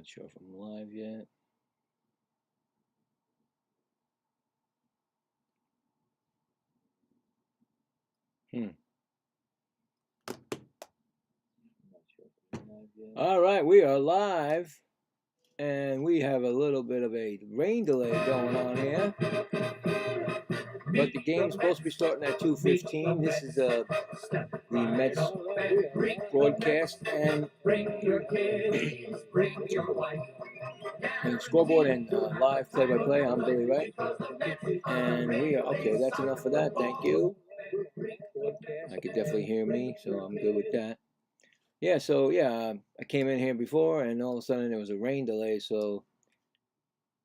Not sure if I'm live yet. All right, we are live, and we have a little bit of a rain delay going on here. But the game's supposed to be starting at 2:15. This is the Mets broadcast and scoreboard and live play-by-play. I'm Billy Wright, and we are okay. That's enough for that. Thank you. I could definitely hear me, so I'm good with that. Yeah, so yeah, I came in here before, and all of a sudden there was a rain delay, so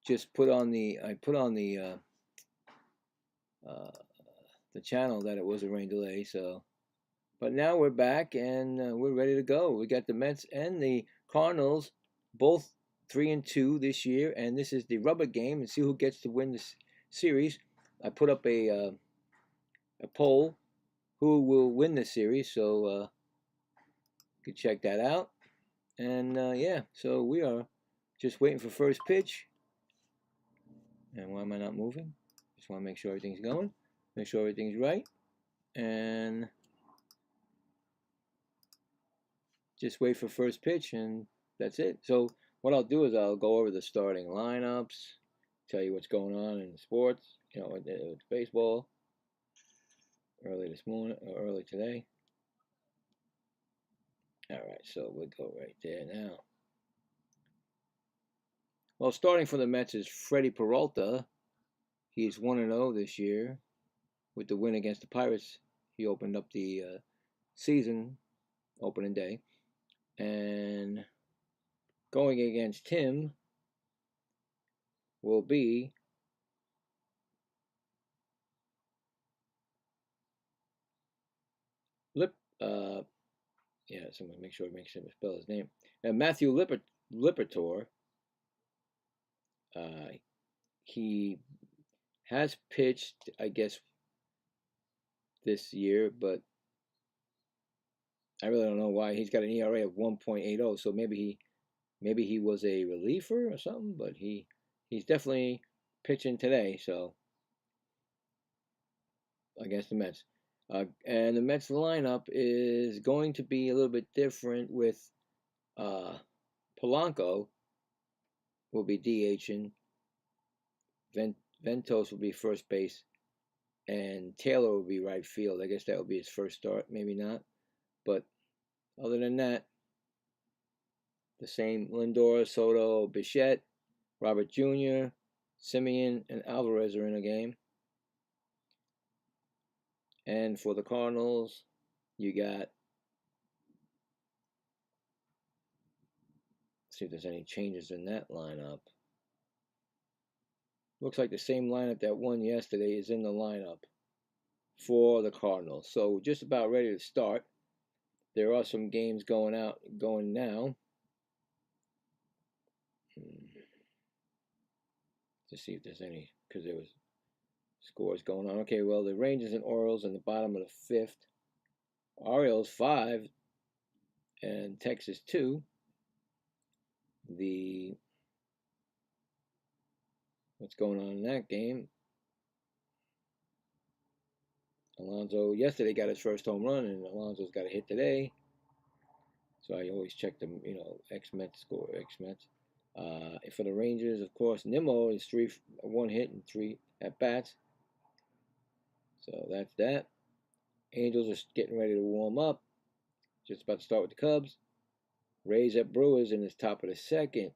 just put on the channel that it was a rain delay. So, but now we're back and we're ready to go. We got the Mets and the Cardinals, both 3-2 this year, and this is the rubber game and see who gets to win this series. I put up a poll who will win this series, so you can check that out. And yeah, so we are just waiting for first pitch. And why am I not moving? Just want to make sure everything's going, make sure everything's right, and just wait for first pitch, and that's it. So what I'll do is I'll go over the starting lineups, tell you what's going on in sports, you know, with baseball early this morning or early today. All right, so we'll go right there now. Well, starting for the Mets is Freddie Peralta. He's 1-0 this year with the win against the Pirates. He opened up the season opening day. And going against him will be someone make sure to spell his name. Matthew Lipitor. He has pitched, I guess, this year, but I really don't know why. He's got an ERA of 1.80, so maybe he was a reliever or something, but he's definitely pitching today, so against the Mets. And the Mets lineup is going to be a little bit different with Polanco will be DHing, Ventos will be first base, and Taylor will be right field. I guess that will be his first start, maybe not. But other than that, the same Lindor, Soto, Bichette, Robert Jr., Simeon, and Alvarez are in the game. And for the Cardinals, you got, let's see if there's any changes in that lineup. Looks like the same lineup that won yesterday is in the lineup for the Cardinals. So just about ready to start. There are some games going now. To see if there's any, because there was scores going on. Okay, well, the Rangers and Orioles in the bottom of the 5th. Orioles 5 and Texas 2. What's going on in that game? Alonso yesterday got his first home run, and Alonso's got a hit today. So I always check the ex-Mets score, ex-Mets. For the Rangers, of course, Nimmo is 1 hit and 3 at bats. So that's that. Angels are getting ready to warm up. Just about to start with the Cubs. Rays at Brewers in the top of the 2nd.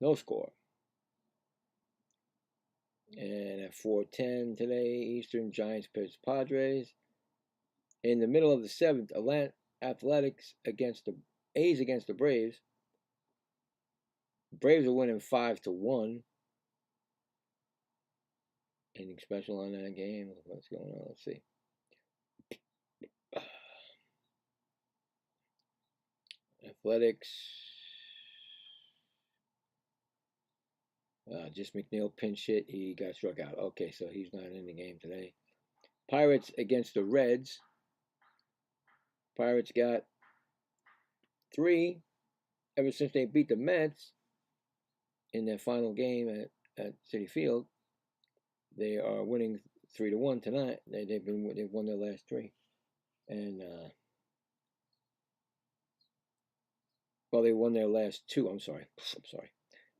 No score. And at 4:10 today, Eastern, Giants pitch Padres. In the middle of the 7th, Athletics against the A's against the Braves. Braves are winning 5-1. Anything special on that game? What's going on? Let's see. Athletics. Just McNeil pinch hit. He got struck out. Okay, so he's not in the game today. Pirates against the Reds. Pirates got 3 ever since they beat the Mets in their final game at Citi Field, they are winning 3-1 tonight. They've won their last three, and well, they won their last two. I'm sorry.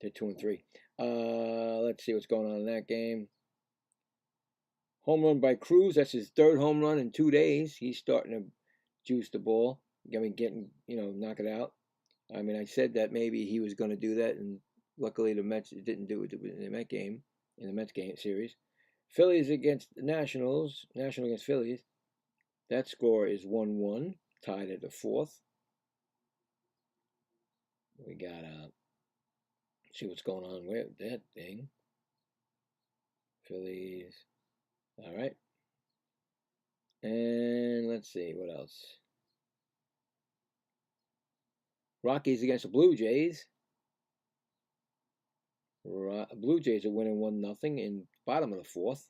They're 2-3. Let's see what's going on in that game. Home run by Cruz. That's his third home run in 2 days. He's starting to juice the ball. I mean, knock it out. I mean, I said that maybe he was going to do that, and luckily the Mets didn't do it in the Mets game series. Phillies against the Nationals. National against Phillies. That score is 1-1, tied at the fourth. We got see what's going on with that thing. Phillies. All right. And let's see what else. Rockies against the Blue Jays. Blue Jays are winning 1-0 in bottom of the fourth.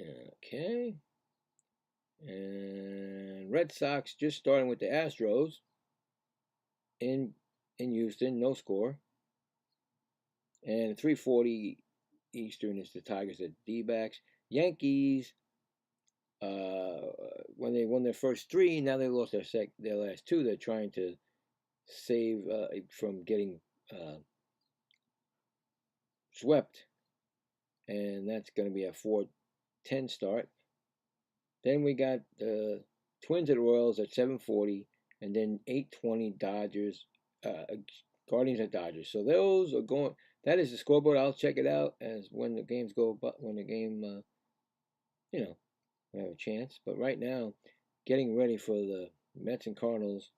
Okay. And Red Sox just starting with the Astros in Houston, no score. And 3:40 Eastern is the Tigers at D-backs. Yankees, when they won their first three, now they lost their last two. They're trying to save from getting swept, and that's going to be a 4:10 start. Then we got the Twins at Royals at 7:40, and then 8:20 Dodgers, Guardians at Dodgers. So those are going. That is the scoreboard. I'll check it out as when the games go. But when the game, we have a chance. But right now, getting ready for the Mets and Cardinals,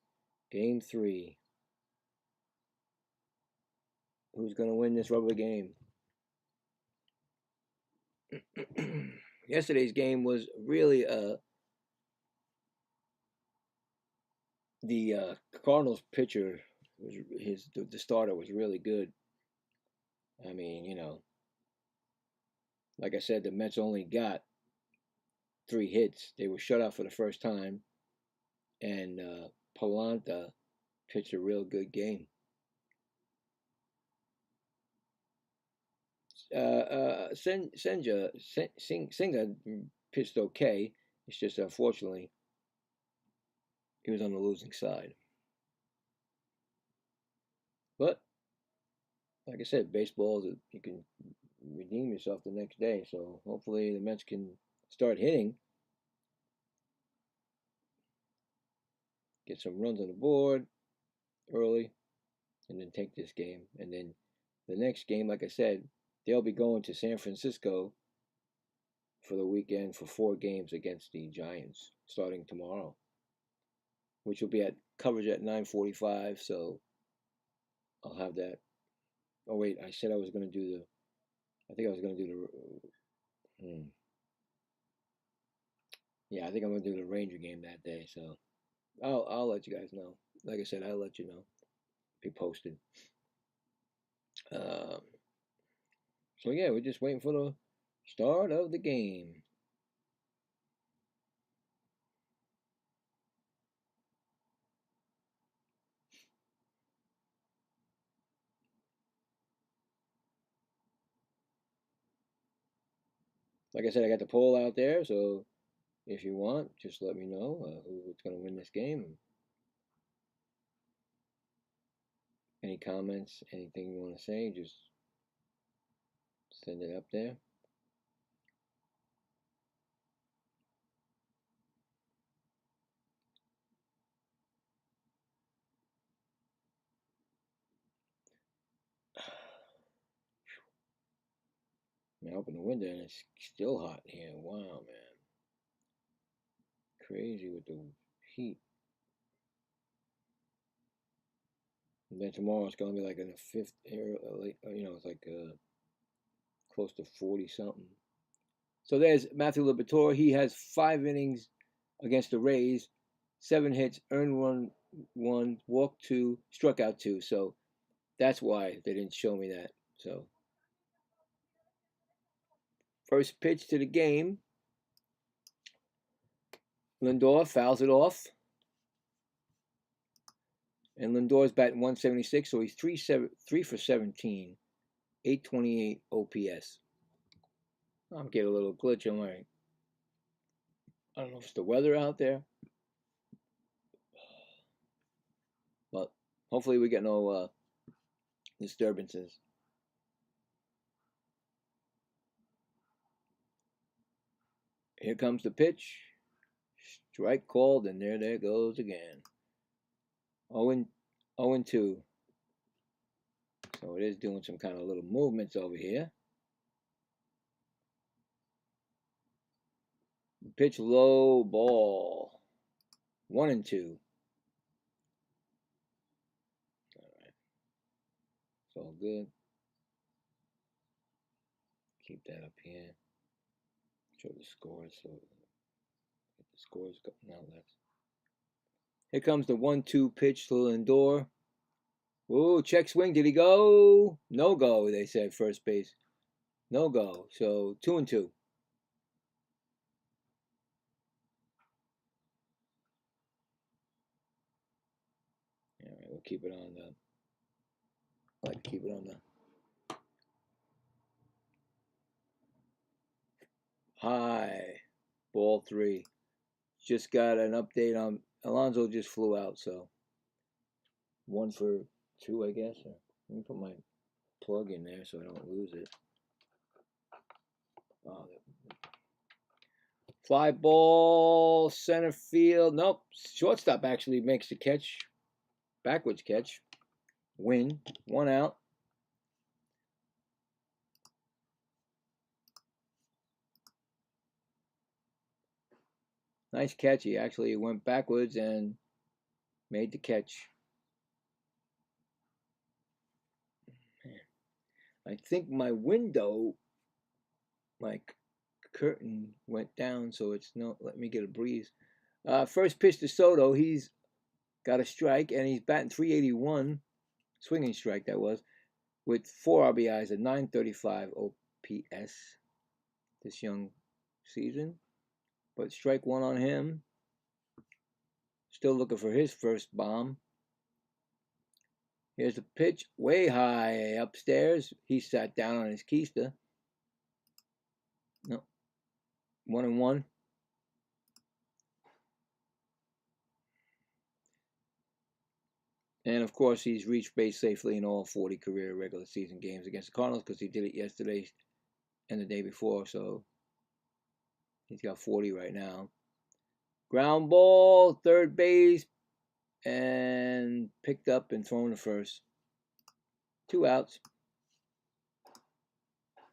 Game 3. Who's going to win this rubber game? Yesterday's game was really the Cardinals pitcher the starter was really good. I mean, like I said, the Mets only got 3 hits. They were shut out for the first time, and Palanta pitched a real good game. Senga pitched okay. It's just unfortunately he was on the losing side. But like I said, baseball, you can redeem yourself the next day. So hopefully the Mets can start hitting, get some runs on the board early, and then take this game. And then the next game, like I said, they'll be going to San Francisco for the weekend for 4 games against the Giants starting tomorrow, which will be at coverage at 9:45. So I'll have that. Oh wait, I said I was going to do the. I think I was going to do the. Yeah, I think I'm going to do the Ranger game that day. So I'll let you guys know. Like I said, I'll let you know. Be posted. So yeah, we're just waiting for the start of the game. Like I said, I got the poll out there, so if you want, just let me know who's going to win this game. Any comments, anything you want to say, just send it up there. I open the window and it's still hot here. Wow, man. Crazy with the heat. And then tomorrow it's going to be like in the 5th, it's like close to 40 something. So there's Matthew Liberatore. He has 5 innings against the Rays, 7 hits, earned 1, walked 2, struck out 2. So that's why they didn't show me that. So first pitch to the game. Lindor fouls it off. And Lindor's batting 176, so he's 3 for 17, 828 OPS. I'm getting a little glitch on my. I don't know if it's the weather out there, but hopefully we get no disturbances. Here comes the pitch. Strike called, and there goes again. 0-2. So it is doing some kind of little movements over here. Pitch low, ball. 1-2. All right. It's all good. Keep that up here. Show the scores. So the scores go now. Here comes the 1-2 pitch to Lindor. Ooh, check swing. Did he go? No go, they said, first base. No go. So 2-2. All right, we'll keep it on the. I like to keep it on the high. Ball 3. Just got an update on Alonso just flew out, so 1 for 2, I guess. Let me put my plug in there so I don't lose it. Oh, fly ball, center field. Nope, shortstop actually makes the catch. Backwards catch. Win. 1 out. Nice catch. He actually went backwards and made the catch. I think my window, my curtain went down, so it's no. Let me get a breeze. First pitch to Soto. He's got a strike, and he's batting 381. Swinging strike, that was. With 4 RBIs, a 935 OPS this young season. But strike 1 on him. Still looking for his first bomb. Here's a pitch way high upstairs. He sat down on his keister. No. 1-1. And of course, he's reached base safely in all 40 career regular season games against the Cardinals because he did it yesterday and the day before. So he's got 40 right now. Ground ball, third base, and picked up and thrown to first. 2 outs.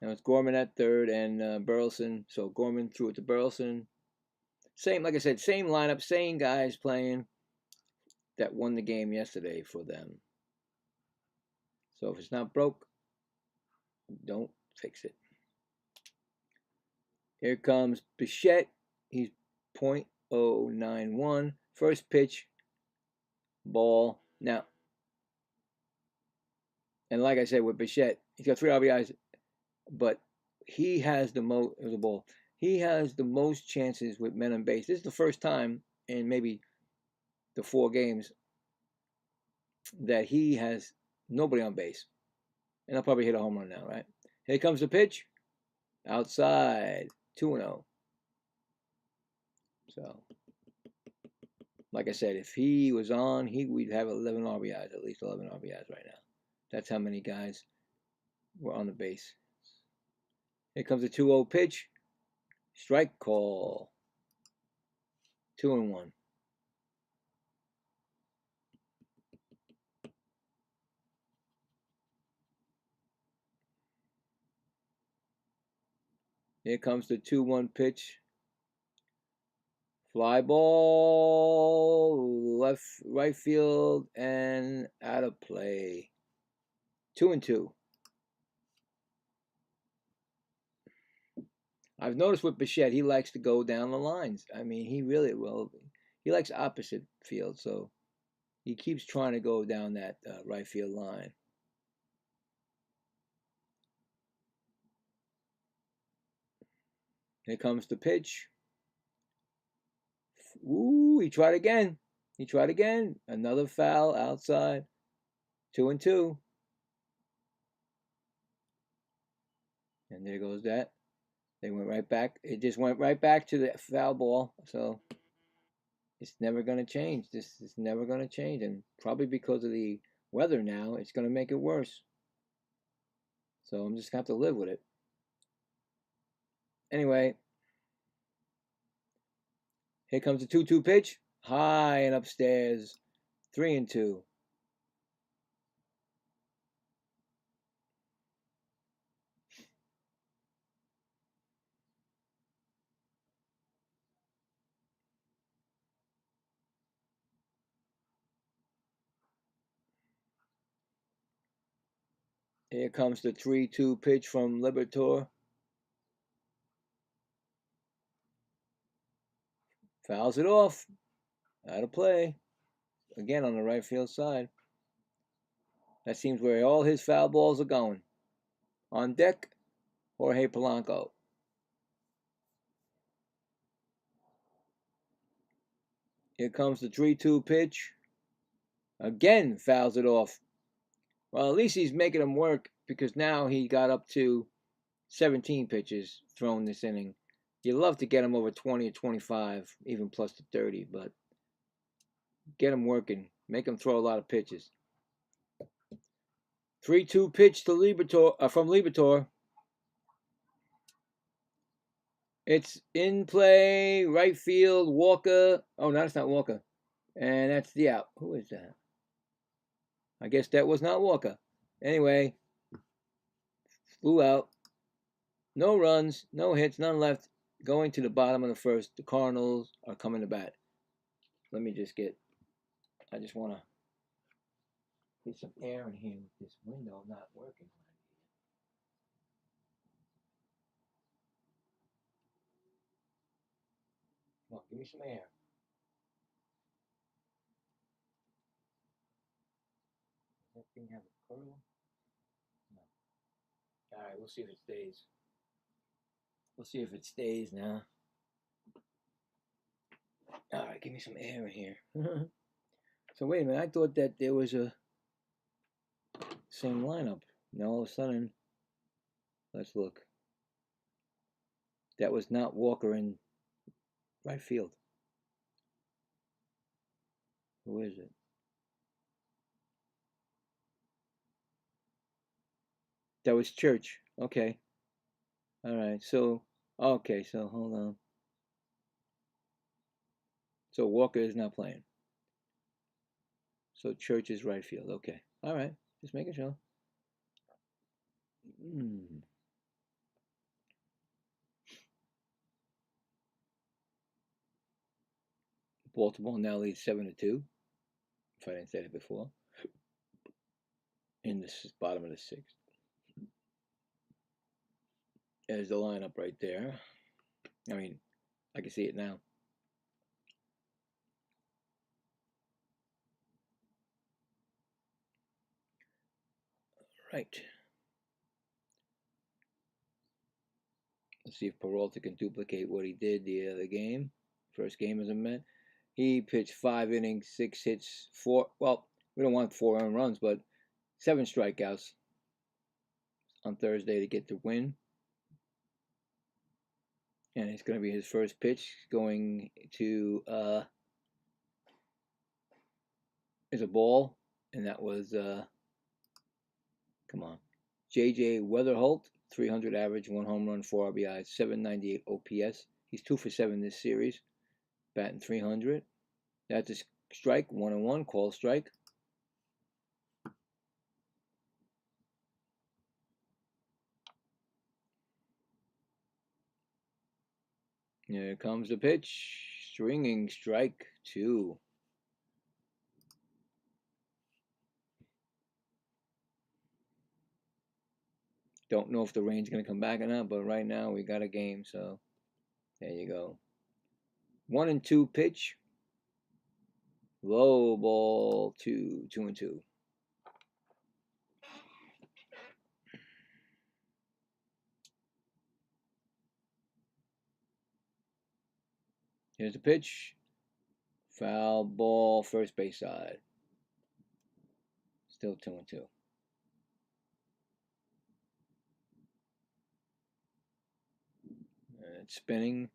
Now it's Gorman at third and Burleson. So Gorman threw it to Burleson. Same, like I said, same lineup, same guys playing that won the game yesterday for them. So if it's not broke, don't fix it. Here comes Bichette. He's .091. First pitch, ball. Now, and like I said with Bichette, he's got 3 RBIs, but he has the most. It was a ball. He has the most chances with men on base. This is the first time in maybe the 4 games that he has nobody on base. And I'll probably hit a home run now, right? Here comes the pitch. Outside. 2-0. So, like I said, if he was on, we'd have 11 RBIs, at least 11 RBIs right now. That's how many guys were on the base. Here comes the 2-0 pitch. Strike call. 2-1. Here comes the 2-1 pitch. Fly ball, right field, and out of play. 2-2. I've noticed with Bichette, he likes to go down the lines. I mean, he really will. He likes opposite field, so he keeps trying to go down that right field line. Here comes the pitch. Ooh, he tried again. He tried again. Another foul outside. 2-2. And there goes that. They went right back. It just went right back to the foul ball. So it's never going to change. This is never going to change. And probably because of the weather now, it's going to make it worse. So I'm just going to have to live with it. Anyway, here comes the 2-2 pitch. High and upstairs. 3-2. Here comes the 3-2 pitch from Libertor. Fouls it off. Out of play. Again on the right field side. That seems where all his foul balls are going. On deck, Jorge Polanco. Here comes the 3-2 pitch. Again fouls it off. Well, at least he's making him work because now he got up to 17 pitches thrown this inning. You'd love to get him over 20 or 25, even plus to 30, but get him working. Make him throw a lot of pitches. 3-2 pitch to Libertor, from Libertor. It's in play, right field, Walker. Oh, no, it's not Walker. And that's the out. Who is that? I guess that was not Walker. Anyway, flew out. No runs, no hits, none left. Going to the bottom of the first. The Cardinals are coming to bat. Let me just get, I just want to get some air in here with this window not working. Come on, give me some air. Does that thing have a curl? No. All right, we'll see if it stays. We'll see if it stays now. All right, give me some air in here. So wait a minute, I thought that there was a same lineup. Now all of a sudden, let's look. That was not Walker in right field. Who is it? That was Church. Okay. All right. So, okay. So hold on. So Walker is not playing. So Church is right field. Okay. All right. Just making sure. Baltimore now leads 7-2. If I didn't say that before. In the bottom of the sixth. There's the lineup right there. I mean, I can see it now. Right. Let's see if Peralta can duplicate what he did the other game. First game as a Met. He pitched 5 innings, 6 hits, 4. Well, we don't want 4 earned runs, but 7 strikeouts on Thursday to get the win. And it's going to be his first pitch going to is a ball, and that was come on, J.J. Weatherholt, 300 average, 1 home run, 4 RBIs, 798 OPS. He's 2 for 7 this series, batting 300. That's a strike, 1-1, call strike. Here comes the pitch, swinging strike 2. Don't know if the rain's going to come back or not, but right now we got a game, so there you go. 1-2 pitch. Low ball 2, 2-2. Here's the pitch. Foul ball, first base side. Still 2-2. It's spinning.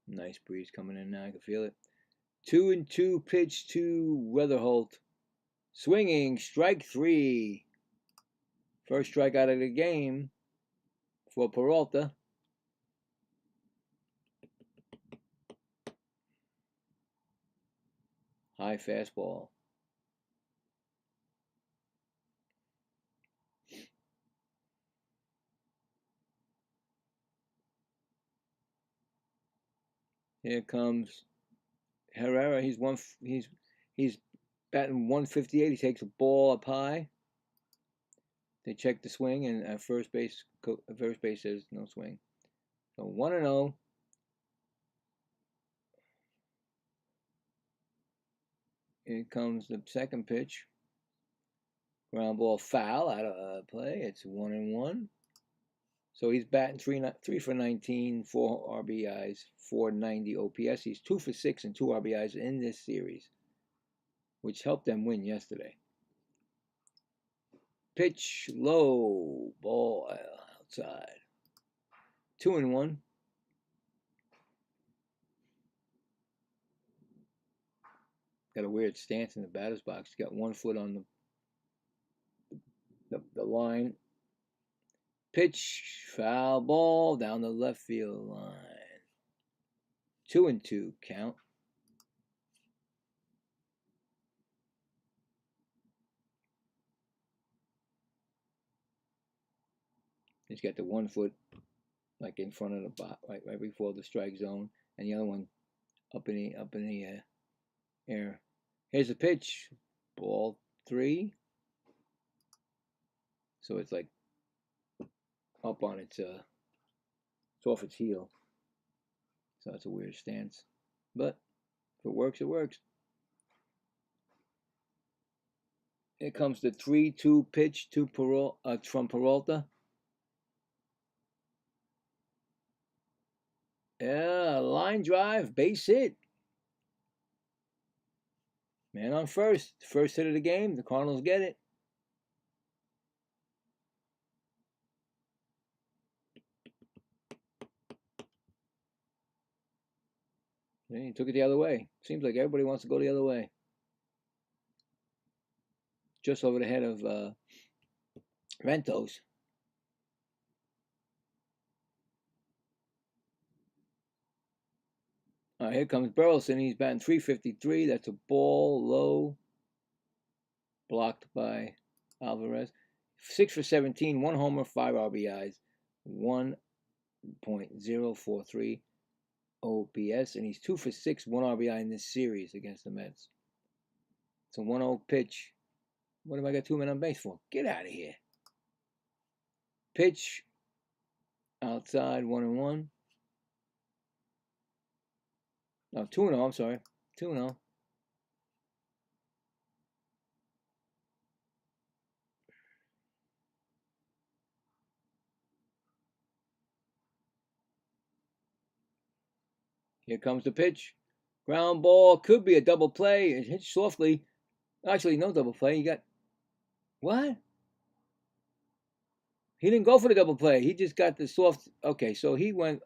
Nice breeze coming in now. I can feel it. 2-2 pitch to Weatherholt. Swinging, strike 3. First strike out of the game for Peralta. High fastball. Here comes Herrera. He's batting 158. He takes a ball up high. They check the swing, and at first base says no swing. So 1-0. Here comes the second pitch. Ground ball foul out of play. It's 1-1. So he's batting 3 for 19, 4 RBIs, 490 OPS. He's 2 for 6 and 2 RBIs in this series, which helped them win yesterday. Pitch low, ball outside. 2-1. Got a weird stance in the batter's box. He's got 1 foot on the line. Pitch, foul ball down the left field line. 2-2 count. He's got the 1 foot like in front of the box, right before the strike zone, and the other one up in the air. Here's the pitch, ball 3. So it's like up on its it's off its heel. So that's a weird stance, but if it works, it works. Here comes the 3-2 pitch to from Peralta. Yeah, line drive, base hit. Man on first. First hit of the game. The Cardinals get it. He took it the other way. Seems like everybody wants to go the other way. Just over the head of Ventos. Here comes Burleson. He's batting 353. That's a ball low. Blocked by Alvarez. 6 for 17. 1 homer, 5 RBIs. 1.043 OPS. And he's 2 for 6, 1 RBI in this series against the Mets. It's a 1-0 pitch. What have I got 2 men on base for? Get out of here. Pitch. Outside, 1-1. No, 2-0, I'm sorry. 2-0. Here comes the pitch. Ground ball. Could be a double play. It hits softly. Actually, no double play. You got... What? He didn't go for the double play. He just got the soft... Okay, so he went...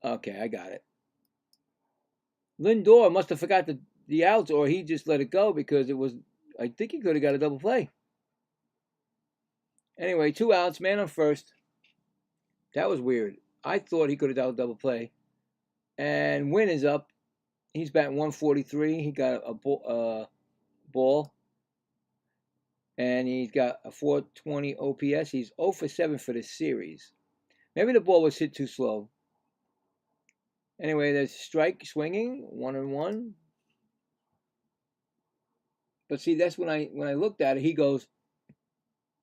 Okay, I got it. Lindor must have forgot the outs, or he just let it go because it was... I think he could have got a double play. Anyway, 2 outs, man on first. That was weird. I thought he could have done a double play. And Wynn is up. He's batting 143. He got a ball. And he's got a 420 OPS. He's 0 for 7 for this series. Maybe the ball was hit too slow. Anyway, there's strike swinging, 1-1. But see, that's when I looked at it, he goes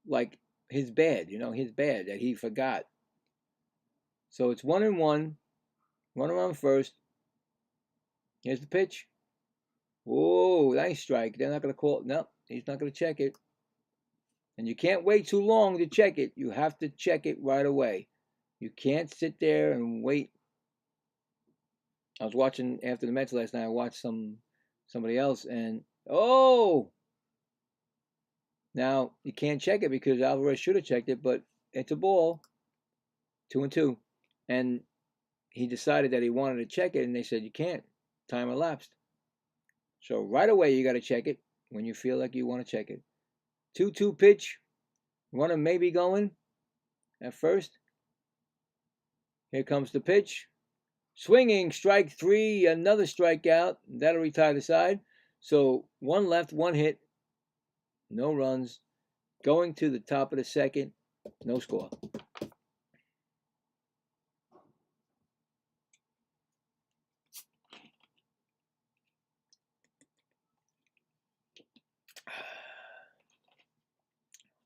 like his bad, his bad that he forgot. So it's 1-1. Runner on first. Here's the pitch. Whoa, nice strike. They're not going to call it. No, he's not going to check it. And you can't wait too long to check it. You have to check it right away. You can't sit there and wait. I was watching after the Mets last night. I watched somebody else, and oh, now you can't check it because Alvarez should have checked it, but it's a ball, 2-2, and he decided that he wanted to check it, and they said you can't. Time elapsed. So right away you got to check it when you feel like you want to check it. 2-2 pitch, runner may be going at first. Here comes the pitch. Swinging, strike 3, another strikeout. That'll retire the side. So 1 left, 1 hit, no runs. Going to the top of the second, no score.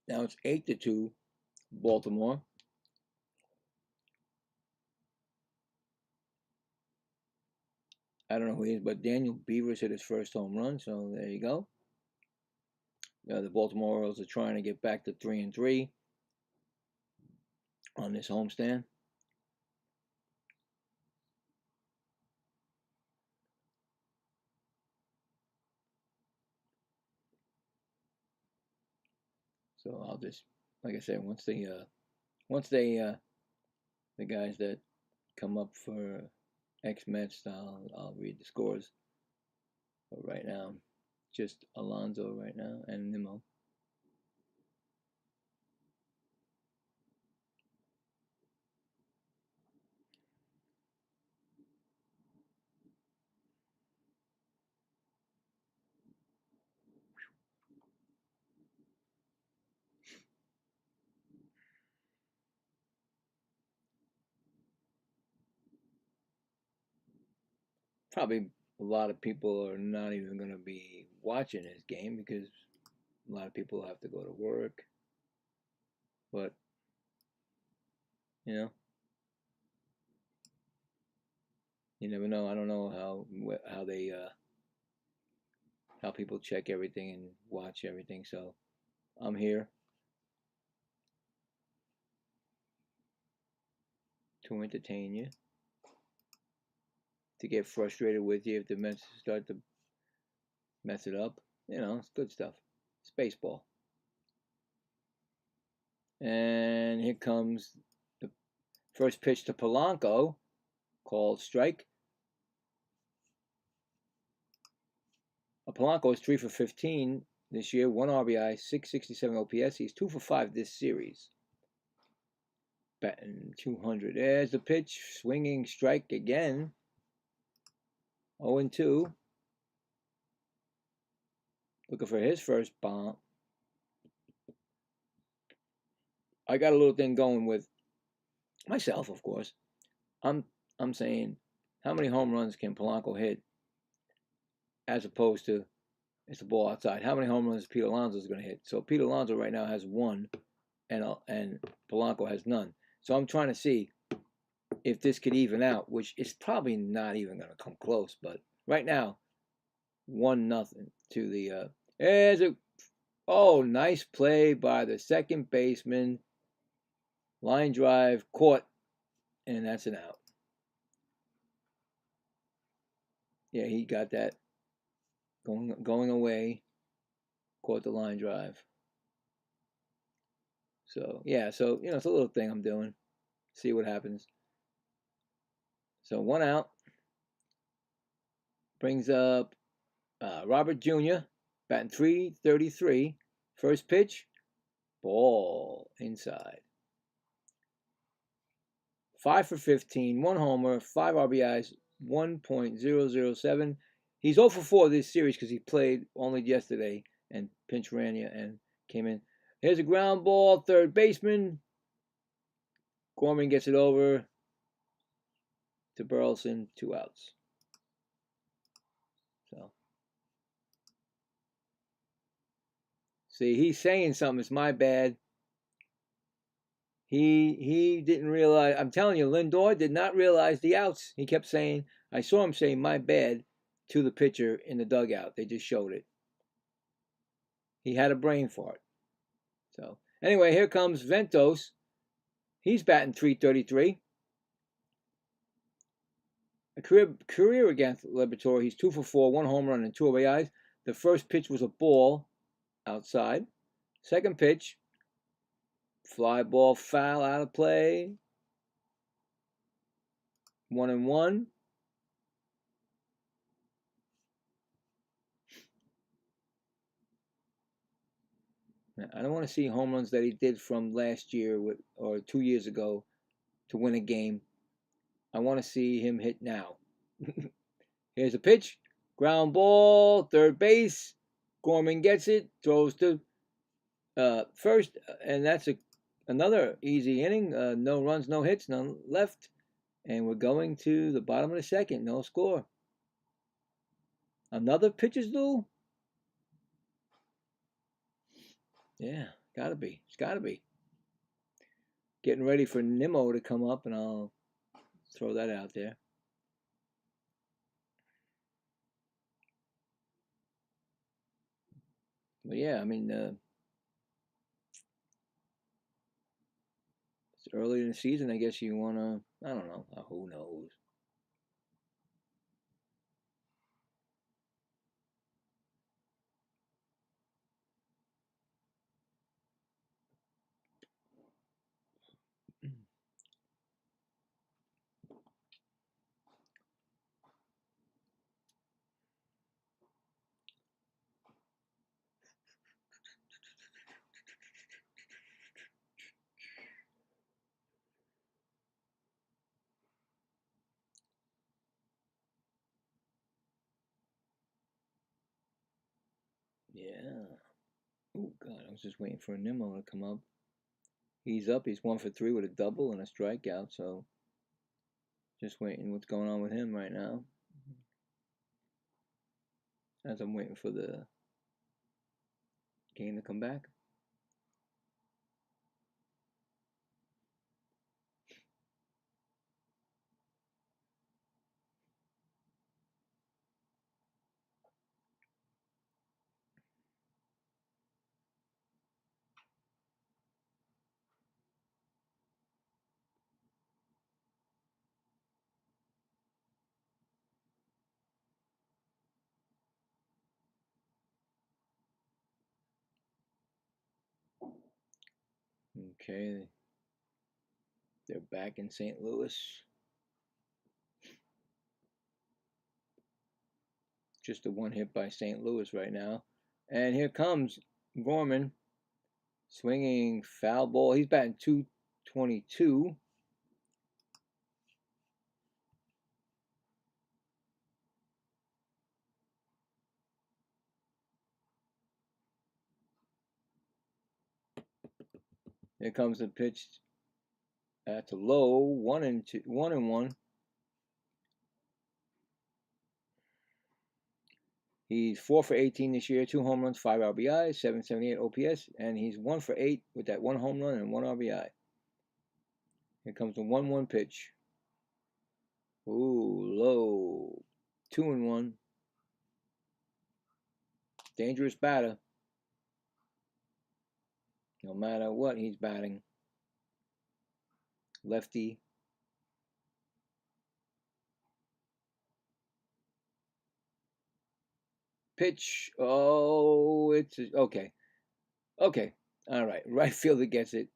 Now it's 8-2, Baltimore. I don't know who he is, but Daniel Beavers hit his first home run, so there you go. The Baltimore Orioles are trying to get back to 3-3 on this homestand. So I'll just, like I said, once they the guys that come up for ex-Mets, I'll read the scores. But right now, just Alonso right now and Nimmo. Probably a lot of people are not even going to be watching this game because a lot of people have to go to work. But you never know. I don't know how they how people check everything and watch everything. So I'm here to entertain you, to get frustrated with you if the Mets start to mess it up. It's good stuff. It's baseball. And here comes the first pitch to Polanco, called strike. Polanco is 3 for 15 this year, 1 RBI, 667 OPS. He's 2 for 5 this series. Batting 200. There's the pitch, swinging strike again. 0-2. Looking for his first bomb. I got a little thing going with myself, of course. I'm saying, how many home runs can Polanco hit as opposed to it's a ball outside? How many home runs Pete Alonso is going to hit? So Pete Alonso right now has 1, and Polanco has none. So I'm trying to see if this could even out, which is probably not even going to come close. But right now, 1-0 to the. There's nice play by the second baseman. Line drive, caught, and that's an out. Yeah, he got that going away, caught the line drive. So yeah, it's a little thing I'm doing. See what happens. So 1 out. Brings up Robert Jr. batting .333. First pitch, ball inside. 5 for 15, 1 homer, 5 RBIs, 1.007. He's 0 for 4 this series because he played only yesterday and pinch ran you and came in. Here's a ground ball, third baseman. Gorman gets it over to Burleson, 2 outs. So, see, he's saying something. It's my bad. He didn't realize. I'm telling you, Lindor did not realize the outs. He kept saying, I saw him saying my bad to the pitcher in the dugout. They just showed it. He had a brain fart. So anyway, here comes Ventos. He's batting .333. A career against Liberatore. He's 2 for 4, 1 home run and 2 RBIs. The first pitch was a ball outside. Second pitch, fly ball foul out of play. 1-1. I don't want to see home runs that he did from last year or 2 years ago to win a game. I want to see him hit now. Here's a pitch. Ground ball, third base. Gorman gets it, throws to first, and that's another easy inning. No runs, no hits, none left. And we're going to the bottom of the second. No score. Another pitcher's duel? Yeah, gotta be. It's gotta be. Getting ready for Nimmo to come up, and I'll throw that out there. But yeah, I mean, it's early in the season. I guess you want to, I don't know. Who knows? Yeah. Oh, God. I was just waiting for Nimmo to come up. He's up. He's 1 for 3 with a double and a strikeout. So just waiting what's going on with him right now. As I'm waiting for the game to come back. Okay. They're back in St. Louis. Just a one hit by St. Louis right now. And here comes Gorman. Swinging foul ball. He's batting .222. Here comes the pitch at the low. 1-1. He's 4 for 18 this year, 2 home runs, 5 RBIs, 778 OPS, and he's 1 for 8 with that 1 home run and 1 RBI. Here comes the 1-1 pitch. Ooh, low. 2-1. Dangerous batter. No matter what he's batting. Lefty. Pitch. Oh, it's okay. Okay. All right. Right fielder gets it.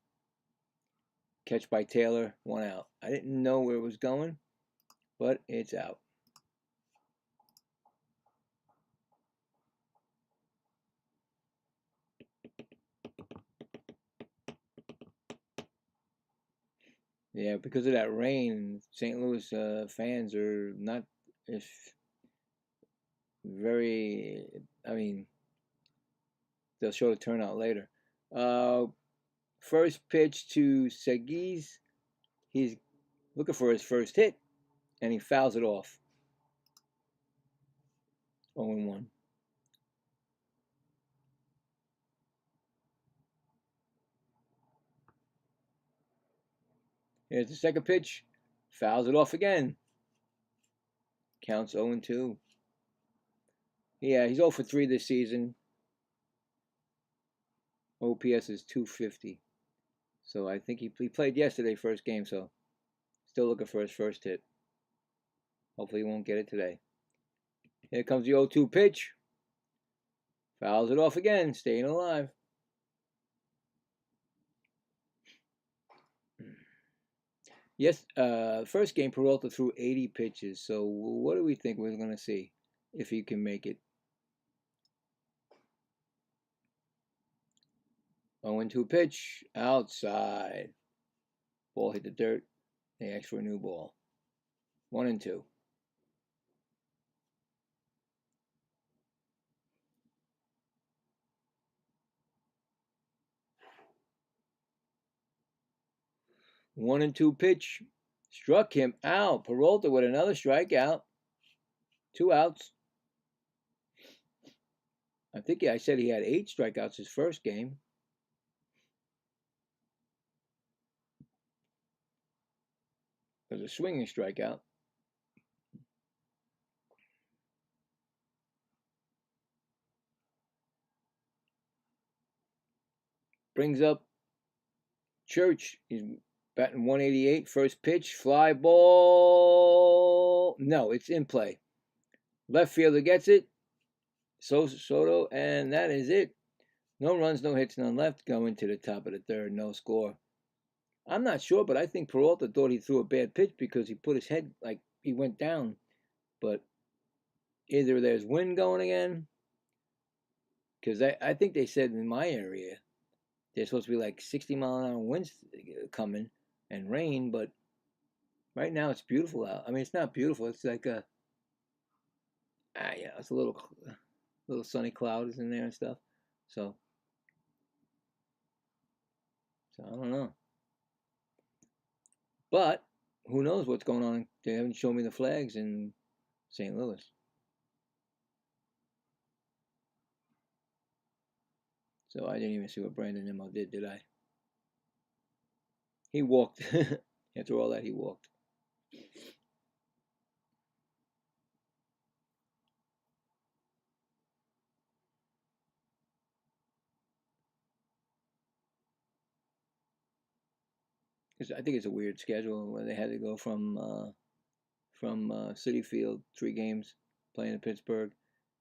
Catch by Taylor. 1 out. I didn't know where it was going, but it's out. Yeah, because of that rain, St. Louis fans are not as very. I mean, they'll show the turnout later. First pitch to Seguis. He's looking for his first hit, and he fouls it off. 0-1. Here's the second pitch. Fouls it off again. Counts 0-2. Yeah, he's 0 for 3 this season. OPS is 250. So I think he played yesterday, first game, so still looking for his first hit. Hopefully he won't get it today. Here comes the 0-2 pitch. Fouls it off again, staying alive. Yes, first game, Peralta threw 80 pitches. So what do we think we're going to see if he can make it? 0-2 pitch, outside. Ball hit the dirt. They asked for a new ball. 1-2. One and two pitch. Struck him out. Peralta with another strikeout. 2 outs. I think I said he had 8 strikeouts his first game. It was a swinging strikeout. Brings up Church. He's batting 188. First pitch. Fly ball. No, it's in play. Left fielder gets it. Soto, and that is it. No runs, no hits, none left. Going to the top of the third. No score. I'm not sure, but I think Peralta thought he threw a bad pitch because he put his head like he went down. But either there's wind going again, because I think they said in my area there's supposed to be like 60-mile-an-hour winds coming and rain, but right now it's beautiful out. I mean, it's not beautiful. It's like it's a little sunny clouds in there and stuff. So I don't know. But who knows what's going on? They haven't shown me the flags in St. Louis. So I didn't even see what Brandon Nimmo did I? He walked. After all that, he walked. Because I think it's a weird schedule where they had to go from Citi Field, 3 games, playing in Pittsburgh,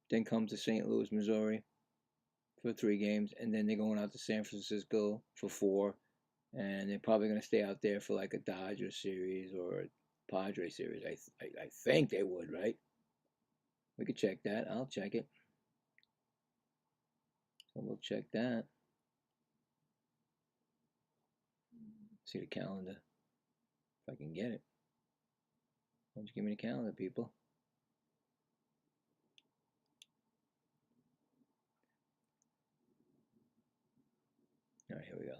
then come to St. Louis, Missouri for 3 games, and then they're going out to San Francisco for 4, and they're probably going to stay out there for like a Dodger series or a Padre series. I think they would, right? We could check that. I'll check it. So we'll check that. See the calendar. If I can get it. Why don't you give me the calendar, people? All right, here we go.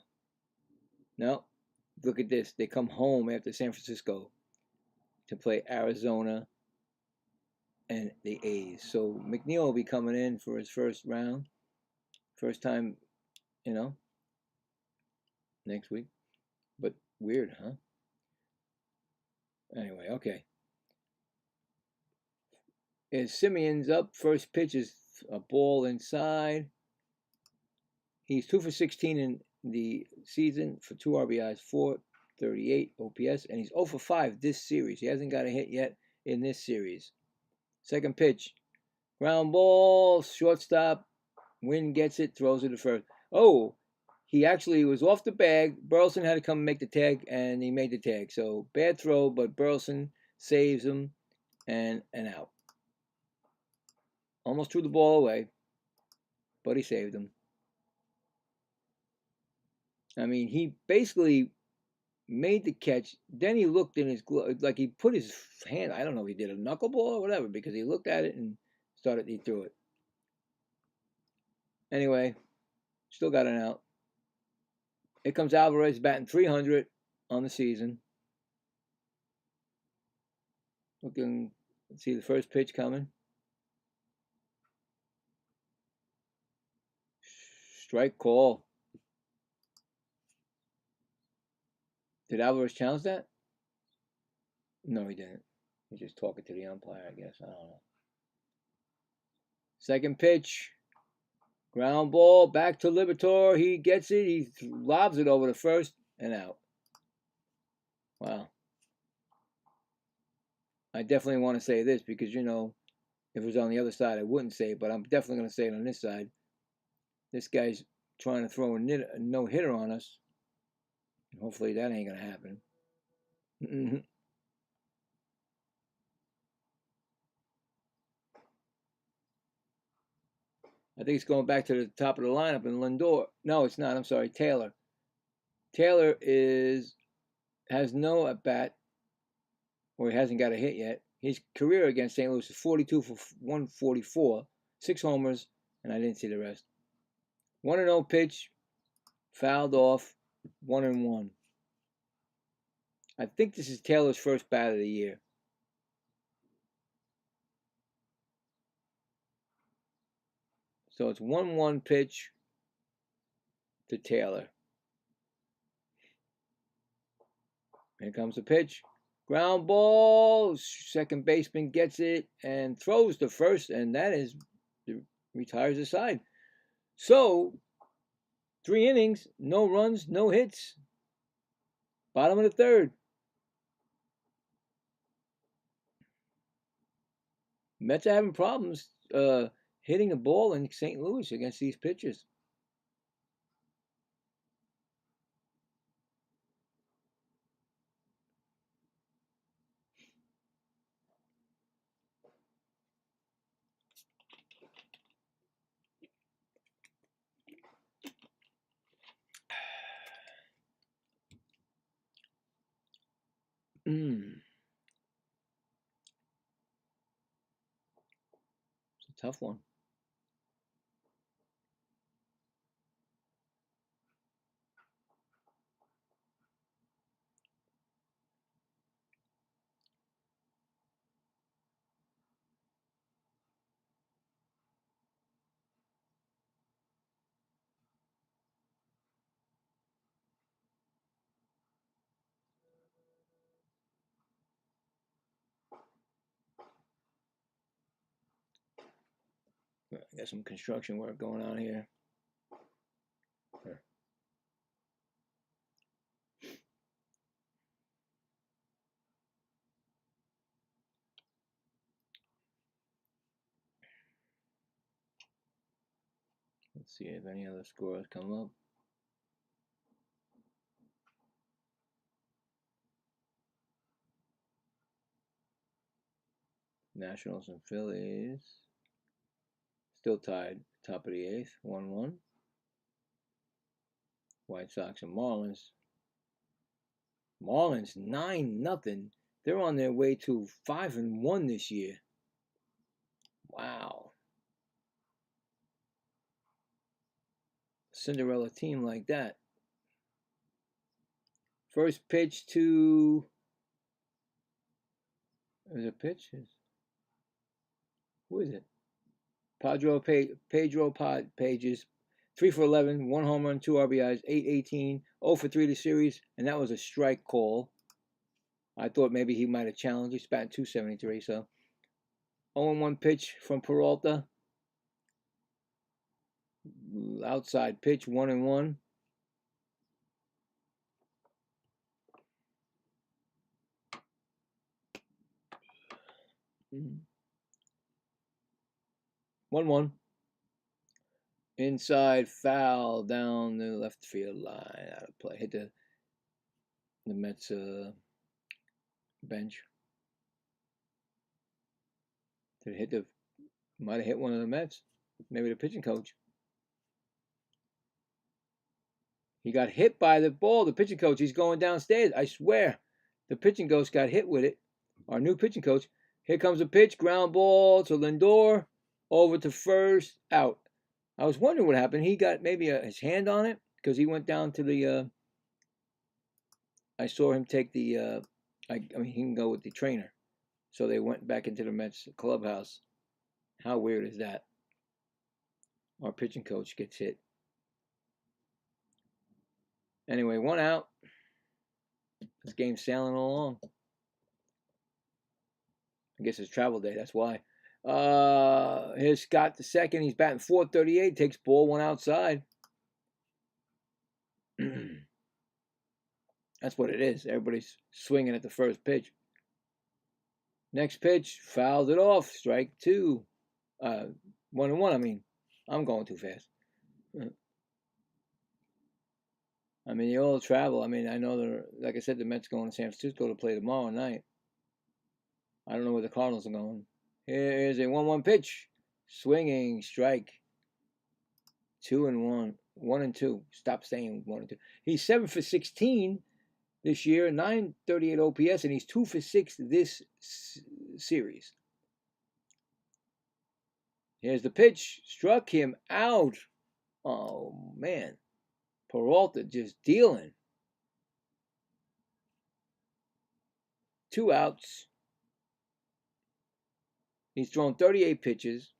Now, look at this. They come home after San Francisco to play Arizona and the A's. So McNeil will be coming in for his first round. First time, next week. But weird, huh? Anyway, okay. As Simeon's up, first pitch is a ball inside. He's 2 for 16 in the season for 2 RBIs, 438 OPS, and he's 0 for 5 this series. He hasn't got a hit yet in this series. Second pitch, ground ball, shortstop. Wynn gets it, throws it to first. Oh, he actually was off the bag. Burleson had to come and make the tag, and he made the tag. So bad throw, but Burleson saves him, and out. Almost threw the ball away, but he saved him. I mean, he basically made the catch. Then he looked in his glove, like he put his hand. I don't know if he did a knuckleball or whatever, because he looked at it and he threw it. Anyway, still got an out. Here comes Alvarez batting 300 on the season. Looking, let's see the first pitch coming. Strike call. Did Alvarez challenge that? No, he didn't. He's just talking to the umpire, I guess. I don't know. Second pitch. Ground ball back to Liberatore. He gets it. He lobs it over the first and out. Wow. I definitely want to say this because, you know, if it was on the other side, I wouldn't say it, but I'm definitely going to say it on this side. This guy's trying to throw a no-hitter on us. Hopefully that ain't going to happen. I think it's going back to the top of the lineup in Lindor. No, it's not. I'm sorry, Taylor. Taylor has no at-bat, or he hasn't got a hit yet. His career against St. Louis is 42 for 144, 6 homers, and I didn't see the rest. 1-0 pitch, fouled off, 1-1. I think this is Taylor's first bat of the year. So it's 1-1 pitch to Taylor. Here comes the pitch. Ground ball. Second baseman gets it and throws the first, and that is retires the side. So 3 innings, no runs, no hits. Bottom of the third. Mets are having problems hitting the ball in St. Louis against these pitchers. It's a tough one. I got some construction work going on here. Let's see if any other scores come up. Nationals and Phillies still tied, top of the 8th, 1-1. White Sox and Marlins. Marlins 9-0. They're on their way to 5-1 this year. Wow. Cinderella team like that. First pitch to. Is it pitch? Who is it? Pedro Pages. 3 for 11, 1 home run, 2 RBIs, 8-18, 0 for 3 to series, and that was a strike call. I thought maybe he might have challenged. He's batting .273, so 0-1 pitch from Peralta. Outside pitch, 1-1. Mm-hmm. 1-1. Inside foul down the left field line. Out of play. Hit the Mets bench. Did it hit might have hit one of the Mets. Maybe the pitching coach. He got hit by the ball. The pitching coach, he's going downstairs. I swear. The pitching coach got hit with it. Our new pitching coach. Here comes a pitch. Ground ball to Lindor. Over to first. Out. I was wondering what happened. He got maybe his hand on it because he went down to the. I saw him take the. I mean, he can go with the trainer. So they went back into the Mets clubhouse. How weird is that? Our pitching coach gets hit. Anyway, 1 out. This game's sailing along. I guess it's travel day. That's why. Here's Scott the second. He's batting .438. Takes ball one outside. That's what it is. Everybody's swinging at the first pitch. Next pitch, fouled it off. Strike two. 1-1. I mean, I'm going too fast. I mean, they all travel. I mean, I know they're, like I said, the Mets going to San Francisco to play tomorrow night. I don't know where the Cardinals are going. Here's a 1-1 pitch. Swinging strike. 2-1. 1-2. Stop saying 1-2. He's 7 for 16 this year, 938 OPS, and he's 2 for 6 this series. Here's the pitch. Struck him out. Oh, man. Peralta just dealing. 2 outs. He's thrown 38 pitches.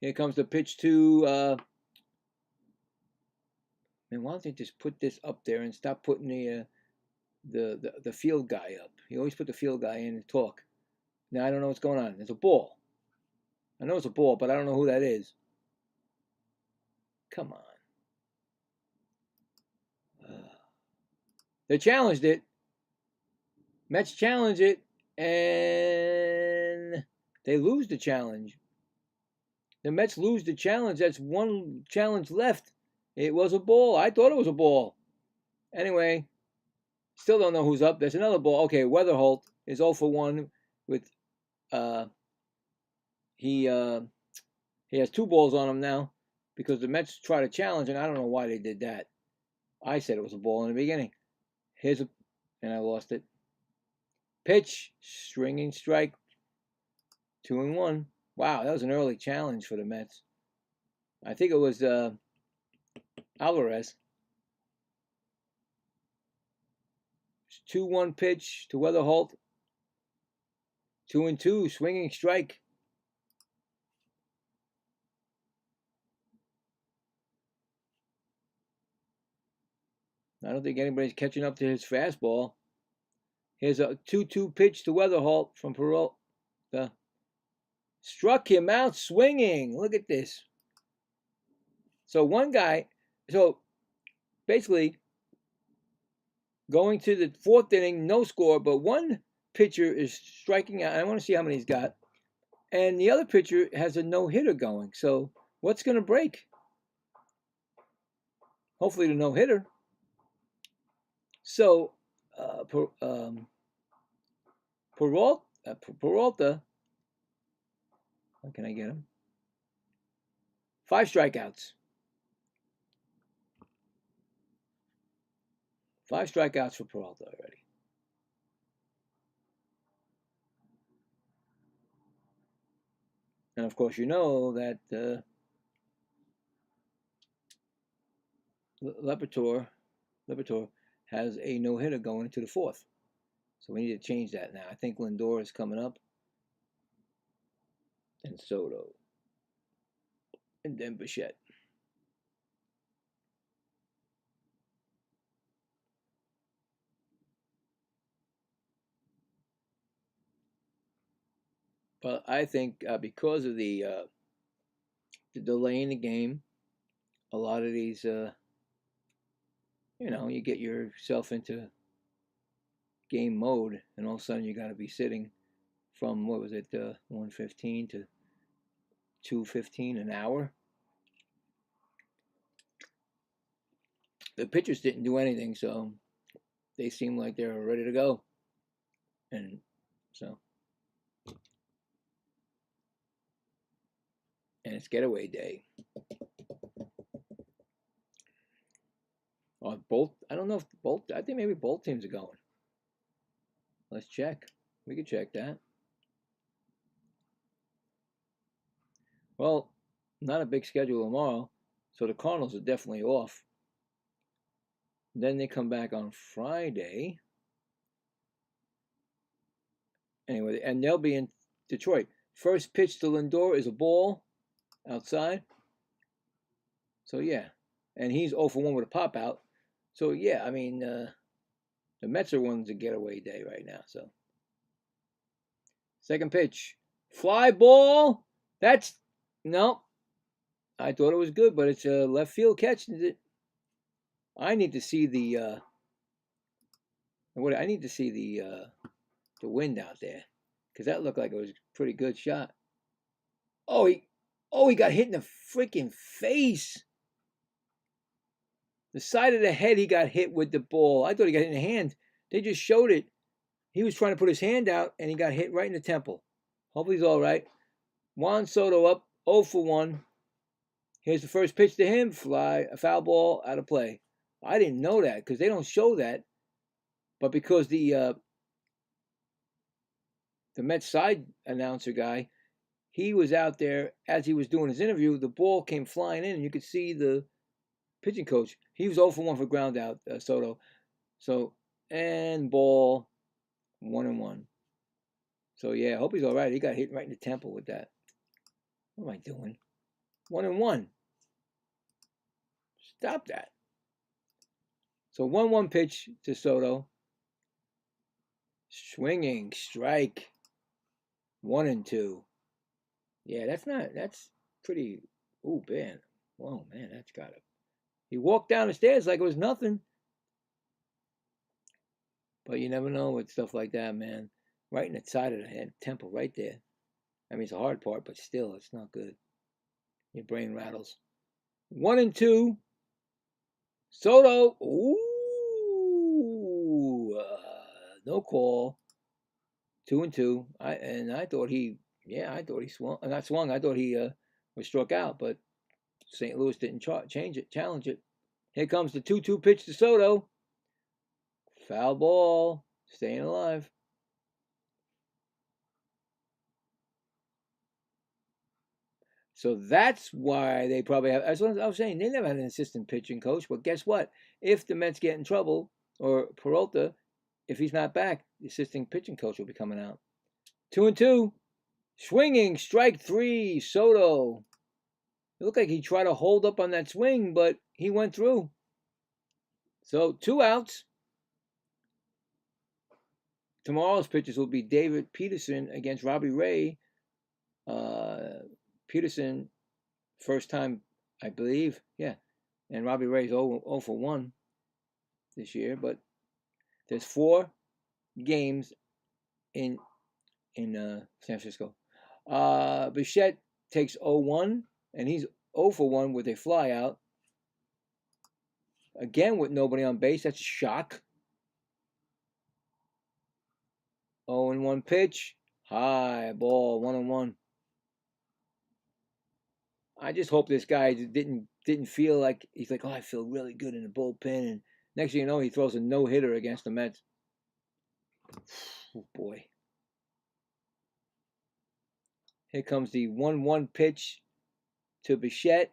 Here comes the pitch to man, why don't they just put this up there and stop putting the field guy up? You always put the field guy in and talk. Now I don't know what's going on. There's a ball. I know it's a ball, but I don't know who that is. Come on. They challenged it. Mets challenge it, and they lose the challenge. The Mets lose the challenge. That's one challenge left. It was a ball. I thought it was a ball. Anyway, still don't know who's up. There's another ball. Okay, Weatherholt is 0 for 1 with he has 2 balls on him now because the Mets try to challenge, and I don't know why they did that. I said it was a ball in the beginning. Here's a, and I lost it. Pitch, swinging strike, 2-1. Wow, that was an early challenge for the Mets. I think it was Alvarez. 2-1 pitch to Weatherholt. 2-2, swinging strike. I don't think anybody's catching up to his fastball. Here's a 2-2 pitch to Weatherholt from Peralta. Struck him out swinging. Look at this. So one guy, so basically going to the 4th inning, no score, but one pitcher is striking out. I want to see how many he's got. And the other pitcher has a no-hitter going. So what's going to break? Hopefully the no-hitter. So Peralta, how can I get him? 5 strikeouts. 5 strikeouts for Peralta already. And of course, you know that Lepetor has a no-hitter going into the 4th. So we need to change that now. I think Lindor is coming up. And Soto. And then Bichette. But I think because of the delay in the game, a lot of these, you know, you get yourself into game mode, and all of a sudden you got to be sitting from, what was it, 1:15 to 2:15 an hour. The pitchers didn't do anything, so they seemed like they were ready to go. And so, and it's getaway day. Or both, I don't know if both, I think maybe both teams are going. Let's check. We can check that. Well, not a big schedule tomorrow, so the Cardinals are definitely off. Then they come back on Friday. Anyway, and they'll be in Detroit. First pitch to Lindor is a ball outside. So, yeah. and he's 0 for 1 with a pop out. So yeah, I mean, the Mets are one's a getaway day right now. So second pitch, fly ball. That's no. I thought it was good, but it's a left field catch. I need to see the I need to see the wind out there, because that looked like it was a pretty good shot. Oh, he got hit in the freaking face. The side of the head he got hit with the ball. I thought he got hit in the hand. They just showed it. He was trying to put his hand out, and he got hit right in the temple. Hopefully he's all right. Juan Soto up 0 for 1. Here's the first pitch to him. Fly, a foul ball, out of play. I didn't know that because they don't show that. But because the Mets side announcer guy, he was out there as he was doing his interview. The ball came flying in, and you could see the pitching coach. He was 0 for 1 for ground out, Soto. So, and ball, 1-1. So, yeah, I hope he's all right. He got hit right in the temple with that. What am I doing? 1-1. Stop that. So, 1-1 pitch to Soto. Swinging strike. 1-2. Yeah, that's pretty. Ooh, man. Whoa, man, that's got it. He walked down the stairs like it was nothing. But you never know with stuff like that, man. Right in the side of the head, temple, right there. I mean, it's a hard part, but still, it's not good. Your brain rattles. 1-2. Soto. Ooh. No call. 2-2. I thought he swung. Not swung. I thought he was struck out, but St. Louis didn't challenge it. Here comes the 2-2 pitch to Soto. Foul ball. Staying alive. So that's why they probably have. As I was saying, they never had an assistant pitching coach. But guess what? If the Mets get in trouble, or Peralta, if he's not back, the assistant pitching coach will be coming out. 2-2. Swinging, strike 3, Soto. It looked like he tried to hold up on that swing, but he went through. So 2 outs. Tomorrow's pitchers will be David Peterson against Robbie Ray. Peterson, first time, I believe. Yeah. And Robbie Ray's 0 for 1 this year. But there's 4 games in San Francisco. Bichette takes 0-1, and he's 0 for 1 with a fly out. Again, with nobody on base. That's a shock. 0-1 pitch. High ball, 1-1. I just hope this guy didn't feel like he's like, oh, I feel really good in the bullpen, and next thing you know, he throws a no-hitter against the Mets. Oh boy. Here comes the 1-1 pitch to Bichette.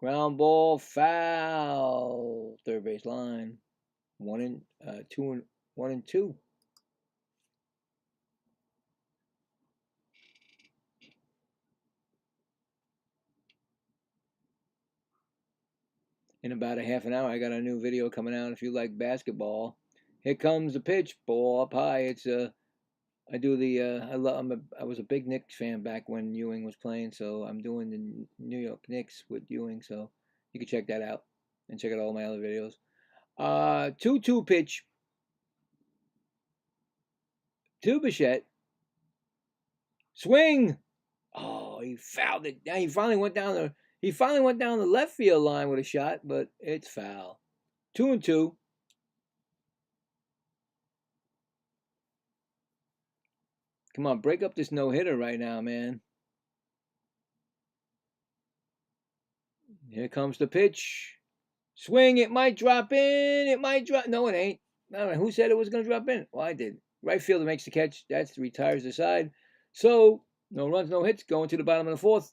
Ground ball, foul. Third base line. 1-2. In about a half an hour, I got a new video coming out if you like basketball. Here comes the pitch, ball up high. It's I do the I was a big Knicks fan back when Ewing was playing, so I'm doing the New York Knicks with Ewing, so you can check that out and check out all my other videos. 2-2 pitch to Bichette. Swing. Oh, he fouled it. Now he finally went down the left field line with a shot, but it's foul. 2-2. Come on, break up this no-hitter right now, man. Here comes the pitch. Swing, it might drop in. It might drop. No, it ain't. I don't know. Who said it was going to drop in? Well, I did. Right fielder makes the catch. That's retires the side. So, no runs, no hits. Going to the bottom of the 4th.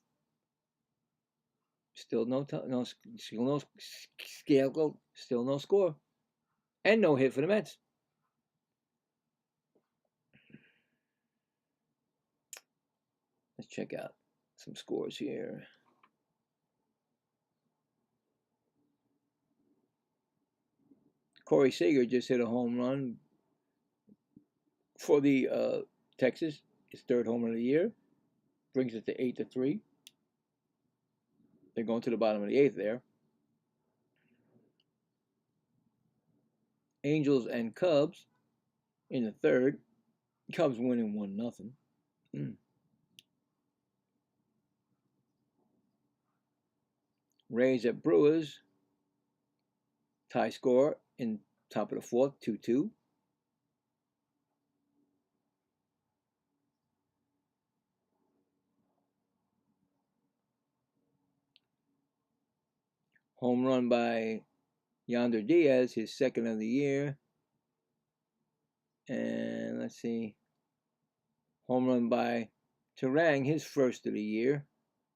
Still no score. And no hit for the Mets. Let's check out some scores here. Corey Seager just hit a home run for the Texas, his 3rd home run of the year. Brings it to 8-3. They're going to the bottom of the 8th there. Angels and Cubs in the 3rd. Cubs winning 1-0. Rays at Brewers. Tie score in top of the 4th, 2-2. Home run by Yonder Diaz, his 2nd of the year. And let's see. Home run by Terang, his 1st of the year,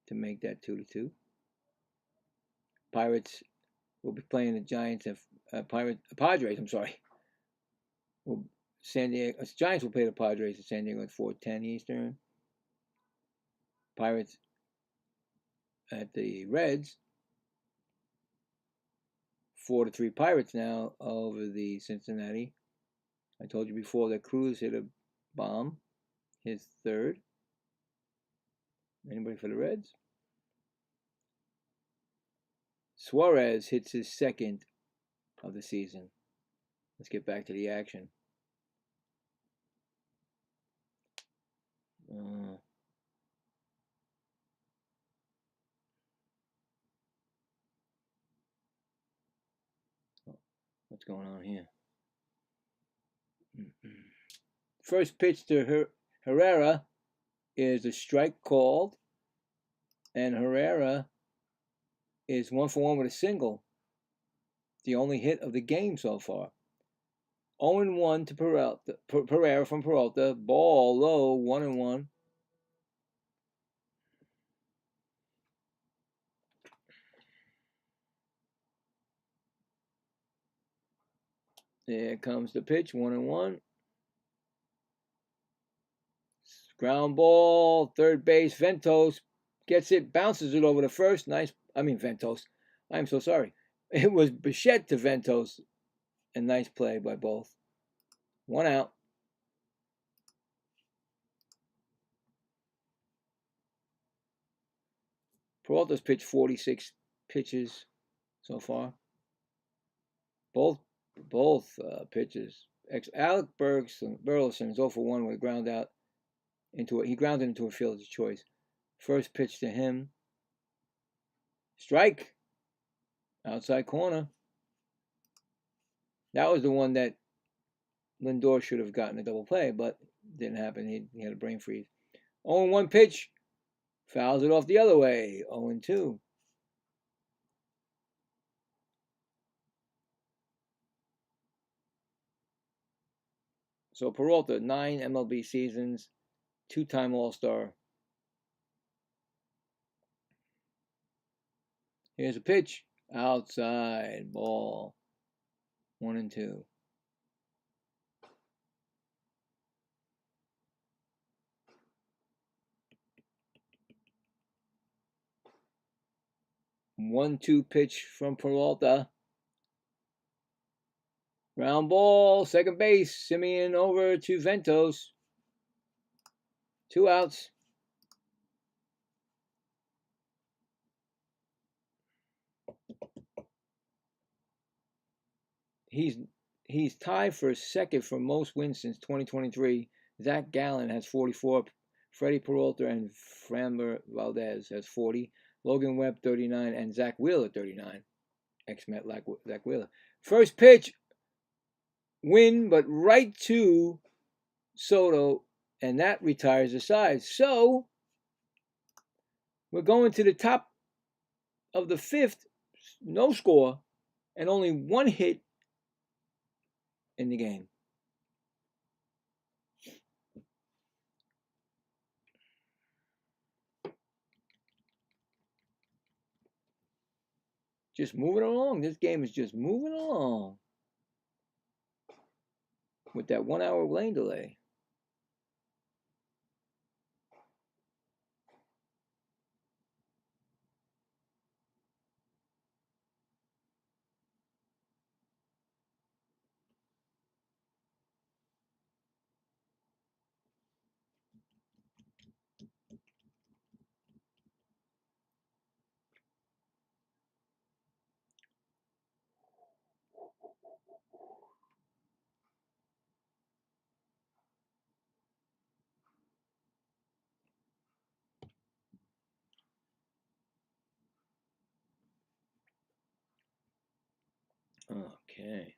to make that 2-2. Pirates will be playing the Giants and Padres. I'm sorry. Giants will play the Padres at San Diego at 4:10 Eastern. Pirates at the Reds. 4-3 Pirates now over the Cincinnati. I told you before that Cruz hit a bomb, his 3rd. Anybody for the Reds? Suarez hits his 2nd of the season. Let's get back to the action. What's going on here? First pitch to Herrera is a strike called, and Herrera is 1-for-1 with a single. The only hit of the game so far. 0-1 to Pereira from Peralta. Ball low, 1-1. There comes the pitch, 1-1. Ground ball, 3rd base. Ventos gets it, bounces it over to 1st. Nice. Ventos. I'm so sorry. It was Bichette to Ventos. A nice play by both. 1 out. Peralta's pitched 46 pitches so far. Both pitches. Alec Burleson is 0-for-1 with a ground out he grounded into a fielder's choice. First pitch to him. Strike. Outside corner. That was the one that Lindor should have gotten a double play, but didn't happen. He had a brain freeze. 0-1 pitch. Fouls it off the other way. 0-2. So Peralta, 9 MLB seasons, 2-time All-Star. Here's a pitch. Outside ball. 1-2. One-two pitch from Peralta. Ground ball, 2nd base. Simeon over to Ventos. 2 outs. He's tied for 2nd for most wins since 2023. Zach Gallen has 44. Freddie Peralta and Framber Valdez has 40. Logan Webb 39 and Zach Wheeler 39. Ex-Met Zach Wheeler. First pitch, win, but right to Soto, and that retires the side. So we're going to the top of the 5th, no score, and only 1 hit in the game. Just moving along. This game is just moving along with that 1-hour lane delay. Okay.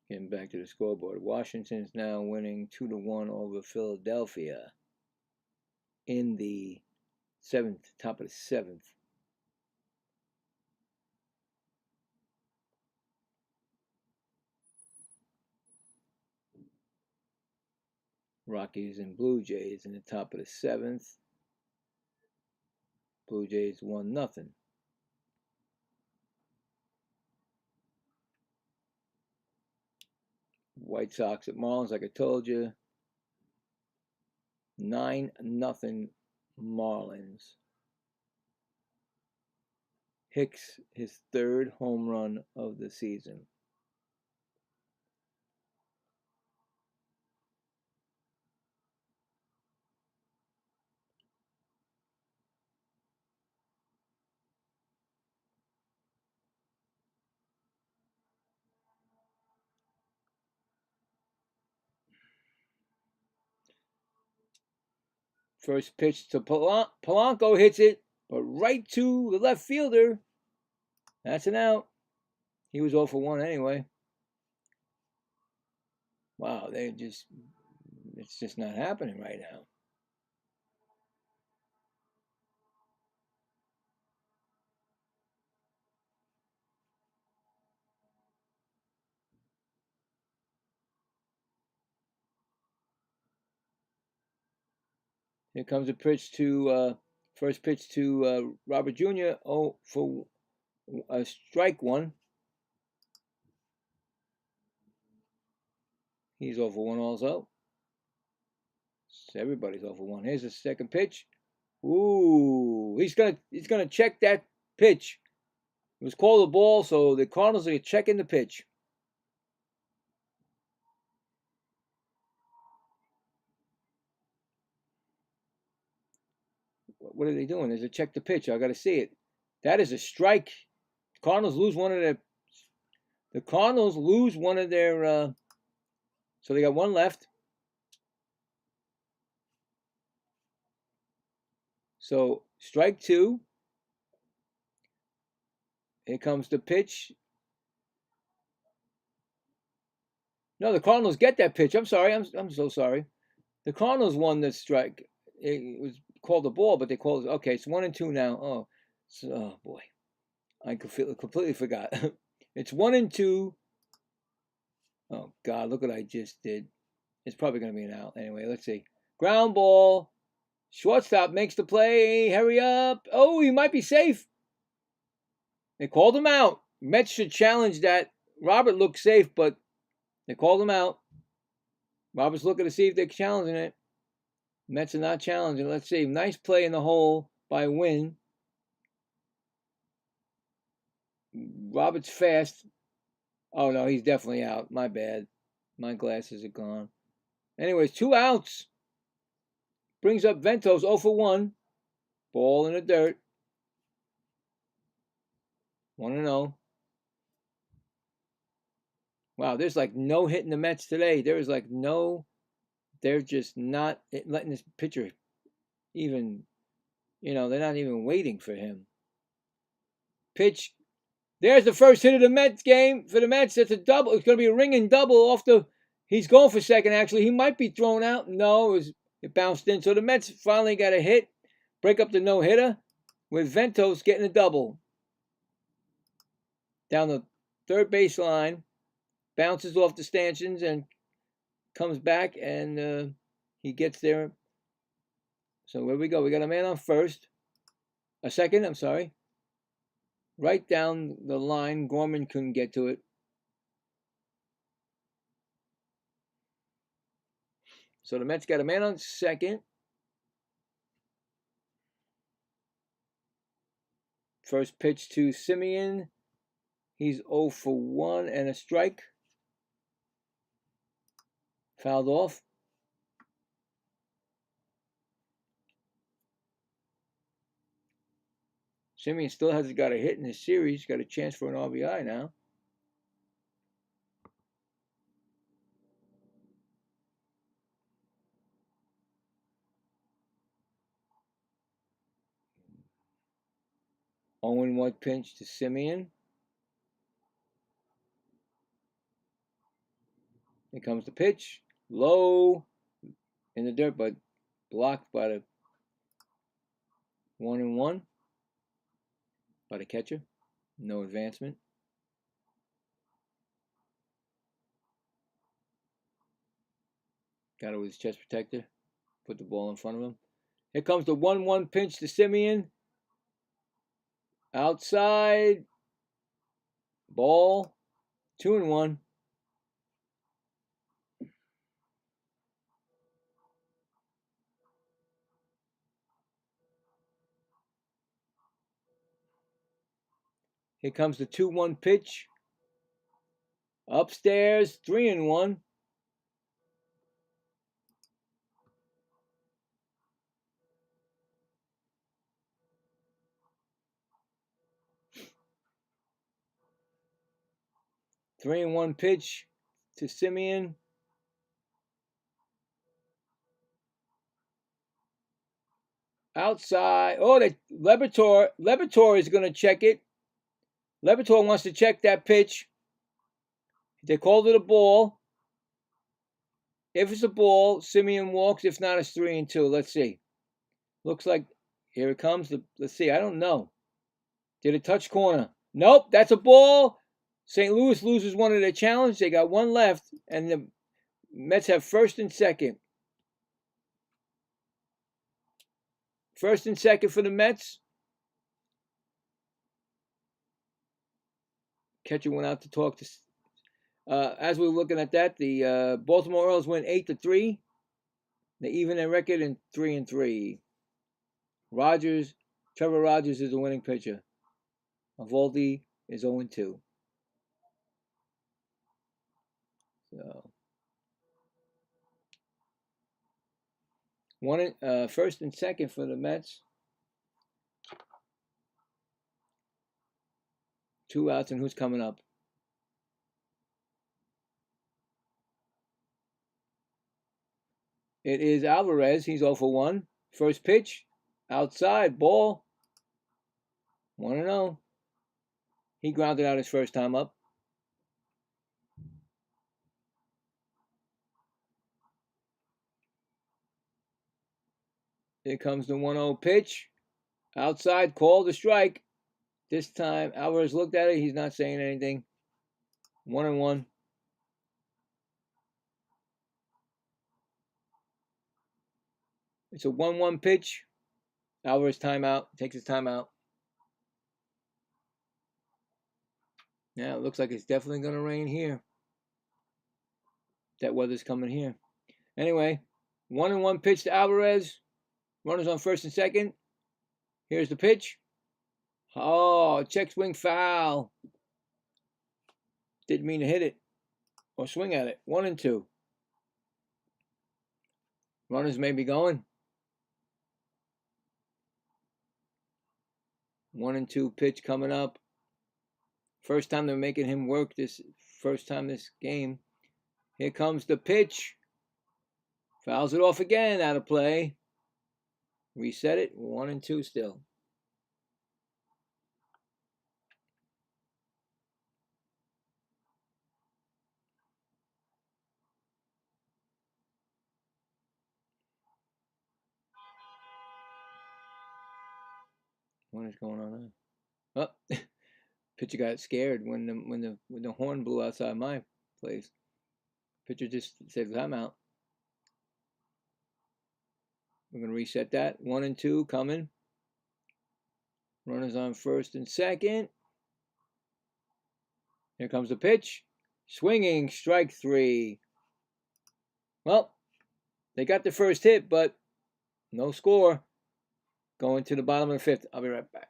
Getting back to the scoreboard. Washington's now winning 2-1 over Philadelphia in the top of the seventh. Rockies and Blue Jays in the top of the seventh. Blue Jays 1-0. White Sox at Marlins, like I told you. 9-0 Marlins. Hicks, his third home run of the season. First pitch to Polanco, hits it, but right to the left fielder. That's an out. He was 0 for 1 anyway. Wow, it's just not happening right now. Here comes a pitch to first pitch to Robert Jr. Oh, for a strike one. He's 0 for 1 also. Everybody's 0 for 1. Here's the second pitch. Ooh, he's gonna check that pitch. It was called a ball, so the Cardinals are checking the pitch. What are they doing? There's a check the pitch. I got to see it. That is a strike. The Cardinals lose one of their. So they got one left. So strike two. Here comes the pitch. No, the Cardinals get that pitch. I'm sorry. I'm so sorry. The Cardinals won the strike. It was called a ball, but they called it. Okay, it's 1-2 now. Oh boy, I completely forgot. It's 1-2. Oh God, look what I just did. It's probably going to be an out. Anyway, let's see. Ground ball. Shortstop makes the play. Hurry up. Oh, he might be safe. They called him out. Mets should challenge that. Robert looked safe, but they called him out. Robert's looking to see if they're challenging it. Mets are not challenging. Let's see. Nice play in the hole by Wynn. Robert's fast. Oh, no, he's definitely out. My bad. My glasses are gone. Anyways, 2 outs. Brings up Ventos 0 for 1. Ball in the dirt. 1-0. Wow, there's like no hitting the Mets today. There is like no. They're just not letting this pitcher even. They're not even waiting for him. Pitch. There's the first hit of the Mets game for the Mets. It's a double. It's going to be a ringing double off the. He's going for second, actually. He might be thrown out. No, it bounced in. So the Mets finally got a hit. Break up the no-hitter with Ventos getting a double. Down the third baseline. Bounces off the stanchions and comes back, and he gets there. So where we go? We got a man on first. A second, I'm sorry. Right down the line. Gorman couldn't get to it. So the Mets got a man on second. First pitch to Semien. He's 0 for 1 and a strike. Fouled off. Semien still hasn't got a hit in this series. Got a chance for an RBI now. 0-1 pinch to Simeon. Here comes the pitch. Low in the dirt, but blocked by the 1-1 by the catcher. No advancement. Got it with his chest protector. Put the ball in front of him. Here comes the 1-1 pinch to Simeon. Outside. Ball. 2-1. Here comes the 2-1 pitch. Upstairs. 3-1. Three and one pitch to Simeon. Outside. Oh, Levitor is going to check it. Levitor wants to check that pitch. They called it a ball. If it's a ball, Simeon walks. If not, it's 3-2. Let's see. Looks like here it comes. Let's see. I don't know. Did it touch corner? Nope, that's a ball. St. Louis loses one of their challenge. They got one left, and the Mets have first and second. First and second for the Mets. Catcher went out to talk to. As we were looking at that, the Baltimore Orioles win 8-3. They even their record in 3-3. Trevor Rogers is the winning pitcher. Eovaldi is 0-2. So first and second for the Mets. 2 outs, and who's coming up? It is Alvarez. He's 0-1. First pitch, outside, ball. 1-0. He grounded out his first time up. Here comes the 1-0 pitch. Outside, called a strike. This time, Alvarez looked at it. He's not saying anything. 1-1. It's a 1-1 pitch. Alvarez timeout. Takes his timeout. Yeah, it looks like it's definitely going to rain here. That weather's coming here. Anyway, 1-1 pitch to Alvarez. Runners on first and second. Here's the pitch. Oh, check swing foul. Didn't mean to hit it or swing at it. 1-2. Runners may be going. 1-2 pitch coming up. First time they're making him work this game. Here comes the pitch. Fouls it off again, out of play. Reset it. 1-2 still. What is going on there? Oh, pitcher got scared when the horn blew outside my place. Pitcher just said timeout. We're gonna reset that. 1-2 coming. Runners on first and second. Here comes the pitch. Swinging, strike 3. Well, they got the first hit, but no score. Going to the bottom of the 5th. I'll be right back.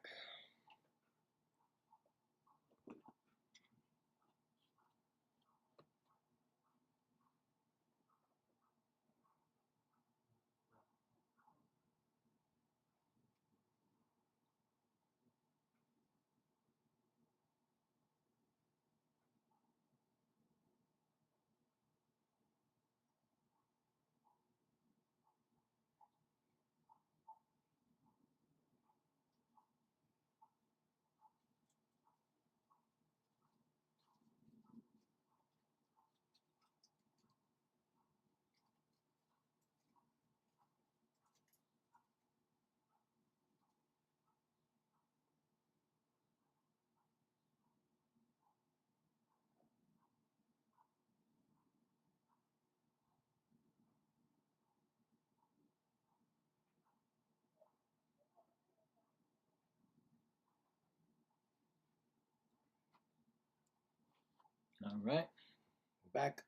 All right, back.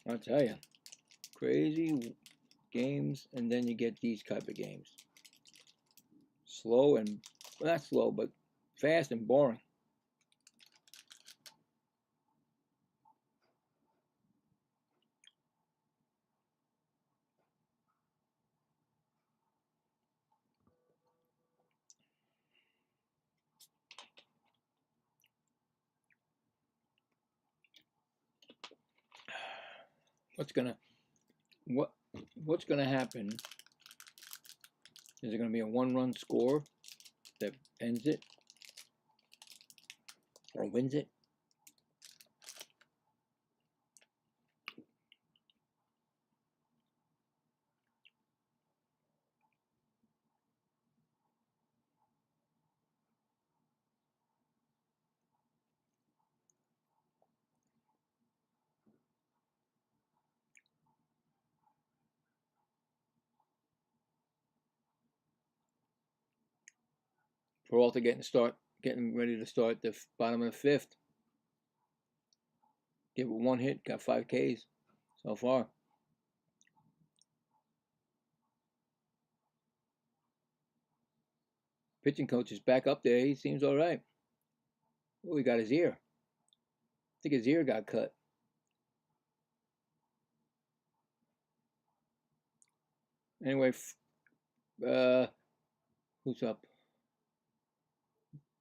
I'll tell you, crazy games, and then you get these type of games. Slow and, well, not slow, but fast and boring. What's gonna happen? Is there gonna be a one-run score that ends it or wins it? Peralta getting ready to start the bottom of the fifth. Gave it one hit, got 5 Ks so far. Pitching coach is back up there. He seems all right. Oh, he got his ear. I think his ear got cut. Anyway, who's up?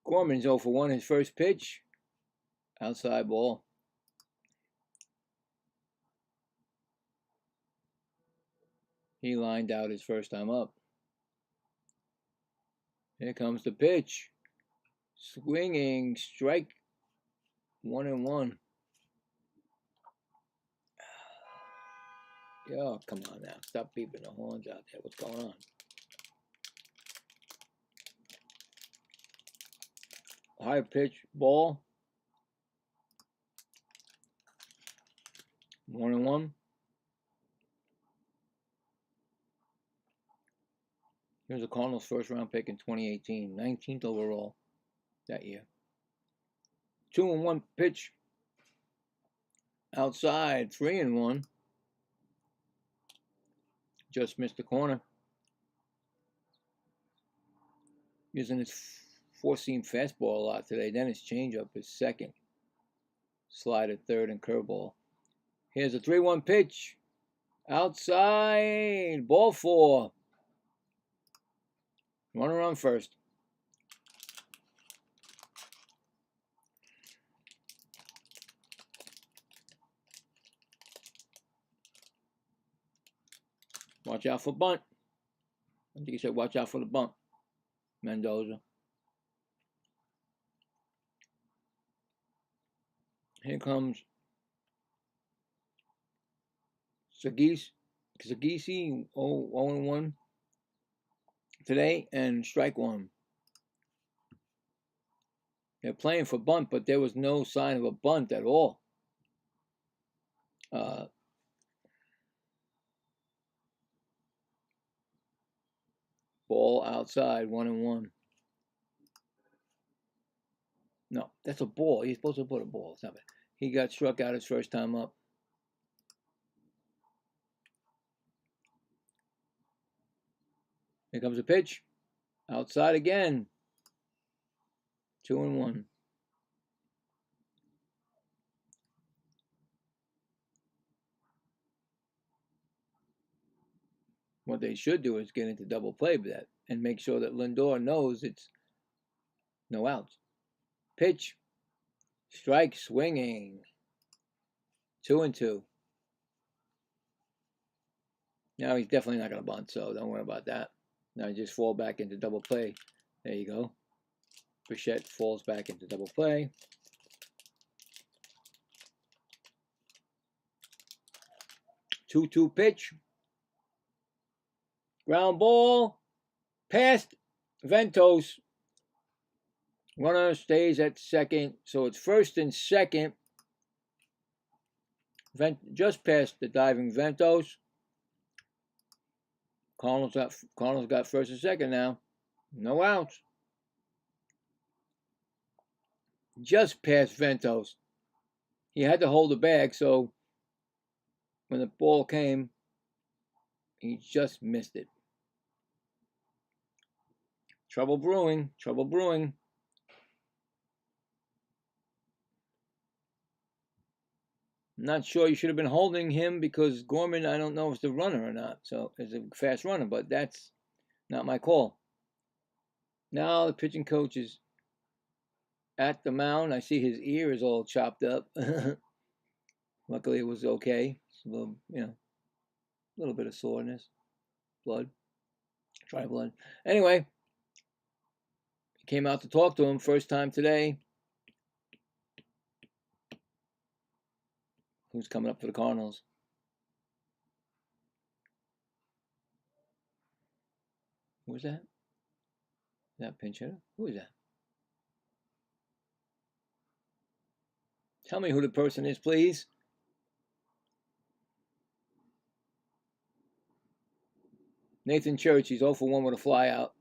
Gorman's 0 for 1. His first pitch, outside ball. He lined out his first time up. Here comes the pitch. Swinging strike. 1-1. Oh, come on now. Stop beeping the horns out there. What's going on? High pitch ball. 1-1. He was the Cardinals' first round pick in 2018, 19th overall that year. 2-1 pitch. Outside, 3-1. Just missed the corner. Using his four-seam fastball a lot today. Then his changeup is second. Slider third and curveball. Here's a 3-1 pitch. Outside. Ball 4. Runner on first. Watch out for bunt. I think he said watch out for the bunt. Mendoza. Here comes Sagisi 0-1 today, and strike 1. They're playing for bunt, but there was no sign of a bunt at all. Ball outside, 1-1. No, that's a ball. You're supposed to put a ball. Stop it. He got struck out his first time up. Here comes a pitch. Outside again. 2-1. What they should do is get into double play with that and make sure that Lindor knows it's no outs. Pitch. Strike, swinging. 2-2. Now he's definitely not going to bunt, so don't worry about that. Now you just fall back into double play. There you go. Bichette falls back into double play. 2-2 pitch. Ground ball. Past Ventos. Runner stays at second. So it's first and second. Just past the diving Ventos. Cardinals got first and second now. No outs. Just past Ventos. He had to hold the bag, so when the ball came, he just missed it. Trouble brewing. Trouble brewing. Not sure you should have been holding him because Gorman, I don't know if it's a runner or not. So it's a fast runner, but that's not my call. Now the pitching coach is at the mound. I see his ear is all chopped up. Luckily, it was okay. It's a little, a little bit of soreness, blood, dry blood. Anyway, he came out to talk to him first time today. Who's coming up for the Cardinals? Who is that? Is that pinch hitter? Who is that? Tell me who the person is, please. Nathan Church. He's 0 for 1 with a fly out.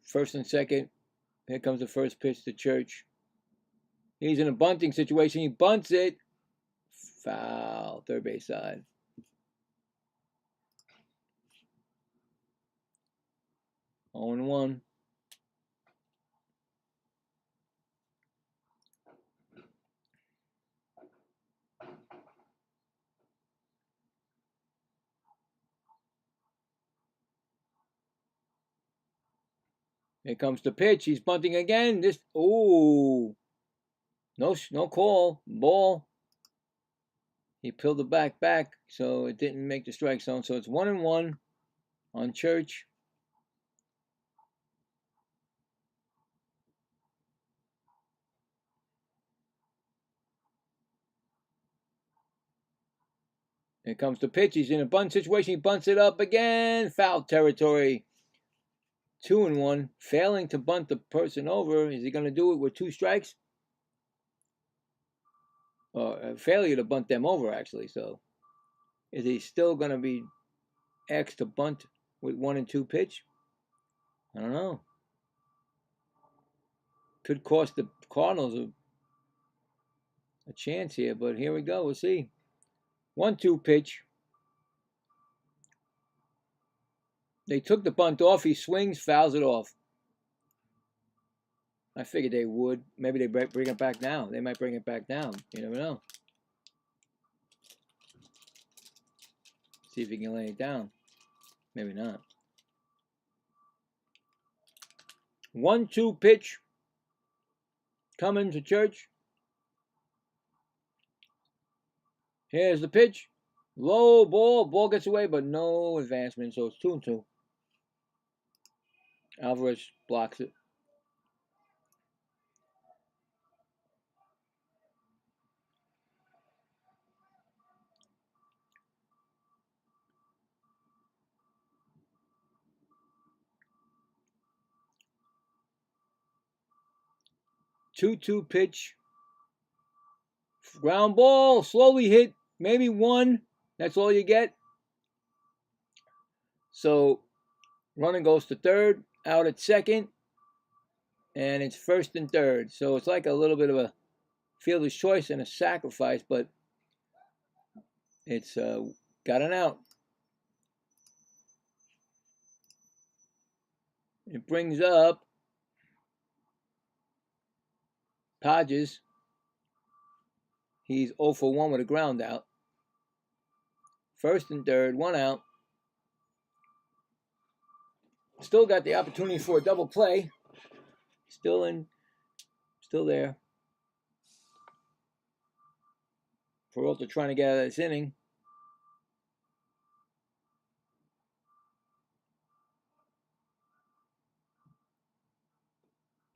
First and second. Here comes the first pitch to Church. He's in a bunting situation. He bunts it. Foul. Third base side. 0-1. Here comes the pitch. He's bunting again. No call. Ball. He peeled the back, so it didn't make the strike zone. So it's 1-1 on Church. Here comes the pitch. He's in a bunt situation. He bunts it up again. Foul territory. 2-1. Failing to bunt the person over. Is he going to do it with 2 strikes? Or a failure to bunt them over, actually. So is he still going to be asked to bunt with 1 and 2 pitch? I don't know. Could cost the Cardinals a chance here, but here we go. We'll see. 1-2 pitch. They took the bunt off. He swings, fouls it off. I figured they would. Maybe they bring it back now. They might bring it back now. You never know. See if he can lay it down. Maybe not. 1-2 pitch. Coming to Church. Here's the pitch. Low ball. Ball gets away, but no advancement. So it's 2-2. Alvarez blocks it. Two pitch. Ground ball. Slowly hit. Maybe 1. That's all you get. So runner goes to third. Out at second. And it's first and third. So it's like a little bit of a fielder's choice and a sacrifice, but it's got an out. It brings up Podges. He's 0 for 1 with a ground out. First and third, 1 out. Still got the opportunity for a double play. Still there. Peralta trying to get out of this inning.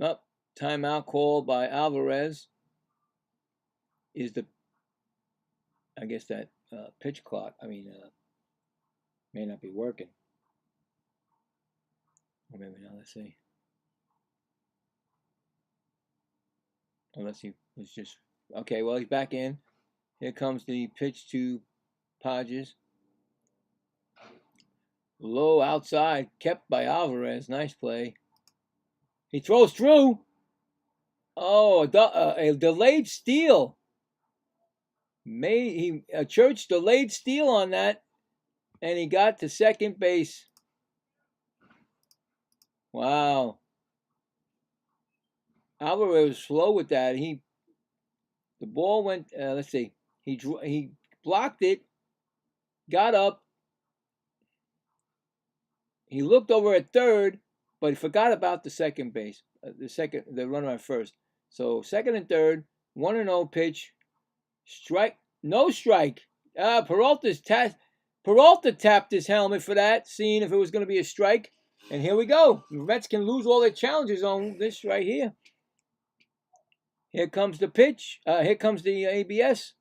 Up, timeout call by Alvarez. Is I guess that pitch clock, may not be working. Or maybe not, let's see. Unless he was just, okay, well, he's back in. Here comes the pitch to Podges. Low outside, kept by Alvarez. Nice play. He throws through. Oh, a delayed steal. Church delayed steal on that, and he got to second base. Wow. Alvarez was slow with that. The ball went. Let's see. He blocked it, got up. He looked over at third, but he forgot about the second base. The runner at first. So second and third, 1-0 pitch, strike, no strike. Peralta tapped his helmet for that, seeing if it was going to be a strike. And here we go. The Mets can lose all their challenges on this right here. Here comes the pitch. Here comes the ABS.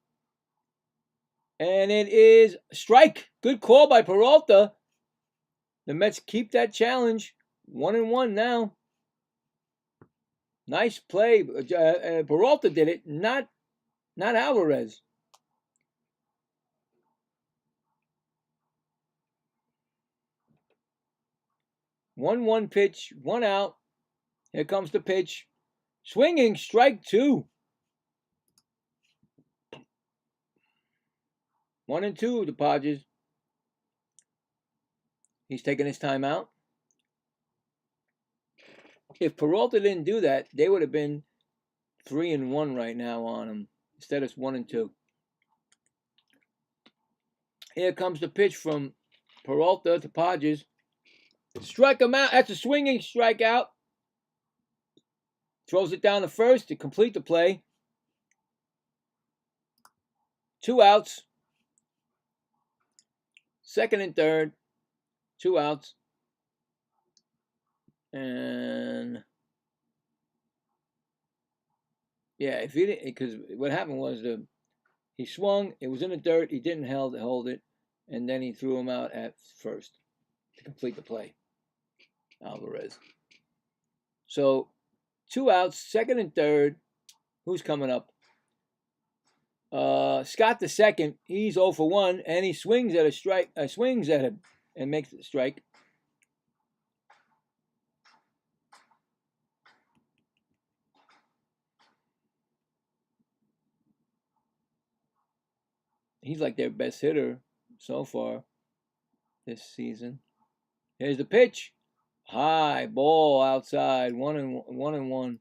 And it is strike. Good call by Peralta. The Mets keep that challenge. 1-1 now. Nice play. Peralta did it, not Alvarez. One pitch, 1 out. Here comes the pitch. Swinging, strike 2. 1-2, the Padres. He's taking his time out. If Peralta didn't do that, they would have been 3-1 right now on him instead of 1-2. Here comes the pitch from Peralta to Padres. Strike him out. That's a swinging strikeout. Throws it down to first to complete the play. 2 outs. Second and third. 2 outs. And yeah, if he didn't, because what happened was he swung, it was in the dirt, he didn't hold it, and then he threw him out at first to complete the play. Alvarez. So 2 outs, second and third. Who's coming up? Scott the second. He's 0 for 1, and he swings at him and makes the strike. He's like their best hitter so far this season. Here's the pitch. High ball outside. 1-1.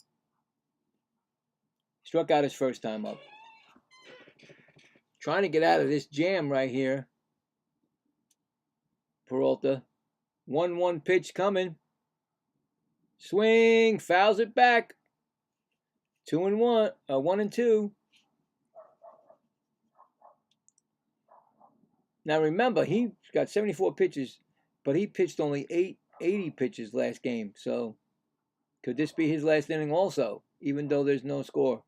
Struck out his first time up. Trying to get out of this jam right here. Peralta. 1-1 pitch coming. Swing. Fouls it back. 2-1. 1-2. Now remember, he got 74 pitches, but he pitched only 80 pitches last game. So could this be his last inning also, even though there's no score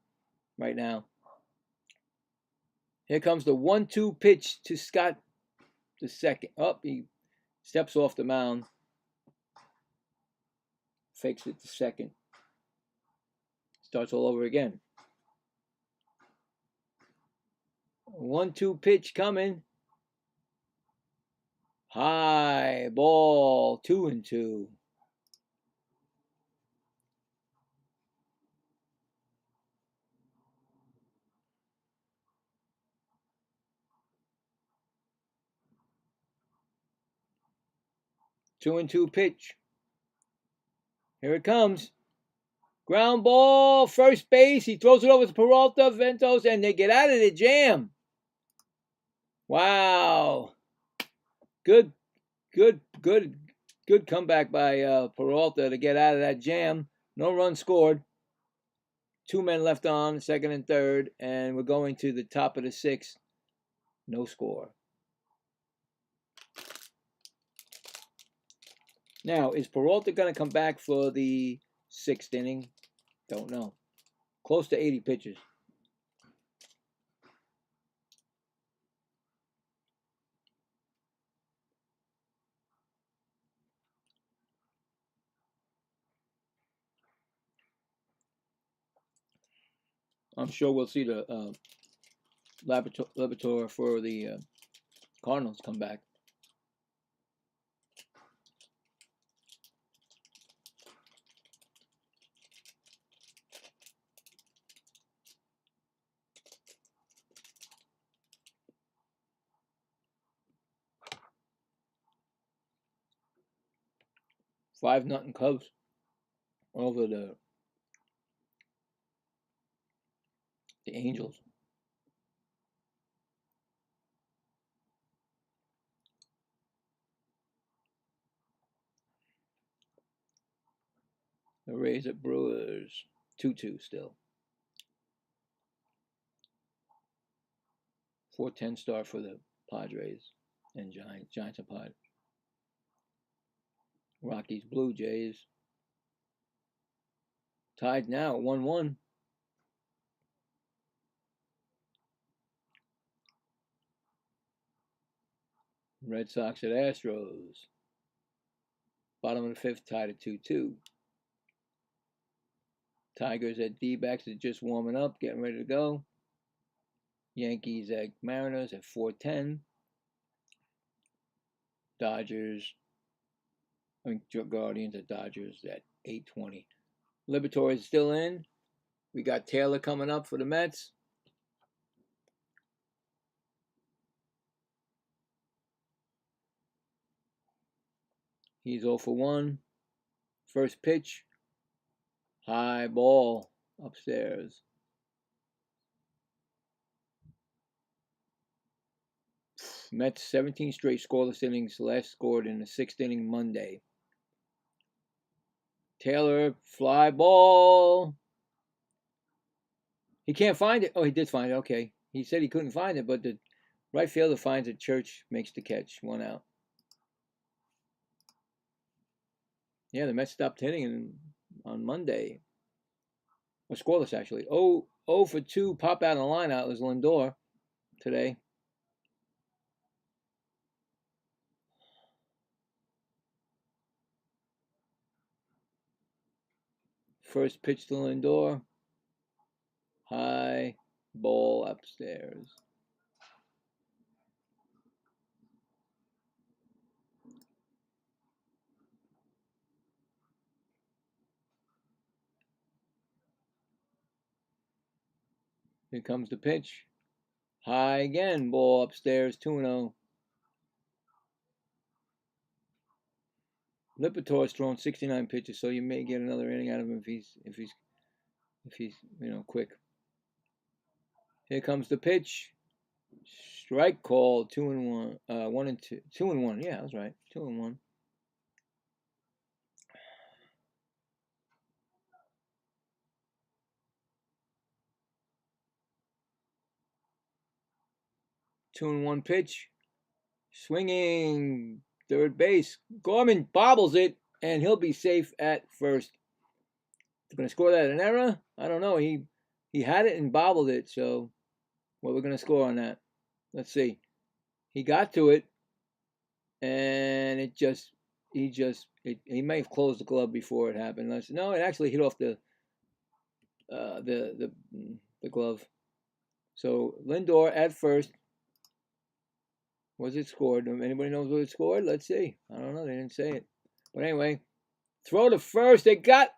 right now? Here comes the 1-2 pitch to Scott the second. Oh, he steps off the mound. Fakes it to second. Starts all over again. 1-2 pitch coming. High ball, 2-2. Two and two pitch. Here it comes. Ground ball, first base. He throws it over to Peralta, Ventos, and they get out of the jam. Wow. Good comeback by Peralta to get out of that jam. No run scored. 2 men left on, second and third, and we're going to the top of the 6th. No score. Now, is Peralta going to come back for the 6th inning? Don't know. Close to 80 pitches. I'm sure we'll see the laboratory for the Cardinals come back. 5-0 Cubs over the Angels. The Rays at Brewers, 2-2 still. 4-10 start for the Padres and Giants. Giants and Padres. Rockies, Blue Jays. Tied now at 1-1. Red Sox at Astros. Bottom of the 5th, tied at 2-2. Tigers at D-backs are just warming up, getting ready to go. Yankees at Mariners at 4-10. Guardians at Dodgers at 8-20. Liberatore is still in. We got Taylor coming up for the Mets. He's 0 for 1. First pitch. High ball upstairs. Mets 17 straight scoreless innings. Last scored in the 6th inning Monday. Taylor, fly ball. He can't find it. Oh, he did find it. Okay. He said he couldn't find it, but the right fielder finds it. Church makes the catch. 1 out. Yeah, the Mets stopped hitting on Monday. Or scoreless, actually. 0 for 2. Pop out of the lineout was Lindor today. First pitch to Lindor. High ball upstairs. Here comes the pitch. High again. Ball upstairs. 2-0. Liberatore's thrown 69 pitches, so you may get another inning out of him if he's quick. Here comes the pitch. Strike call. 2-1. 1-2. 2-1. Yeah, I was right. 2-1. Two and one pitch. Swinging. Third base. Gorman bobbles it, and he'll be safe at first. They're going to score that an error? I don't know. He had it and bobbled it, so what we're going to score on that? Let's see. He got to it, and he may have closed the glove before it happened. No, it actually hit off the glove. So Lindor at first. Was it scored? Anybody knows what it scored? Let's see. I don't know. They didn't say it. But anyway, throw to first. They got.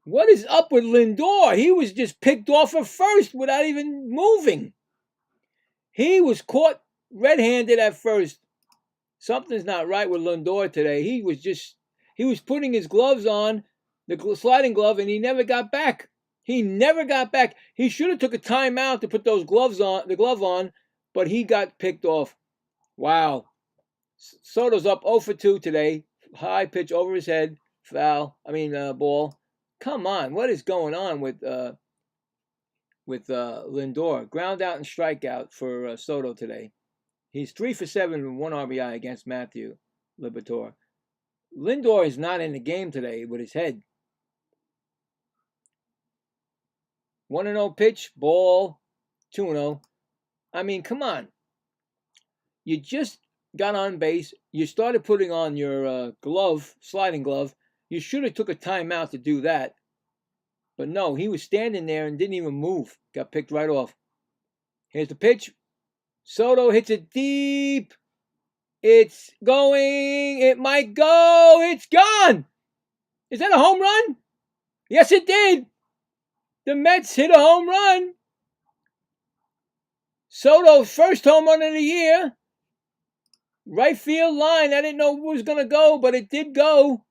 What is up with Lindor? He was just picked off of first without even moving. He was caught red-handed at first. Something's not right with Lindor today. He was putting his gloves on, the sliding glove, and he never got back. He never got back. He should have took a timeout to put the glove on, but he got picked off. Wow. Soto's up 0 for 2 today. High pitch over his head. Ball. Come on. What is going on with Lindor? Ground out and strikeout for Soto today. He's 3 for 7 with 1 RBI against Matthew Liberatore. Lindor is not in the game today with his head. 1-0 pitch. Ball. 2-0. I mean, come on. You just got on base. You started putting on your sliding glove. You should have took a timeout to do that. But no, he was standing there and didn't even move. Got picked right off. Here's the pitch. Soto hits it deep. It's going. It might go. It's gone. Is that a home run? Yes, it did. The Mets hit a home run. Soto's first home run of the year. Right field line. I didn't know it was going to go, but it did go.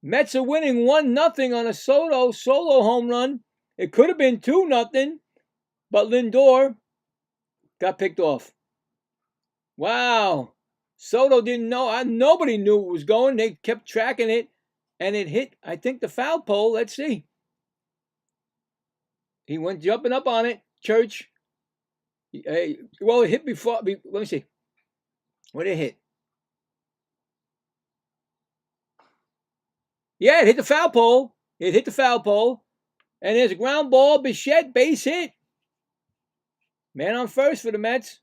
Mets are winning 1-0 on a solo home run. It could have been 2-0, but Lindor got picked off. Wow. Soto didn't know. Nobody knew it was going. They kept tracking it, and it hit, I think, the foul pole. Let's see. He went jumping up on it. Church. Well, it hit before. Let me see. What did it hit? Yeah, it hit the foul pole. It hit the foul pole. And there's a ground ball. Bichette, base hit. Man on first for the Mets.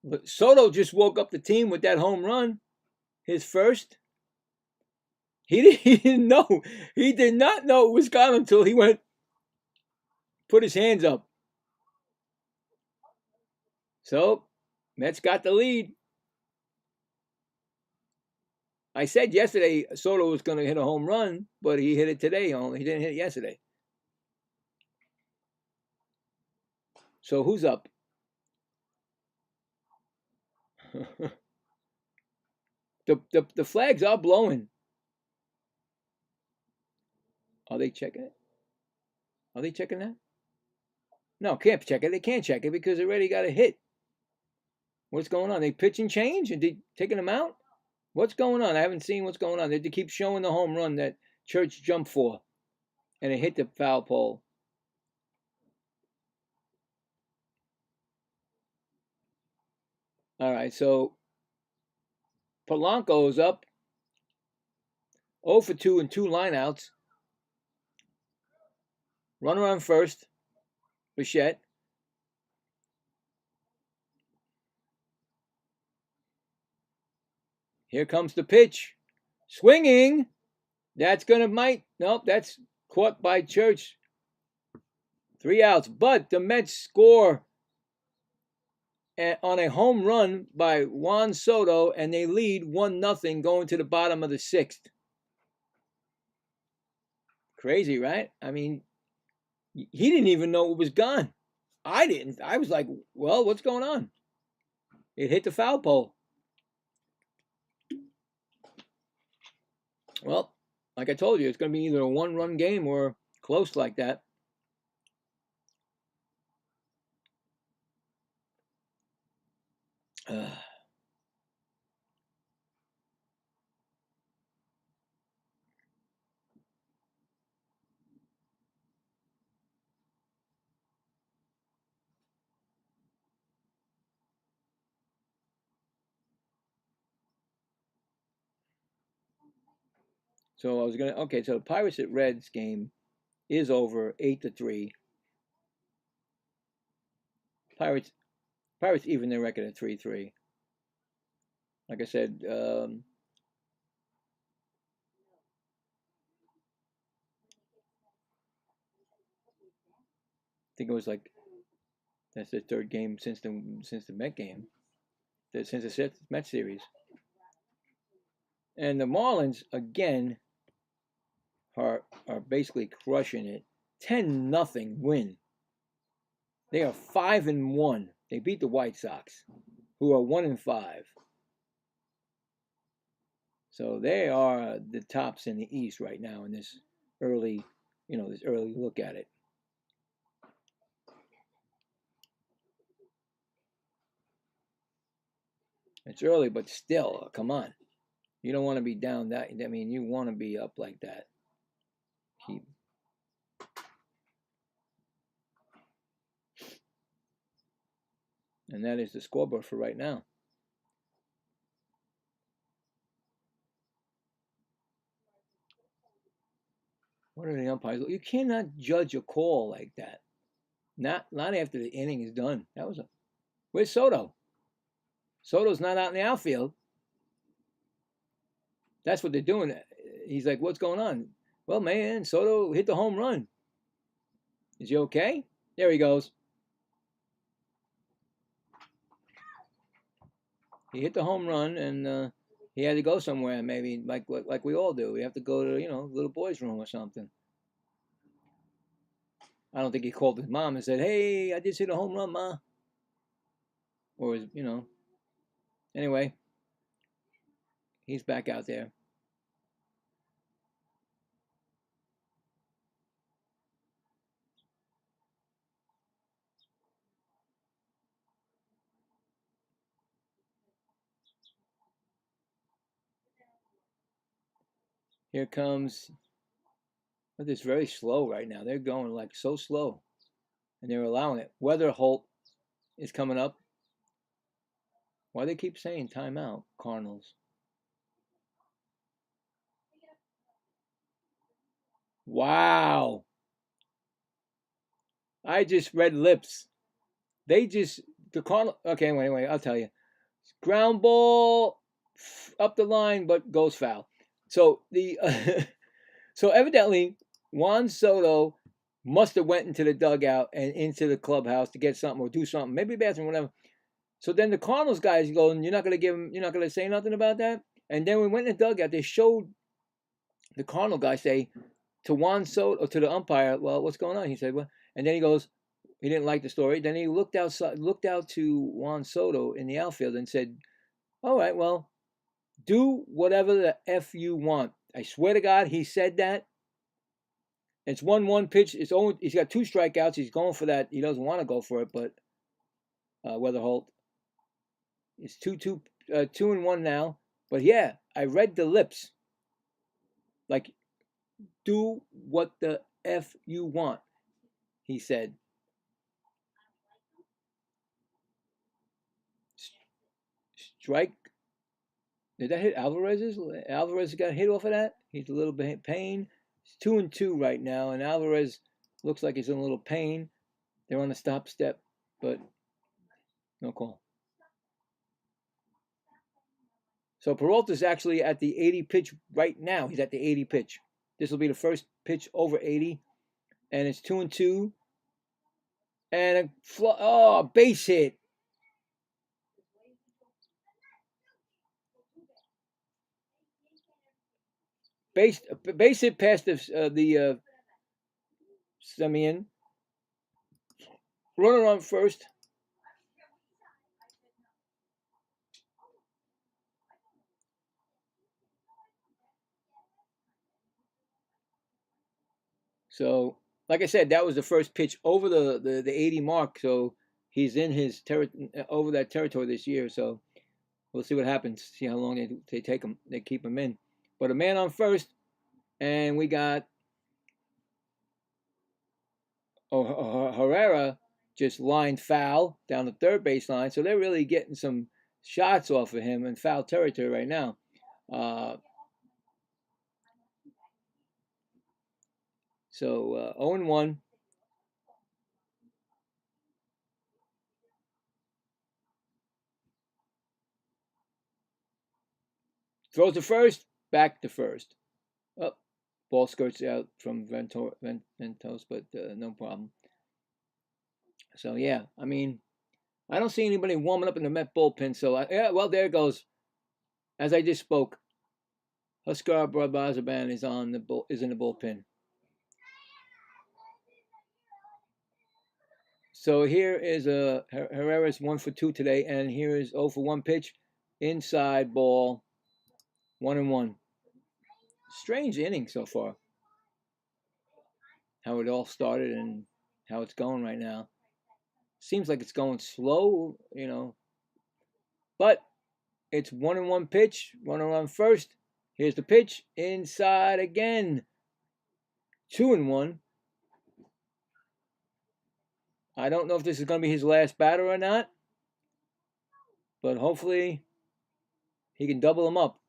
But Soto just woke up the team with that home run. His first. He didn't know. He did not know it was gone until he put his hands up. So, Mets got the lead. I said yesterday Soto was going to hit a home run, but he hit it today only. He didn't hit it yesterday. So who's up? The flags are blowing. Are they checking it? Are they checking that? No, can't check it. They can't check it because they already got a hit. What's going on? They pitching change and they taking them out? What's going on? I haven't seen what's going on. They keep showing the home run that Church jumped for, and it hit the foul pole. All right, so Polanco's up 0 for 2 and 2 lineouts. Runner on first, Bichette. Here comes the pitch. Swinging. That's going to Nope, that's caught by Church. 3 outs. But the Mets score on a home run by Juan Soto, and they lead 1-0 going to the bottom of the 6th. Crazy, right? I mean, he didn't even know it was gone. I didn't. I was like, well, what's going on? It hit the foul pole. Well, like I told you, it's going to be either a 1-run game or close like that. So I was going to, okay, so the Pirates at Reds game is over 8-3. Pirates even their record at 3-3. Like I said, I think it was like that's the 3rd game since the Met game, since the Met series. And the Marlins again are basically crushing it. 10-0 win. They are 5-1. They beat the White Sox, who are 1-5. So they are the tops in the East right now in this early look at it. It's early, but still, come on. You don't want to be down that. I mean, you want to be up like that. And that is the scoreboard for right now. What are the umpires? You cannot judge a call like that. Not after the inning is done. Where's Soto? Soto's not out in the outfield. That's what they're doing. He's like, what's going on? Well, man, Soto hit the home run. Is he okay? There he goes. He hit the home run, and he had to go somewhere. Maybe like we all do. We have to go to little boy's room or something. I don't think he called his mom and said, "Hey, I just hit a home run, Ma." or anyway, he's back out there. Here comes, but it's very slow right now. They're going like so slow, and they're allowing it. Weather Holt is coming up. Why they keep saying timeout, Cardinals? Wow. I just read lips. The Cardinal. Okay, anyway, I'll tell you. Ground ball up the line, but goes foul. So so evidently Juan Soto must have went into the dugout and into the clubhouse to get something or do something, maybe bathroom, whatever. So then the Cardinals guys go, you're not gonna say nothing about that. And then we went in the dugout. They showed the Cardinal guy say to Juan Soto or to the umpire, well, what's going on? He said, well, and then he goes, he didn't like the story. Then he looked out to Juan Soto in the outfield and said, all right, well, do whatever the F you want. I swear to God, he said that. It's 1-1 pitch. He's got 2 strikeouts. He's going for that. He doesn't want to go for it, but Weather Holt. It's 2-1 now. But yeah, I read the lips. Like, do what the F you want, he said. Strike. Did that hit Alvarez's? Alvarez got hit off of that. He's a little bit in pain. It's 2-2 right now, and Alvarez looks like he's in a little pain. They're on the stop step, but no call. So Peralta's actually at the 80 pitch right now. He's at the 80 pitch. This will be the first pitch over 80, and it's 2-2. And a base hit. Base hit past the Semien. Runner on first. So, like I said, that was the first pitch over the 80 mark. So he's in his over that territory this year. So we'll see what happens. See how long they take him. They keep him in. But a man on first, and we got Herrera just lined foul down the third baseline. So they're really getting some shots off of him in foul territory right now. So 0-1. Throws to first, back to first. Oh, ball skirts out from Ventos, but no problem. So yeah, I mean, I don't see anybody warming up in the Met bullpen. So yeah, well, there goes. As I just spoke, Huskar Barbazaban is in the bullpen. So here is Herrera's 1 for 2 today, and here is 0 for 1 pitch, inside ball, 1-1. Strange inning so far. How it all started and how it's going right now. Seems like it's going slow, but it's 1-1 pitch, runner on first. Here's the pitch, inside again, 2-1. I don't know if this is going to be his last batter or not, but hopefully he can double him up.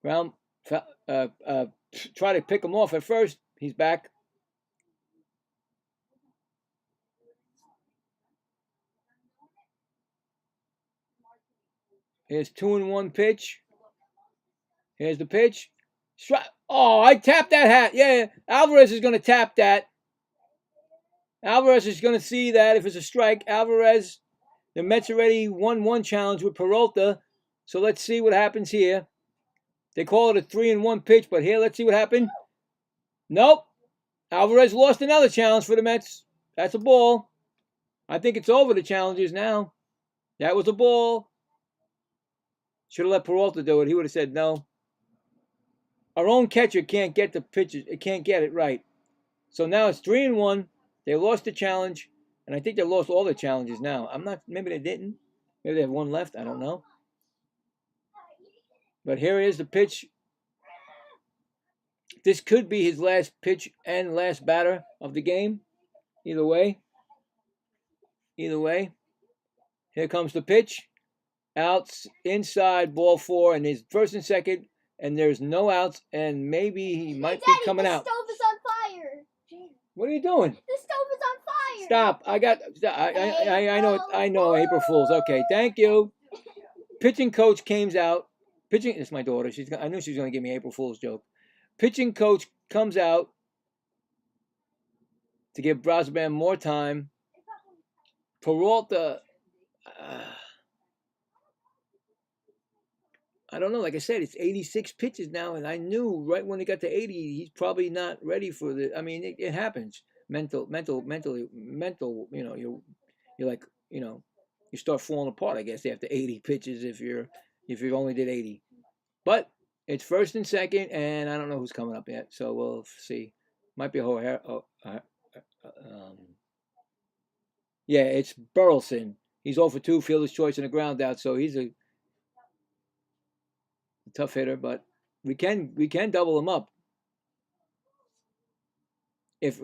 Ground, try to pick him off at first. He's back. Here's 2-1 pitch. Here's the pitch. Oh, I tapped that hat. Yeah, Alvarez is going to tap that. Alvarez is going to see that if it's a strike. Alvarez, the Mets already won 1 challenge with Peralta. So let's see what happens here. They call it a 3-1 pitch, but here, let's see what happened. Nope. Alvarez lost another challenge for the Mets. That's a ball. I think it's over the challenges now. That was a ball. Should have let Peralta do it. He would have said no. Our own catcher can't get the pitches. It can't get it right. So now it's 3-1. They lost the challenge, and I think they lost all the challenges now. I'm not. Maybe they didn't. Maybe they have one left. I don't know. But here is the pitch. This could be his last pitch and last batter of the game. Either way. Here comes the pitch. Outs, inside, ball 4, and there's first and second, and there's no outs, and maybe he might be coming out. The stove is on fire. What are you doing? The stove is on fire. Stop! I know. April Fools. Okay, thank you. Pitching coach comes out. It's my daughter. I knew she was going to give me April Fool's joke. Pitching coach comes out to give Brazaban more time. Peralta. I don't know. Like I said, it's 86 pitches now, and I knew right when it got to 80, he's probably not ready for the. I mean, it happens. Mental. You know, you're like, you know, you start falling apart. I guess after 80 pitches, if you only did 80. But it's first and second, and I don't know who's coming up yet. So we'll see. Might be yeah, it's Burleson. He's 0 for 2, fielder's choice and a ground out. So he's a tough hitter, but we can double him up. If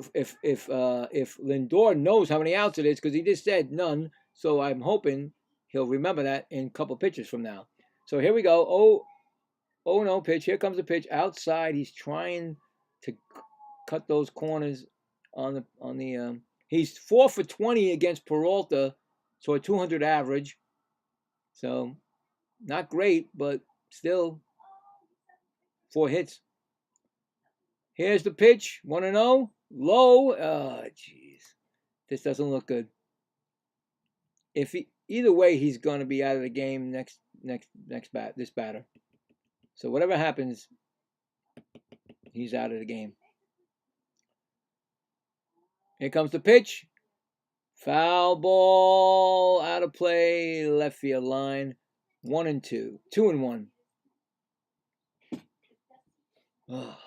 Lindor knows how many outs it is, because he just said none, so I'm hoping he'll remember that in a couple pitches from now. So here we go. Oh no, pitch. Here comes the pitch outside. He's trying to cut those corners on the. He's 4 for 20 against Peralta, so a 200 average. So not great, but still 4 hits. Here's the pitch. 1-0. Low. Oh, jeez. This doesn't look good. Either way, he's going to be out of the game this batter. So whatever happens, he's out of the game. Here comes the pitch. Foul ball, out of play, left field line. 1-2. 2-1. Oh.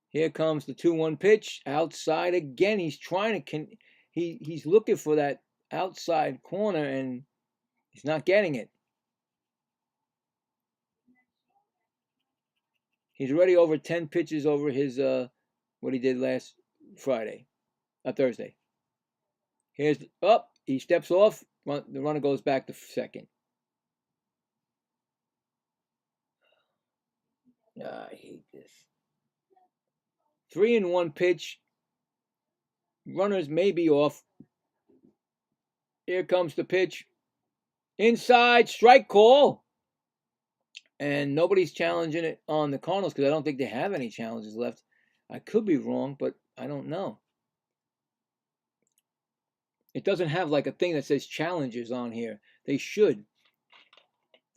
Here comes the 2-1 pitch. Outside again. He's trying to he's looking for that outside corner, and he's not getting it. He's already over 10 pitches over his what he did last Thursday. Here's he steps off. The runner goes back to second. I hate this. 3-1 pitch. Runners may be off. Here comes the pitch. Inside, strike call. And nobody's challenging it on the Cardinals because I don't think they have any challenges left. I could be wrong, but I don't know. It doesn't have like a thing that says challenges on here. They should.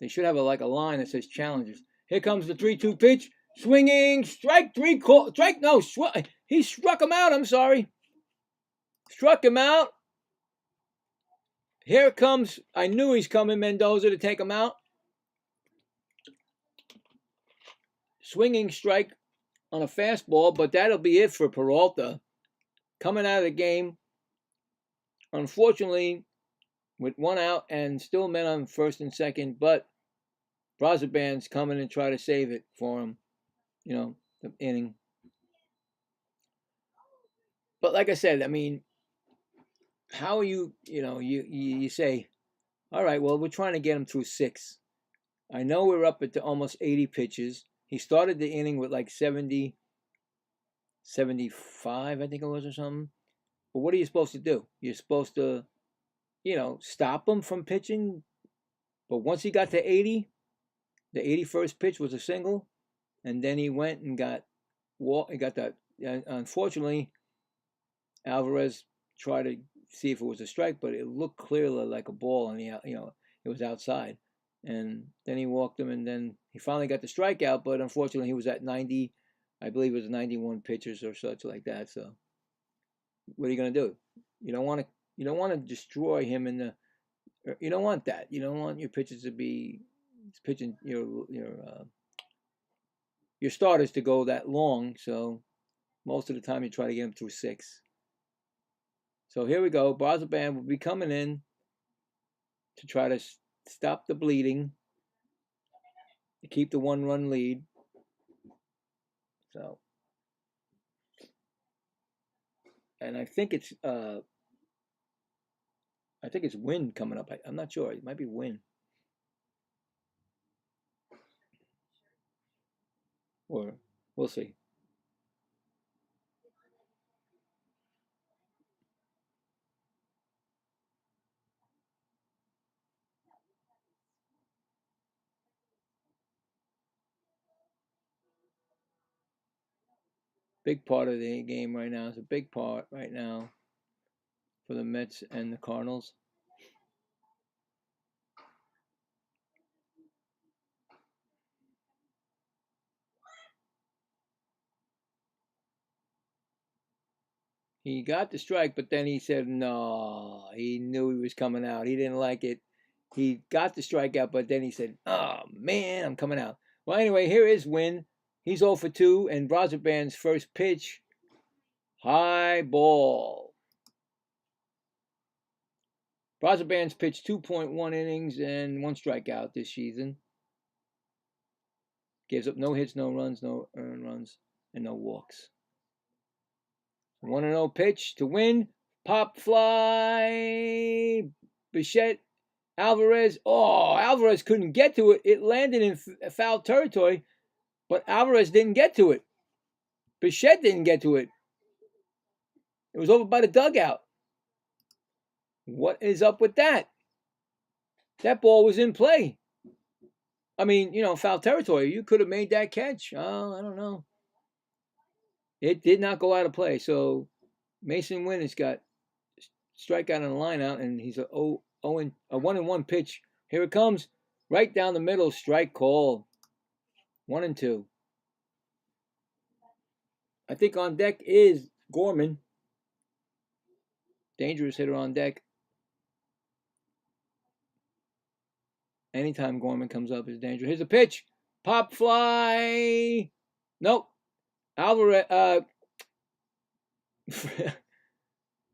They should have a line that says challenges. Here comes the 3-2 pitch. Swinging, strike 3 call. He struck him out. I'm sorry. Struck him out. Here comes, I knew he's coming, Mendoza, to take him out. Swinging strike on a fastball, but that'll be it for Peralta. Coming out of the game, unfortunately, with 1 out and still men on first and second, but Brazaban's coming and try to save it for him, the inning. But like I said, I mean, how are you say, all right, well, we're trying to get him through 6. I know we're up at almost 80 pitches. He started the inning with like 70, 75, I think it was, or something. But what are you supposed to do? You're supposed to, stop him from pitching. But once he got to 80, the 81st pitch was a single. And then he went and got that. Unfortunately, Alvarez tried to see if it was a strike, but it looked clearly like a ball, and it was outside. And then he walked him, and then he finally got the strikeout, but unfortunately he was at 90. I believe it was 91 pitches or such like that. So what are you going to do? You don't want to destroy him in the. You don't want that. You don't want your pitchers to be pitching your starters to go that long. So most of the time you try to get them through 6. So here we go. Brazoban will be coming in to try to stop the bleeding, to keep the 1-run lead. So, and I think it's Win coming up. I'm not sure. It might be Win. Or we'll see. Big part of the game right now. It's a big part right now for the Mets and the Cardinals. He got the strike, but then he said no. He knew he was coming out. He didn't like it. He got the strikeout, but then he said, "Oh man, I'm coming out." Well, anyway, here is Win. He's 0 for 2, and Brazoban's first pitch, high ball. Brazoban's pitched 2.1 innings and 1 strikeout this season. Gives up no hits, no runs, no earned runs, and no walks. 1-0 pitch to Win. Pop fly. Bichette. Alvarez. Oh, Alvarez couldn't get to it. It landed in foul territory, but Alvarez didn't get to it. Bichette didn't get to it. It was over by the dugout. What is up with that? That ball was in play. I mean, foul territory. You could have made that catch. Oh, I don't know. It did not go out of play. So Mason Winn has got strikeout on the line out, and he's a 1-1 pitch. Here it comes. Right down the middle, strike call. 1-2. I think on deck is Gorman. Dangerous hitter on deck. Anytime Gorman comes up is dangerous. Here's a pitch. Pop fly. Nope. Alvarez.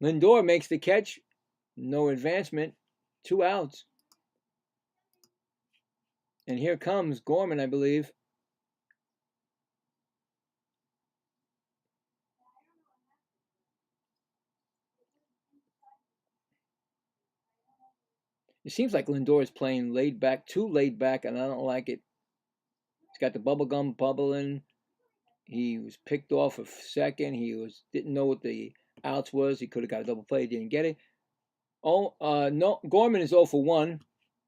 Lindor makes the catch. No advancement. 2 outs. And here comes Gorman, I believe. It seems like Lindor is playing laid back, too laid back, and I don't like it. He's got the bubble gum bubbling. He was picked off a second. He didn't know what the outs was. He could have got a double play. Didn't get it. Oh, no. Gorman is 0 for 1.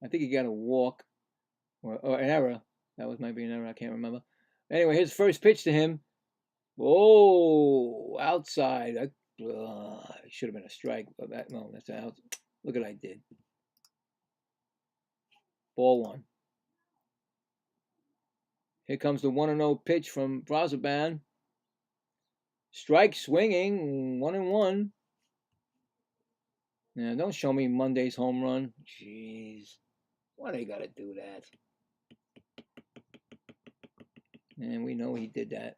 I think he got a walk or an error. That might be an error. I can't remember. Anyway, his first pitch to him. Oh, outside. It should have been a strike. No, that's out. Look what I did. Ball 1. Here comes the 1-0 pitch from Brazoban. Strike swinging. 1-1. Now, don't show me Monday's home run. Jeez. Why they got to do that? And we know he did that.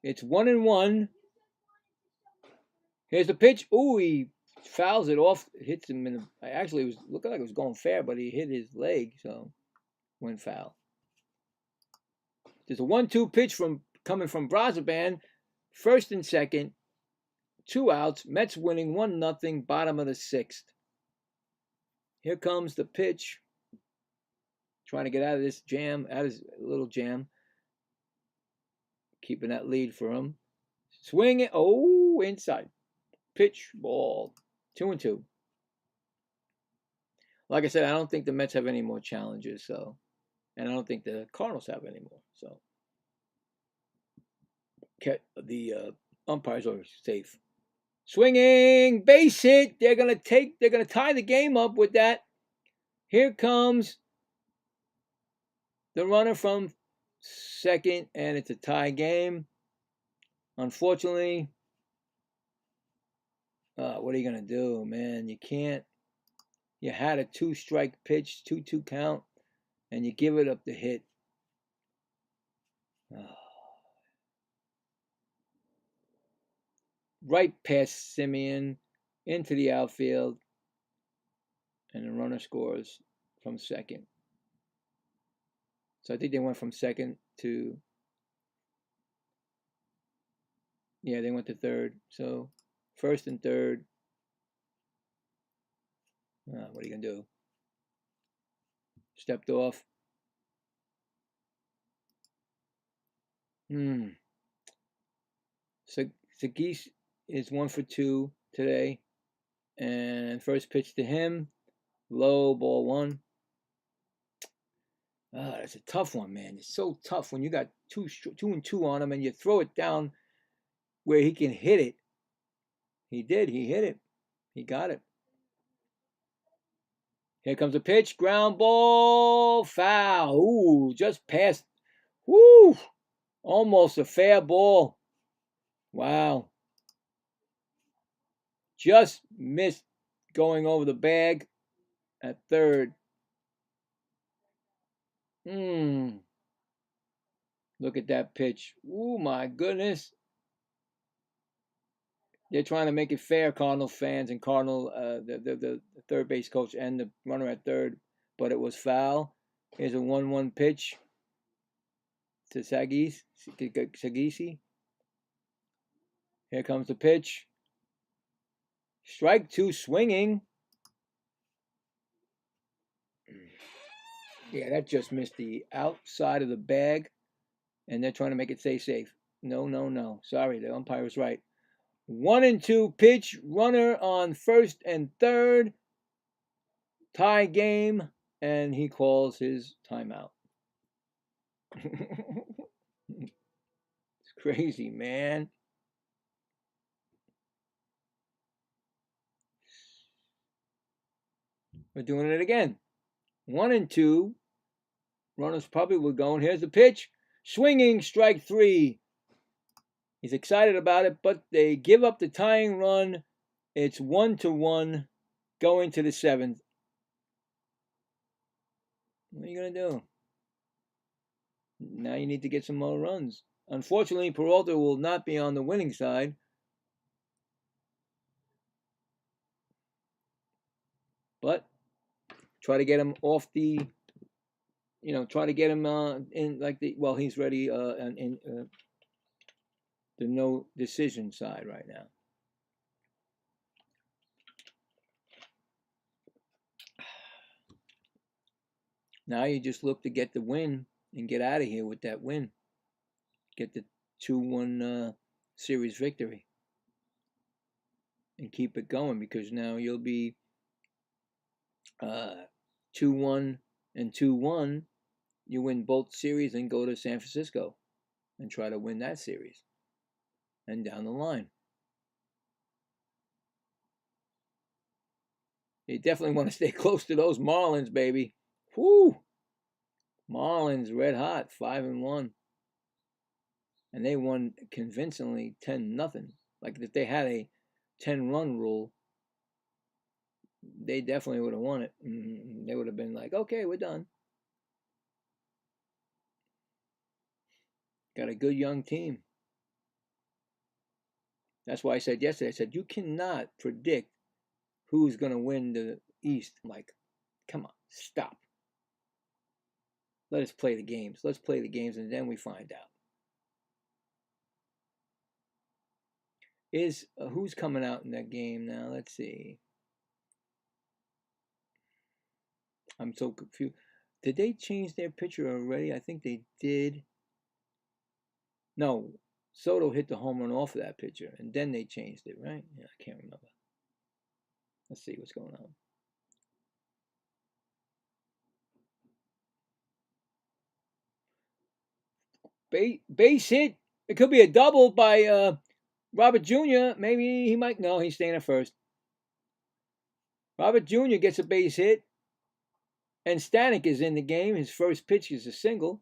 It's 1-1. Here's the pitch. Ooh, he fouls it off. Hits him in the... Actually, it looked like it was going fair, but he hit his leg, so went foul. There's a 1-2 pitch coming from Brazoban. First and second. 2 outs. Mets winning 1-0. Bottom of the 6th. Here comes the pitch. Trying to get out of this jam. Out of his little jam. Keeping that lead for him. Swinging. Oh, inside. Pitch. Ball. 2-2. Like I said, I don't think the Mets have any more challenges. So, and I don't think the Cardinals have any more. So, the umpires are safe. Swinging, base hit. They're gonna tie the game up with that. Here comes the runner from second, and it's a tie game. Unfortunately, what are you going to do, man? You can't. You had a 2-strike pitch, 2-2 count, and you give it up the hit. Right past Simeon into the outfield, and the runner scores from second. So I think they went from second to, yeah, they went to third. So first and third. What are you going to do? Stepped off. Sagis is 1 for 2 today. And first pitch to him, low, ball 1. That's a tough one, man. It's so tough when you got 2 and 2 on him and you throw it down where he can hit it. He did. He hit it. He got it. Here comes a pitch. Ground ball. Foul. Ooh, just passed. Woo. Almost a fair ball. Wow. Just missed going over the bag at third. Look at that pitch. Oh, my goodness. They're trying to make it fair, Cardinal fans and Cardinal, the third base coach and the runner at third, but it was foul. Here's a 1-1 pitch to Sagisi. Here comes the pitch. Strike 2 swinging. Yeah, that just missed the outside of the bag, and they're trying to make it stay safe. No. Sorry, the umpire was right. 1-2 pitch, runner on first and third. Tie game, and he calls his timeout. It's crazy, man. We're doing it again. 1-2. Runners probably were going. Here's the pitch. Swinging, strike 3. He's excited about it, but they give up the tying run. It's 1-1 going to the 7th. What are you going to do? Now you need to get some more runs. Unfortunately, Peralta will not be on the winning side. But try to get him off the, try to get him in like he's ready in the no decision side right now. Now you just look to get the win and get out of here with that win. Get the 2-1 series victory. And keep it going, because now you'll be 2-1 and 2-1. You win both series and go to San Francisco and try to win that series. And down the line. You definitely want to stay close to those Marlins, baby. Whoo! Marlins red hot, 5-1. And they won convincingly 10-0. Like if they had a 10-run rule, they definitely would have won it. They would have been like, okay, we're done. Got a good young team. That's why I said yesterday, I said, you cannot predict who's going to win the East. I'm like, come on, stop. Let us play the games. Let's play the games, and then we find out. Who's coming out in that game now? Let's see. I'm so confused. Did they change their pitcher already? I think they did. No, Soto hit the home run off of that pitcher, and then they changed it, right? Yeah, I can't remember. Let's see what's going on. Base hit. It could be a double by Robert Jr. Maybe he might. No, he's staying at first. Robert Jr. gets a base hit. And Stanek is in the game. His first pitch is a single.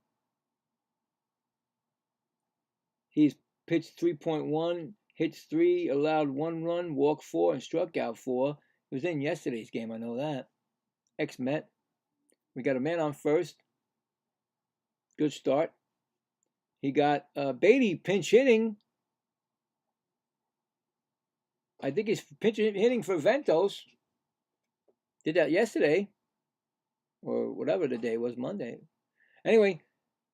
He's pitched 3.1, hits 3, allowed 1 run, walked 4, and struck out 4. He was in yesterday's game, I know that. Ex-Met. We got a man on first. Good start. He got Beatty pinch hitting. I think he's pinch hitting for Ventos. Did that yesterday. Or whatever the day was, Monday. Anyway,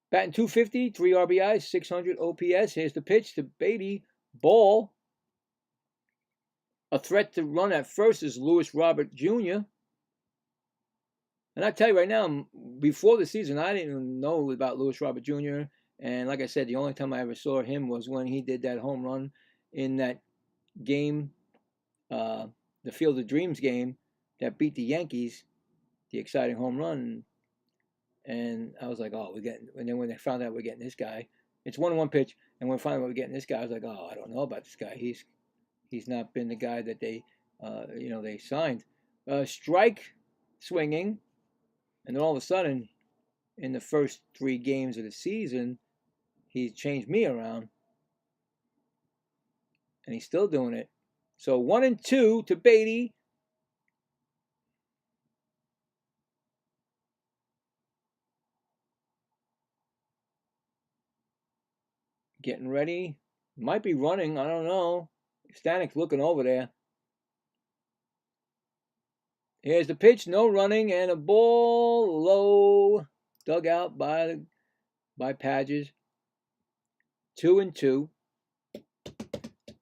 batting .250, 3 RBIs, 600 OPS. Here's the pitch to Beatty. Ball. A threat to run at first is Lewis Robert Jr. And I tell you right now, before the season, I didn't even know about Lewis Robert Jr. And like I said, the only time I ever saw him was when he did that home run in that game, the Field of Dreams game that beat the Yankees, the exciting home run. And I was like, oh, we're getting. And then when they found out we're getting this guy, it's 1-1 pitch. And when finally we're getting this guy, I was like, oh, I don't know about this guy. He's not been the guy that they, they signed. Strike swinging, and then all of a sudden, in the first 3 games of the season, he's changed me around, and he's still doing it. So 1-2 to Beatty. Getting ready. Might be running. I don't know. Stanek's looking over there. Here's the pitch. No running. And a ball low. Dug out by Padges. 2-2.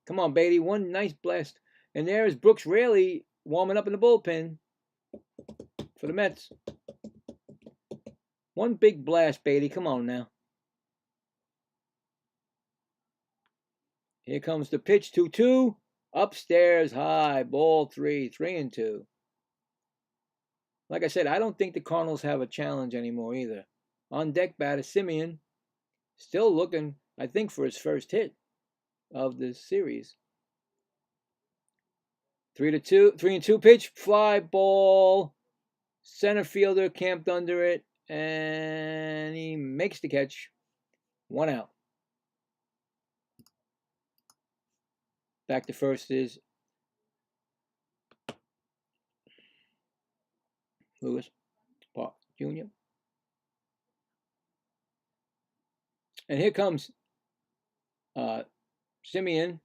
Come on, Beatty. One nice blast. And there is Brooks Raley warming up in the bullpen for the Mets. One big blast, Beatty. Come on now. Here comes the pitch, 2-2. Upstairs high, ball 3, 3-2. Like I said, I don't think the Cardinals have a challenge anymore either. On deck batter, Simeon, still looking, I think, for his first hit of the series. 3-2 pitch, fly ball. Center fielder camped under it, and he makes the catch. 1 out. Back to first is Lewis Park Jr. And here comes Simeon.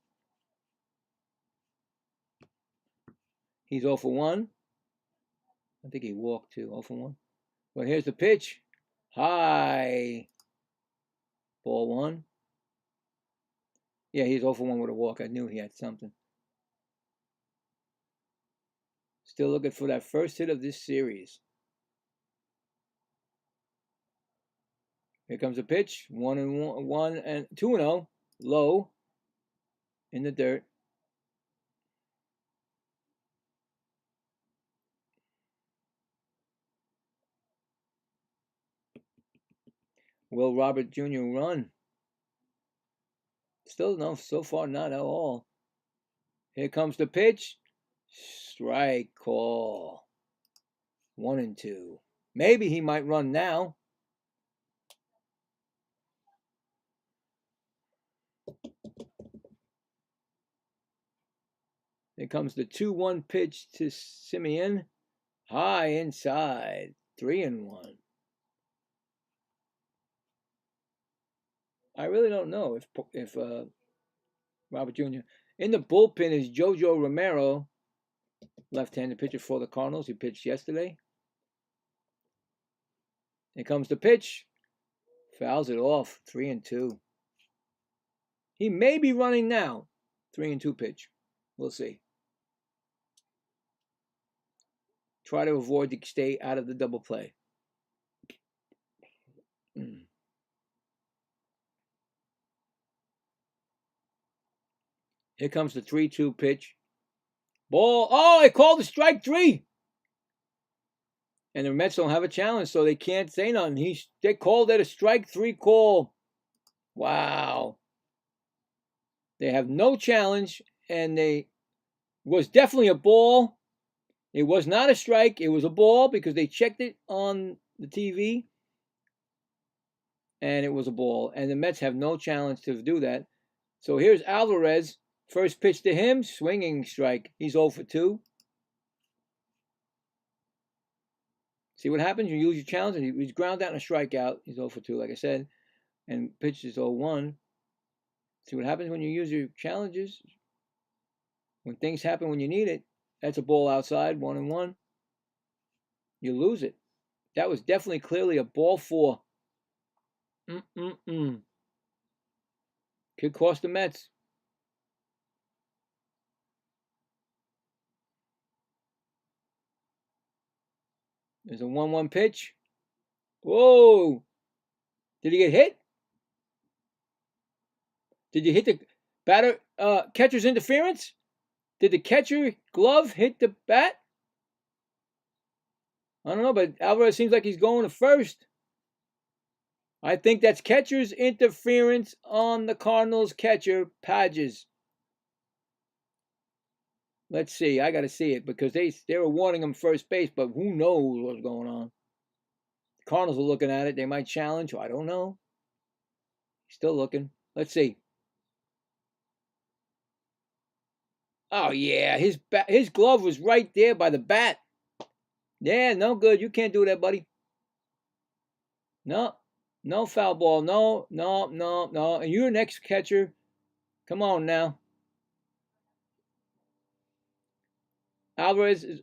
He's 0 for 1. I think he walked too, 0 for 1. Well, here's the pitch. High. Ball 1. Yeah, he's 0 for 1 with a walk. I knew he had something. Still looking for that first hit of this series. Here comes a pitch. 1-1 and 2-0. Low. In the dirt. Will Robert Jr. run? Still no, so far not at all. Here comes the pitch. Strike call. 1-2. Maybe he might run now. Here comes the 2-1 pitch to Simeon. High inside. 3-1. I really don't know if Robert Jr. In the bullpen is Jojo Romero, left-handed pitcher for the Cardinals. He pitched yesterday. Here comes the pitch. Fouls it off. 3-2. He may be running now. 3-2 pitch. We'll see. Try to avoid to stay out of the double play. Here comes the 3-2 pitch. Ball. Oh, they called the strike 3. And the Mets don't have a challenge, so they can't say nothing. They called it a strike 3 call. Wow. They have no challenge, and they was definitely a ball. It was not a strike. It was a ball because they checked it on the TV, and it was a ball. And the Mets have no challenge to do that. So here's Alvarez. First pitch to him, swinging strike. He's 0 for 2. See what happens? You use your challenge, and he's ground out and a strikeout. He's 0 for 2, like I said. And pitch is 0-1. See what happens when you use your challenges? When things happen when you need it, that's a ball outside, 1-1. You lose it. That was definitely clearly a ball 4. Could cost the Mets. There's a 1-1 pitch. Whoa! Did he get hit? Did you hit the batter catcher's interference? Did the catcher glove hit the bat? I don't know, but Alvarez seems like he's going to first. I think that's catcher's interference on the Cardinals catcher, Padges. Let's see. I got to see it because they were warning him first base, but who knows what's going on. The Cardinals are looking at it. They might challenge. I don't know. Still looking. Let's see. Oh, yeah. His glove was right there by the bat. Yeah, no good. You can't do that, buddy. No. No foul ball. No. And you're next catcher. Come on now. Alvarez is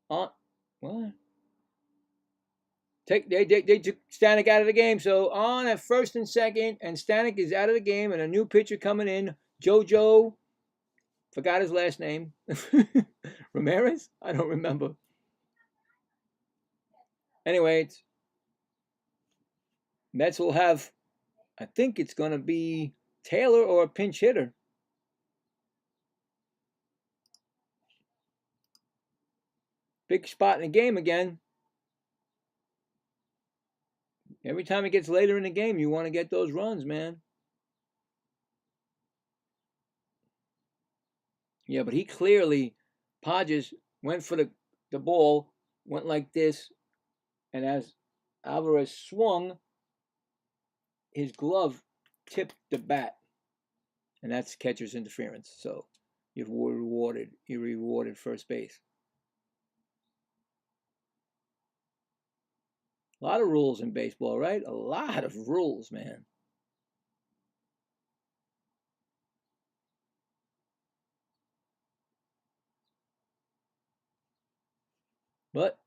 on. What? They took Stanek out of the game. So on at first and second, and Stanek is out of the game, and a new pitcher coming in, JoJo. Forgot his last name. Ramirez? I don't remember. Anyway, Mets will have, I think it's going to be Taylor or a pinch hitter. Big spot in the game again. Every time it gets later in the game, you want to get those runs, man. Yeah, but he clearly, Padges went for the ball, went like this, and as Alvarez swung, his glove tipped the bat. And that's catcher's interference. So you're rewarded first base. A lot of rules in baseball, right? A lot of rules, man. But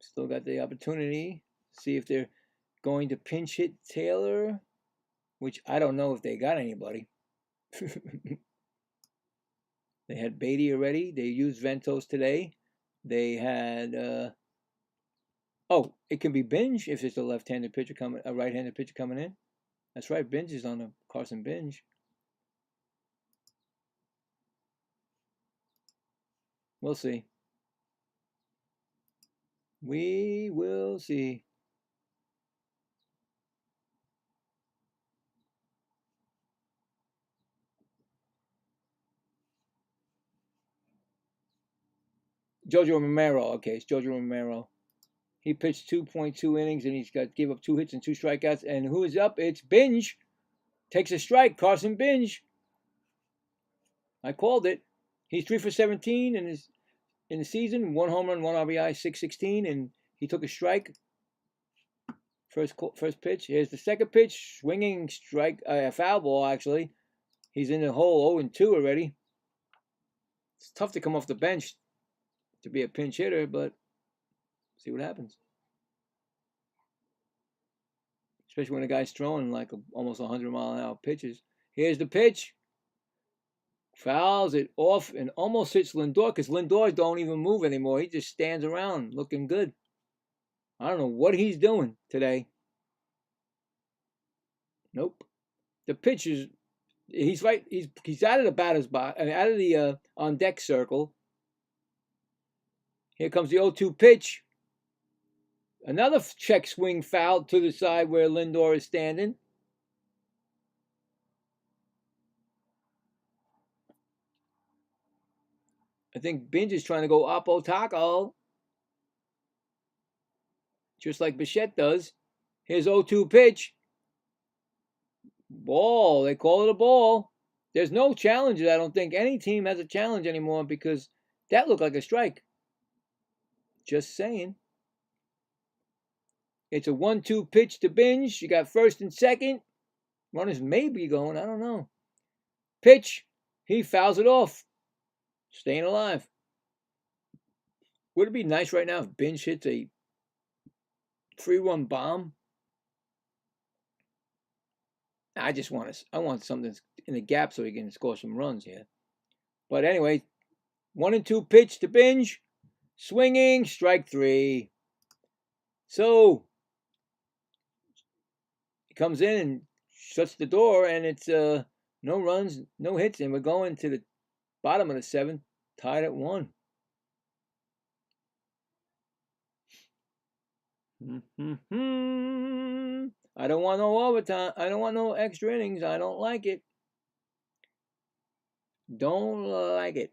still got the opportunity. See if they're going to pinch hit Taylor, which I don't know if they got anybody. They had Beatty already. They used Ventos today. They had it can be Binge if it's a left-handed pitcher coming, a right-handed pitcher coming in. That's right, Binge is on the Carson Binge. We'll see. We will see. Jojo Romero. Okay, it's Jojo Romero. He pitched 2.2 innings, and he's gave up 2 hits and 2 strikeouts. And who is up? It's Binge. Takes a strike. Carson Binge. I called it. He's 3 for 17 in the season. 1 home run, 1 RBI, 616, and he took a strike. First pitch. Here's the second pitch. Swinging strike. A foul ball, actually. He's in the hole 0-2 already. It's tough to come off the bench to be a pinch hitter, but see what happens. Especially when a guy's throwing like almost 100-mile-an-hour pitches. Here's the pitch. Fouls it off and almost hits Lindor because Lindor don't even move anymore. He just stands around looking good. I don't know what he's doing today. Nope. The pitch is, he's right. He's out of the batter's box, out of the on deck circle. Here comes the 0-2 pitch. Another check swing foul to the side where Lindor is standing. I think Binge is trying to go Oppo Taco, just like Bichette does. Here's 0-2 pitch. Ball. They call it a ball. There's no challenges. I don't think any team has a challenge anymore because that looked like a strike. Just saying. It's a 1-2 pitch to Binge. You got first and second. Runners may be going. I don't know. Pitch. He fouls it off. Staying alive. Would it be nice right now if Binge hits a 3-run bomb? I want something in the gap so he can score some runs here. But anyway, 1-2 pitch to Binge. Swinging, strike 3. So he comes in and shuts the door, and it's no runs, no hits, and we're going to the bottom of the 7th, tied at 1. I don't want no overtime. I don't want no extra innings. I don't like it. Don't like it.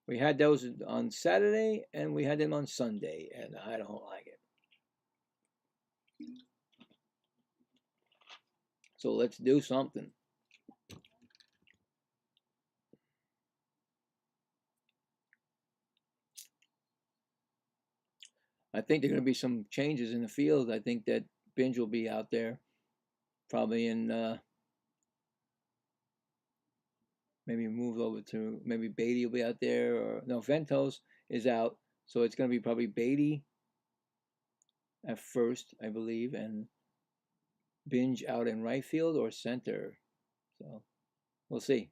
We had those on Saturday, and we had them on Sunday, and I don't like it. So let's do something. I think there are going to be some changes in the field. I think that Binge will be out there, probably in maybe moved over to maybe Beatty will be out there, or no, Ventos is out, so it's going to be probably Beatty at first, I believe, and Binge out in right field or center. So we'll see.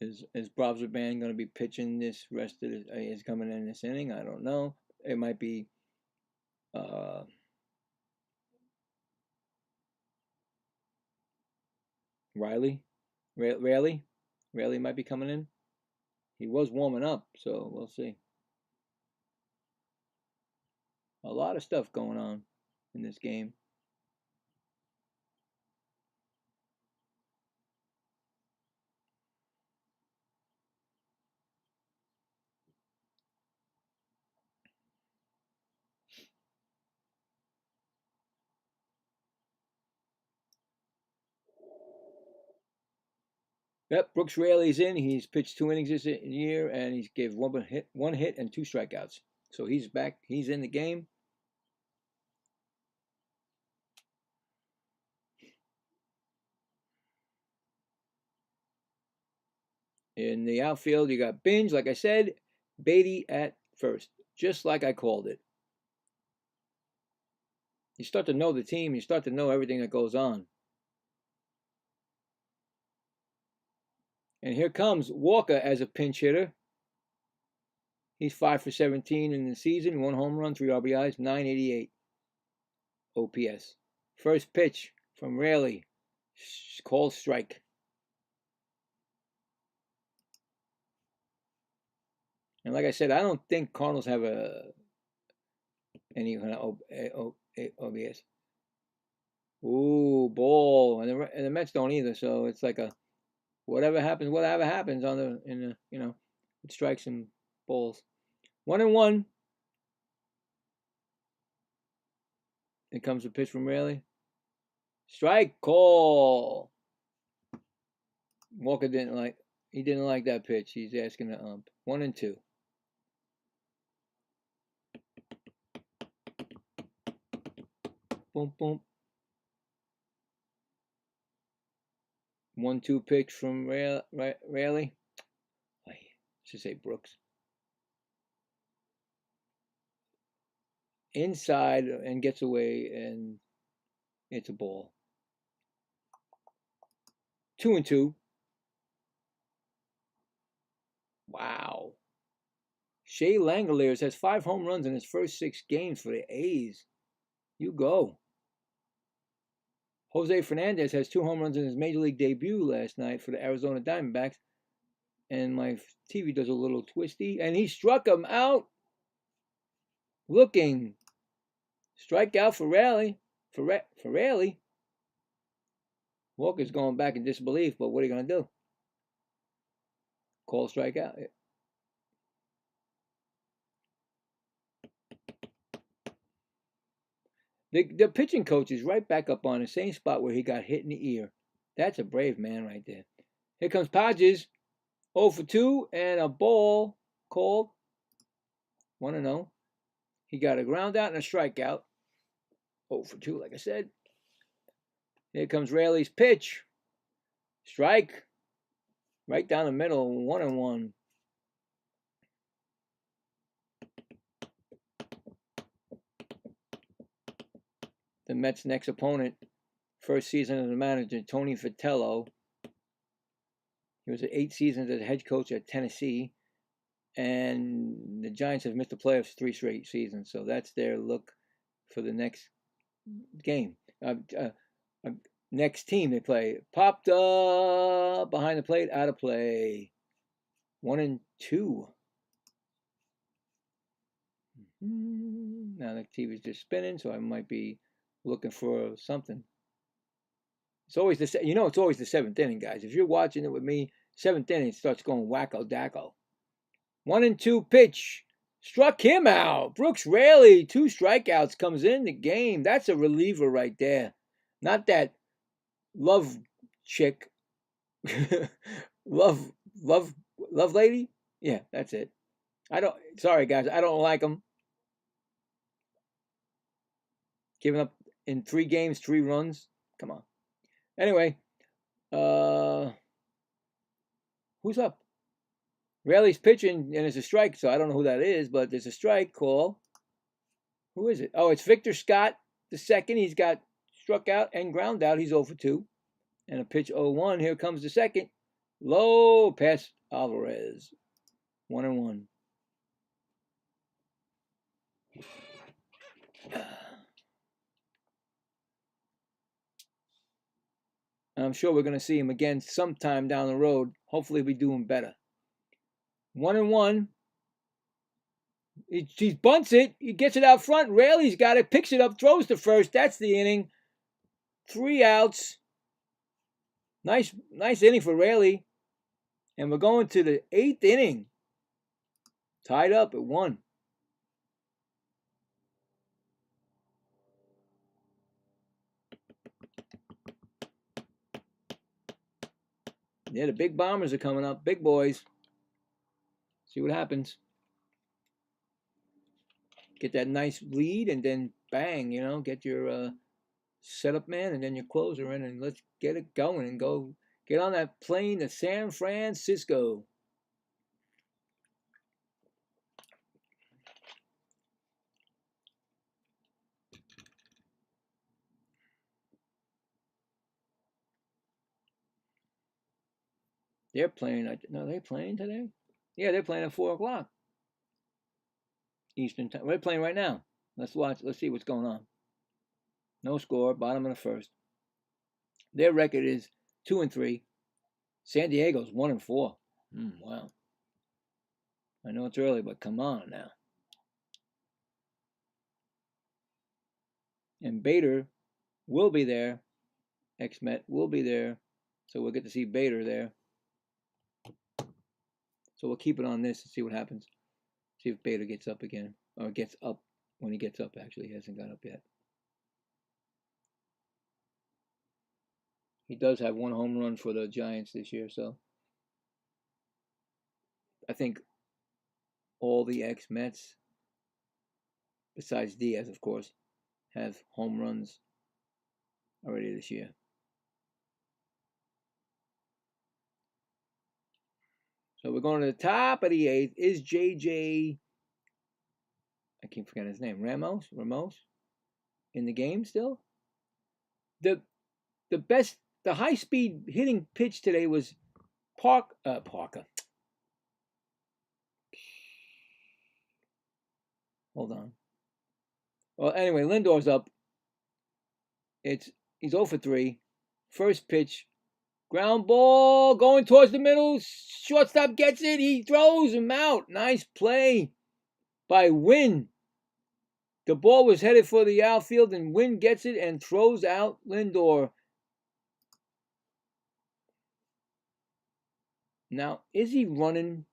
Is Bob's-Band going to be pitching this rest of the, is coming in this inning? I don't know. It might be Riley. Raley might be coming in. He was warming up, so we'll see. A lot of stuff going on in this game. Yep, Brooks Raley's in. He's pitched 2 innings this year, and he's gave one hit and 2 strikeouts. So he's back. He's in the game. In the outfield, you got Binge, like I said, Beatty at first, just like I called it. You start to know the team. You start to know everything that goes on. And here comes Walker as a pinch hitter. He's 5 for 17 in the season, 1 home run, 3 RBIs, 988 OPS. First pitch from Raley, called strike. And like I said, I don't think Cardinals have any kind of OBS. Ooh, ball, and the Mets don't either. So it's like a whatever happens on the with strikes and balls. 1-1. Here comes a pitch from Raley. Strike call. Walker didn't like that pitch. He's asking to ump. 1-2. Boom, boom. 1-2 pitch from Raley. I should say Brooks. Inside and gets away, and it's a ball. 2-2. Wow. Shea Langoliers has 5 home runs in his first 6 games for the A's. You go. Jose Fernandez has 2 home runs in his major league debut last night for the Arizona Diamondbacks. And my TV does a little twisty. And he struck him out. Looking. Strikeout for Raleigh. For Raleigh. Walker's going back in disbelief, but what are you going to do? Call strikeout. The pitching coach is right back up on the same spot where he got hit in the ear. That's a brave man right there. Here comes Podges. 0 for 2 and a ball called. 1-0. He got a ground out and a strikeout. 0 for 2, like I said. Here comes Raley's pitch. Strike. Right down the middle. 1-1. The Mets' next opponent, first season as a manager, Tony Vitello. He was 8 seasons as a head coach at Tennessee. And the Giants have missed the playoffs 3 straight seasons. So that's their look for the next game. Next team they play. Popped up behind the plate, out of play. 1-2. Now the TV's just spinning, so I might be looking for something. It's always the it's always the 7th inning, guys. If you're watching it with me, 7th inning, it starts going wacko dacko. 1-2 pitch. Struck him out. Brooks Raley, 2 strikeouts, comes in the game. That's a reliever right there. Not that love chick. love lady? Yeah, that's it. Sorry guys, I don't like him. Giving up in 3 games, 3 runs. Come on. Anyway, who's up? Raley's pitching, and it's a strike, so I don't know who that is, but there's a strike call. Who is it? Oh, it's Victor Scott, the second. He's got struck out and ground out. He's 0 for 2. And a pitch 0-1. Here comes the second. Low past Alvarez. 1-1. I'm sure we're going to see him again sometime down the road. Hopefully, we'll be doing better. 1-1. He bunts it. He gets it out front. Raley's got it. Picks it up. Throws to first. That's the inning. 3 outs. Nice inning for Raley. And we're going to the 8th inning. Tied up at 1. Yeah, the big bombers are coming up. Big boys. See what happens. Get that nice lead and then bang, get your setup man and then your closer in and let's get it going and go get on that plane to San Francisco. They're playing. No, they're playing today? Yeah, they're playing at 4 o'clock Eastern time. They're playing right now. Let's watch. Let's see what's going on. No score. Bottom of the first. Their record is 2-3. San Diego's 1-4. Wow. I know it's early, but come on now. And Bader will be there. Ex-Met will be there. So we'll get to see Bader there. So we'll keep it on this and see what happens. See if Bader gets up again. Or gets up when he gets up, actually. He hasn't got up yet. He does have 1 home run for the Giants this year, so I think all the ex-Mets, besides Diaz, of course, have home runs already this year. So we're going to the top of the 8th. Is JJ, I keep forgetting his name, Ramos in the game still? The best, the high-speed hitting pitch today was Parker. Hold on. Well, anyway, Lindor's up. It's He's 0 for 3. First pitch. Ground ball going towards the middle. Shortstop gets it. He throws him out. Nice play by Wynn. The ball was headed for the outfield, and Wynn gets it and throws out Lindor. Now, is he running?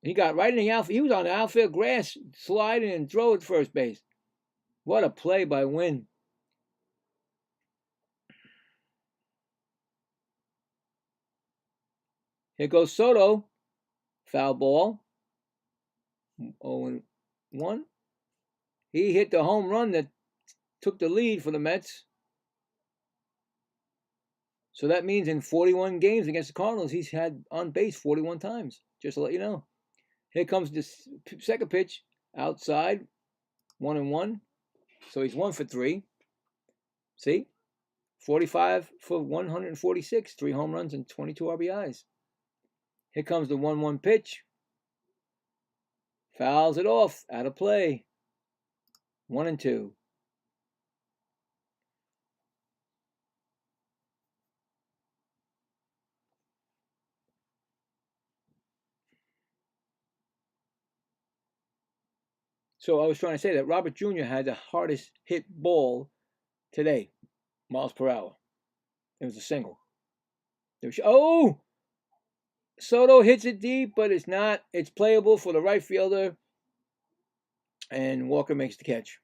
He got right in the outfield. He was on the outfield grass, sliding and throw at first base. What a play by Wynn. Here goes Soto. Foul ball. 0-1. He hit the home run that took the lead for the Mets. So that means in 41 games against the Cardinals, he's had on base 41 times. Just to let you know. Here comes the second pitch. Outside. 1-1. So he's 1 for 3. See? 45 for 146. 3 home runs and 22 RBIs. Here comes the 1-1 pitch. Fouls it off. Out of play. 1-2. So I was trying to say that Robert Jr. had the hardest hit ball today, miles per hour. It was a single. Oh! Soto hits it deep, but it's not. It's playable for the right fielder. And Walker makes the catch.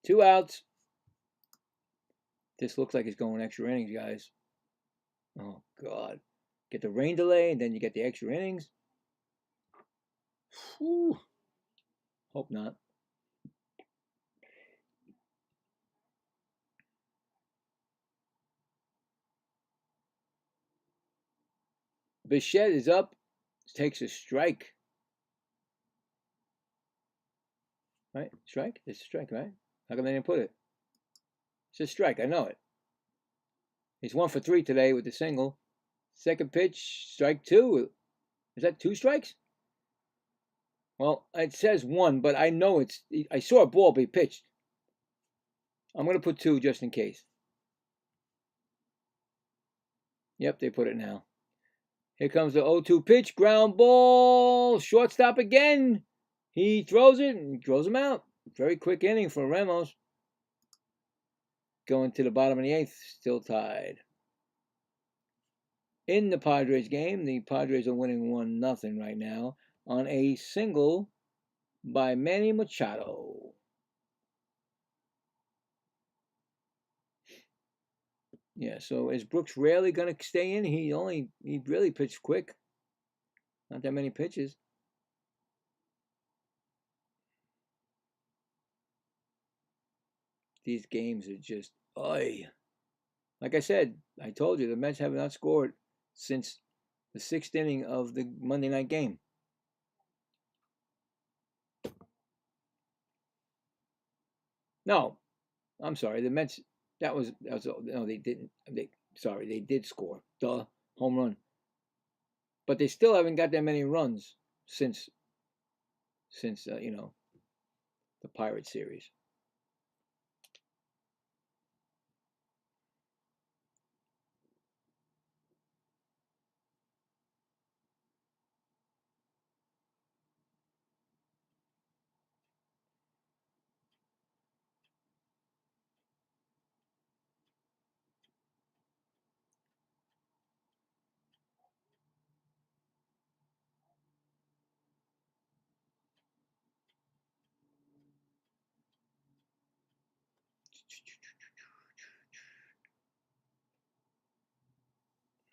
2 outs. This looks like it's going extra innings, guys. Oh, God. Get the rain delay, and then you get the extra innings. Whew. Hope not. Bichette is up. Takes a strike. Right? Strike? It's a strike, right? How come they didn't put it? It's a strike. I know it. He's 1 for 3 today with the single. Second pitch, strike 2. Is that 2 strikes? Well, it says 1, but I know it's. I saw a ball be pitched. I'm going to put 2 just in case. Yep, they put it now. Here comes the 0-2 pitch. Ground ball. Shortstop again. He throws it and throws him out. Very quick inning for Ramos. Going to the bottom of the 8th. Still tied. In the Padres game, the Padres are winning 1-0 right now on a single by Manny Machado. Yeah, so is Brooks rarely going to stay in? He really pitched quick. Not that many pitches. These games are just, oy. Like I said, I told you, the Mets have not scored since the 6th inning of the Monday night game. No, I'm sorry. The Mets, no, they didn't. They did score. Duh, home run. But they still haven't got that many runs since the Pirates series.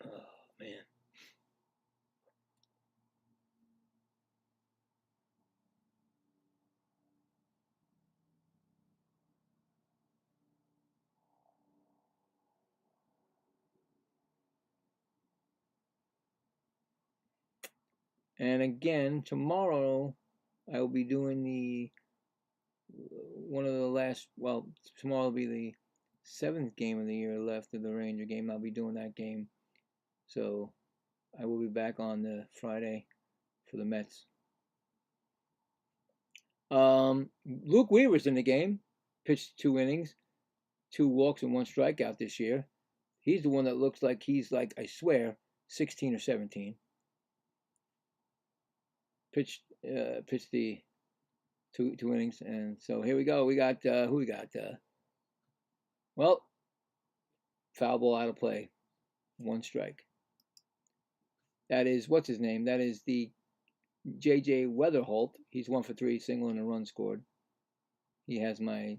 Oh, man. And again, tomorrow I will be doing tomorrow will be the 7th game of the year left of the Ranger game. I'll be doing that game. So I will be back on the Friday for the Mets. Luke Weaver's in the game. pitched 2 innings, 2 walks and 1 strikeout this year. He's the one that looks like he's like, I swear, 16 or 17. Pitched the two innings, and so here we go. We got who we got? Well, foul ball out of play, 1 strike. That is what's his name? That is the J.J. Weatherholt. He's 1 for 3, single and a run scored. He has my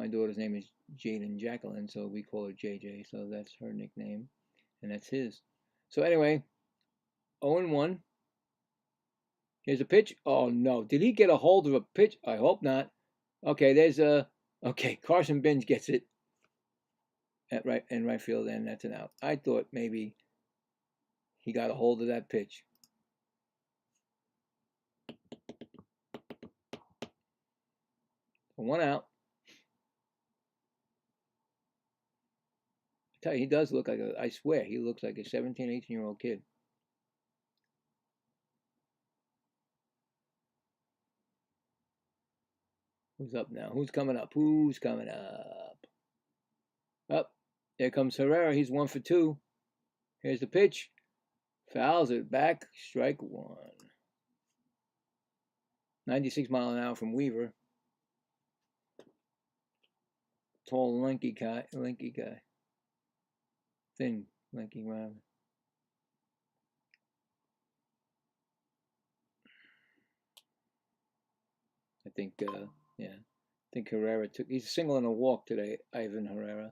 daughter's name is Jaden Jacqueline, so we call her JJ. So that's her nickname, and that's his. So anyway, 0-1. Here's a pitch. Oh no! Did he get a hold of a pitch? I hope not. Okay, there's a. Okay, Carson Binge gets it at right field, and that's an out. I thought maybe he got a hold of that pitch. One out. I tell you, he does look like I swear, he looks like a 17, 18-year-old kid. Who's up now? Who's coming up? Who's coming up? Up. There comes Herrera. He's 1 for 2. Here's the pitch. Fouls it back. Strike 1. 96 mile an hour from Weaver. Tall, lanky guy. Thin, lanky, rather. I think, yeah. I think Herrera he's a single and a walk today, Ivan Herrera.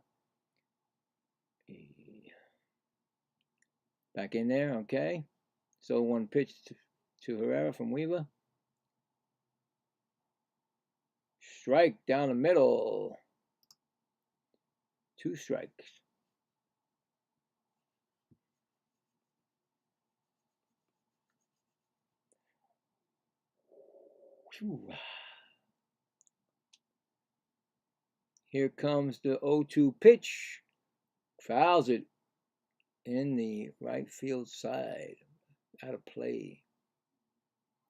Back in there, okay. So 1 pitch to Herrera from Weaver. Strike down the middle. 2 strikes. Whew. Here comes the 0-2 pitch. Fouls it in the right field side. Out of play.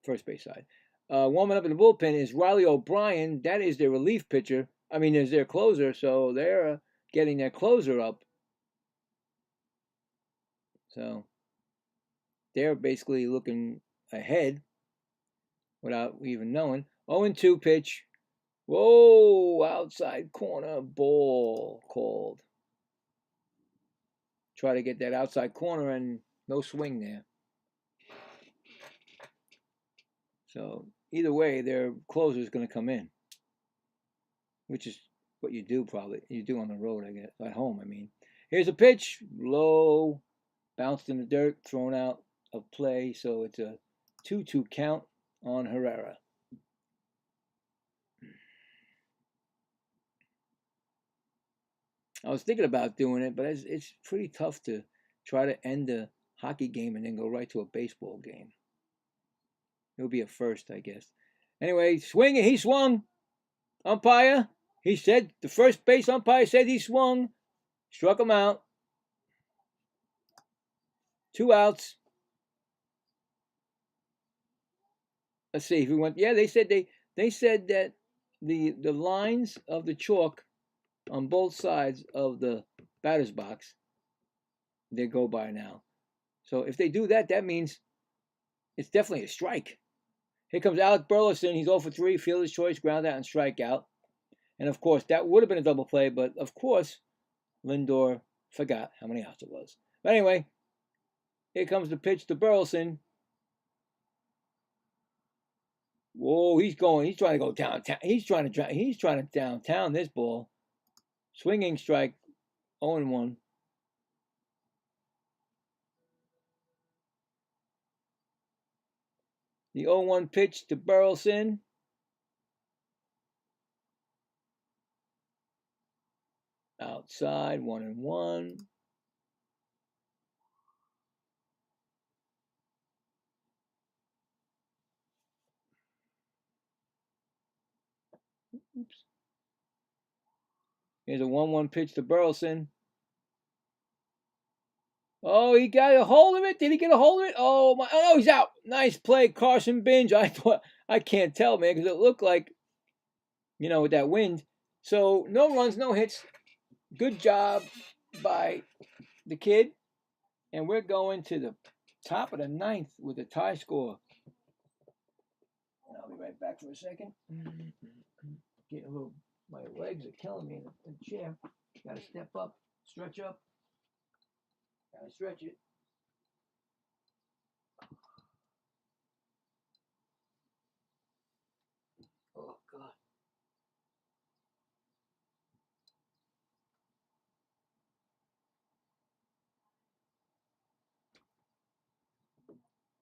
First base side. Warming up in the bullpen is Riley O'Brien. That is their relief pitcher. I mean, is their closer. So they're getting their closer up. So they're basically looking ahead without even knowing. 0-2 pitch. Whoa, outside corner ball called. Try to get that outside corner and no swing there. So either way, their closer is going to come in, which is what you do probably. You do on the road, I guess. At home, I mean. Here's a pitch. Low, bounced in the dirt, thrown out of play. So it's a 2-2 count on Herrera. I was thinking about doing it, but it's pretty tough to try to end a hockey game and then go right to a baseball game. It would be a first, I guess. Anyway, swinging, he swung. Umpire, he said, the first base umpire said he swung. Struck him out. 2 outs. Let's see if we went. Yeah, they said that the lines of the chalk on both sides of the batter's box, they go by now. So if they do that, that means it's definitely a strike. Here comes Alec Burleson. He's 0 for 3, fielder's choice, ground out and strikeout. And of course, that would have been a double play, but of course, Lindor forgot how many outs it was. But anyway, here comes the pitch to Burleson. Whoa, he's trying to go downtown. He's trying to downtown this ball. Swinging strike, 0-1. The 0-1 pitch to Burleson. Outside, 1-1. Oops. Here's a 1-1 pitch to Burleson. Oh, he got a hold of it. Did he get a hold of it? Oh, my. Oh, he's out. Nice play, Carson Binge. I can't tell, man, because it looked like, with that wind, So no runs, no hits. Good job by the kid. And we're going to the top of the ninth with a tie score. And I'll be right back for a second. Getting a little, my legs are killing me in the chair. Got to step up, stretch up. Got to stretch it. Oh, God.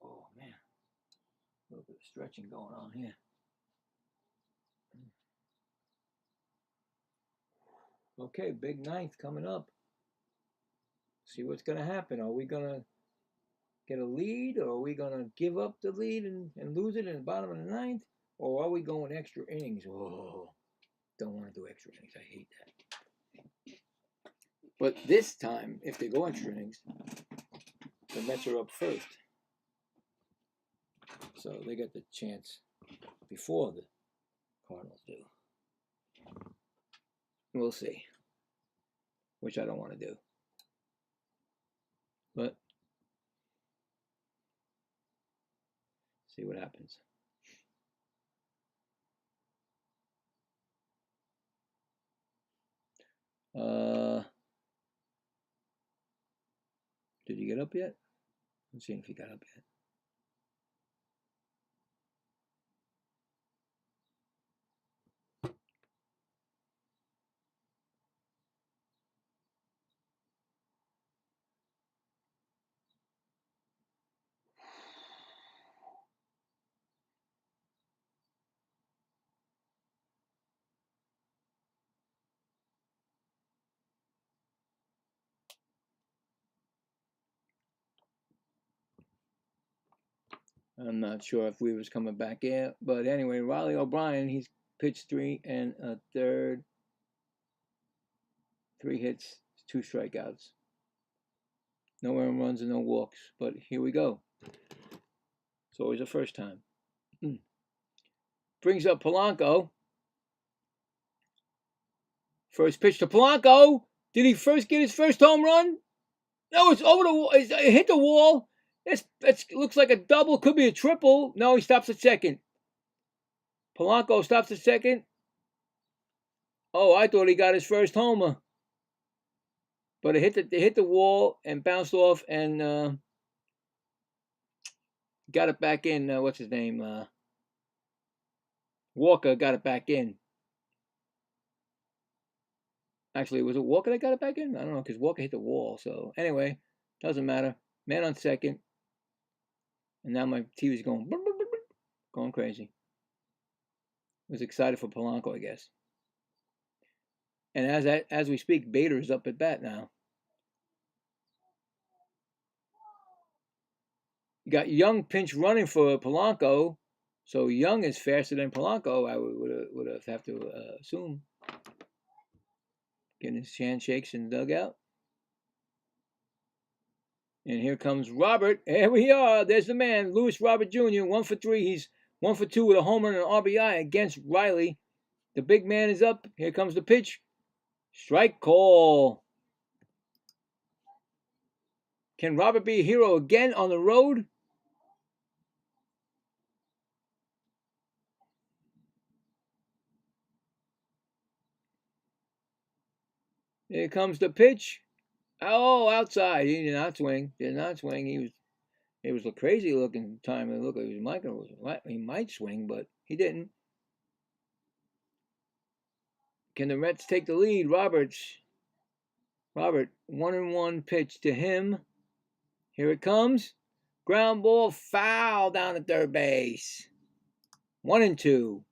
Oh, man. A little bit of stretching going on here. Okay, big ninth coming up. See what's going to happen. Are we going to get a lead, or are we going to give up the lead and lose it in the bottom of the ninth? Or are we going extra innings? Oh, don't want to do extra innings. I hate that. But this time, if they go extra innings, the Mets are up first. So they get the chance before the Cardinals do. We'll see. Which I don't want to do. But see what happens. Did he get up yet? I'm seeing if he got up yet. I'm not sure if Weaver's coming back in, but anyway, Riley O'Brien, he's pitched 3 1/3, 3 hits, 2 strikeouts, no earned runs and no walks. But here we go. It's always a first time. Brings up Polanco. First pitch to Polanco. Did he first get his first home run? No, it's over the wall. It hit the wall. It looks like a double. Could be a triple. No, he stops at second. Polanco stops at second. Oh, I thought he got his first homer. But it hit the wall and bounced off and got it back in. What's his name? Walker got it back in. Actually, was it Walker that got it back in? I don't know, because Walker hit the wall. So anyway, doesn't matter. Man on second. And now my TV's going crazy. I was excited for Polanco, I guess. And as we speak, Bader's up at bat now. You got Young pinch running for Polanco, so Young is faster than Polanco. I would have to assume. Getting his handshakes in the dugout. And here comes Robert. Here we are. There's the man, Louis Robert Jr. 1 for 3. He's 1 for 2 with a homer and an RBI against Riley. The big man is up. Here comes the pitch. Strike call. Can Robert be a hero again on the road? Here comes the pitch. Oh, outside. He did not swing. Did not swing. It was a crazy looking time. It looked like he might swing, but he didn't. Can the Mets take the lead? Robert, 1-1 pitch to him. Here it comes. Ground ball, foul down at third base. 1-2.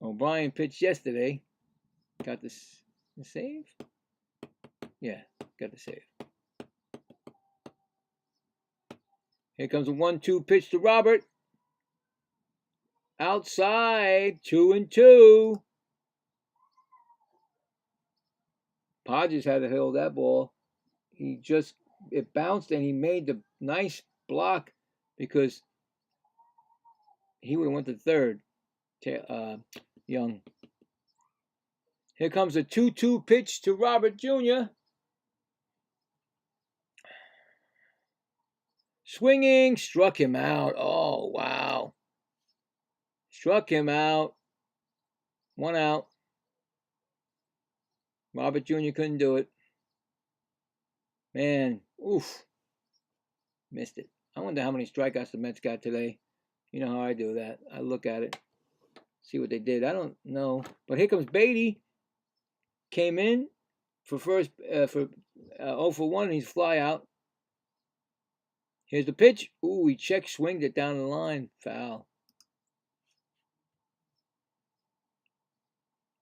O'Brien pitched yesterday. Got the save? Yeah, got the save. Here comes a 1-2 pitch to Robert. Outside, 2-2. Podges had to hold that ball. It bounced and he made the nice block because he would have went to third. Young. Here comes a 2-2 pitch to Robert Jr. Swinging, struck him out. Oh, wow. Struck him out. 1 out. Robert Jr. couldn't do it. Man, oof. Missed it. I wonder how many strikeouts the Mets got today. You know how I do that. I look at it, see what they did. I don't know. But here comes Beatty. Came in for first, 0 for 1, and he's fly out. Here's the pitch. Ooh, he check swinged it down the line. Foul.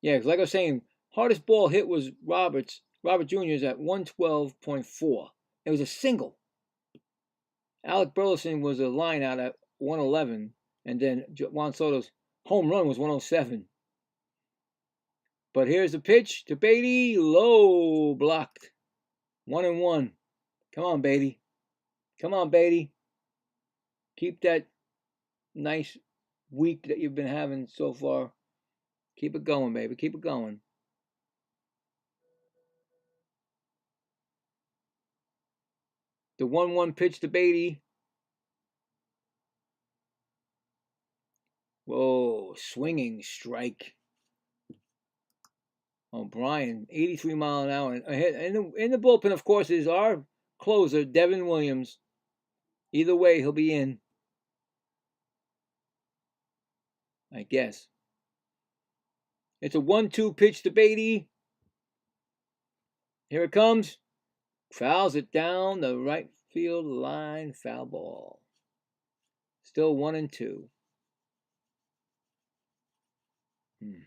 Yeah, because like I was saying, hardest ball hit was Robert Jr.'s at 112.4. It was a single. Alec Burleson was a line out at 111, and then Juan Soto's home run was 107. But here's the pitch to Beatty. Low, blocked. 1-1. Come on, Beatty. Come on, Beatty. Keep that nice week that you've been having so far. Keep it going, baby. Keep it going. The 1-1 pitch to Beatty. Whoa, swinging strike. O'Brien, 83 mile an hour. In the bullpen, of course, is our closer, Devin Williams. Either way, he'll be in, I guess. It's a 1-2 pitch to Beatty. Here it comes. Fouls it down the right field line. Foul ball. Still 1-2.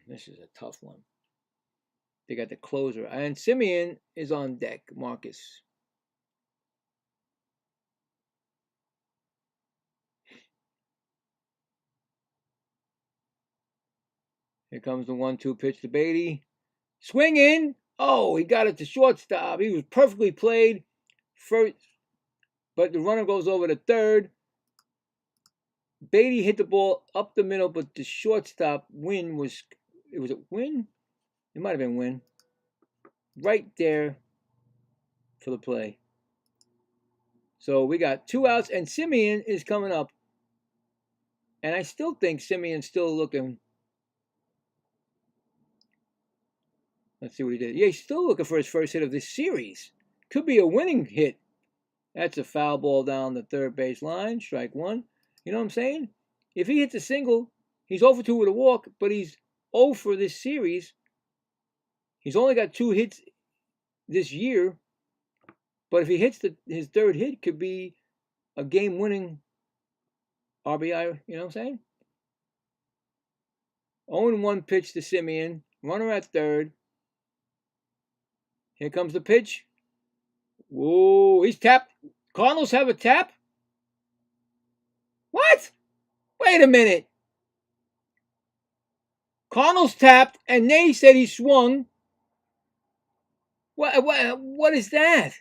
This is a tough one. They got the closer. And Simeon is on deck. Marcus. Here comes the 1-2 pitch to Beatty. Swinging. Oh, he got it to shortstop. He was perfectly played. First, but the runner goes over to third. Beatty hit the ball up the middle, but the shortstop Win was a Win? It might have been Win. Right there for the play. So we got 2 outs, and Simeon is coming up. And I still think Simeon's still looking. Let's see what he did. Yeah, he's still looking for his first hit of this series. Could be a winning hit. That's a foul ball down the third base line. Strike 1. You know what I'm saying? If he hits a single, he's 0 for 2 with a walk, but he's 0 for this series. He's only got 2 hits this year. But if he hits his third hit, could be a game-winning RBI. You know what I'm saying? 0-1 pitch to Simeon. Runner at third. Here comes the pitch. Whoa, he's tapped. Cardinals have a tap? What? Wait a minute. Cardinals tapped, and they said he swung. What is that?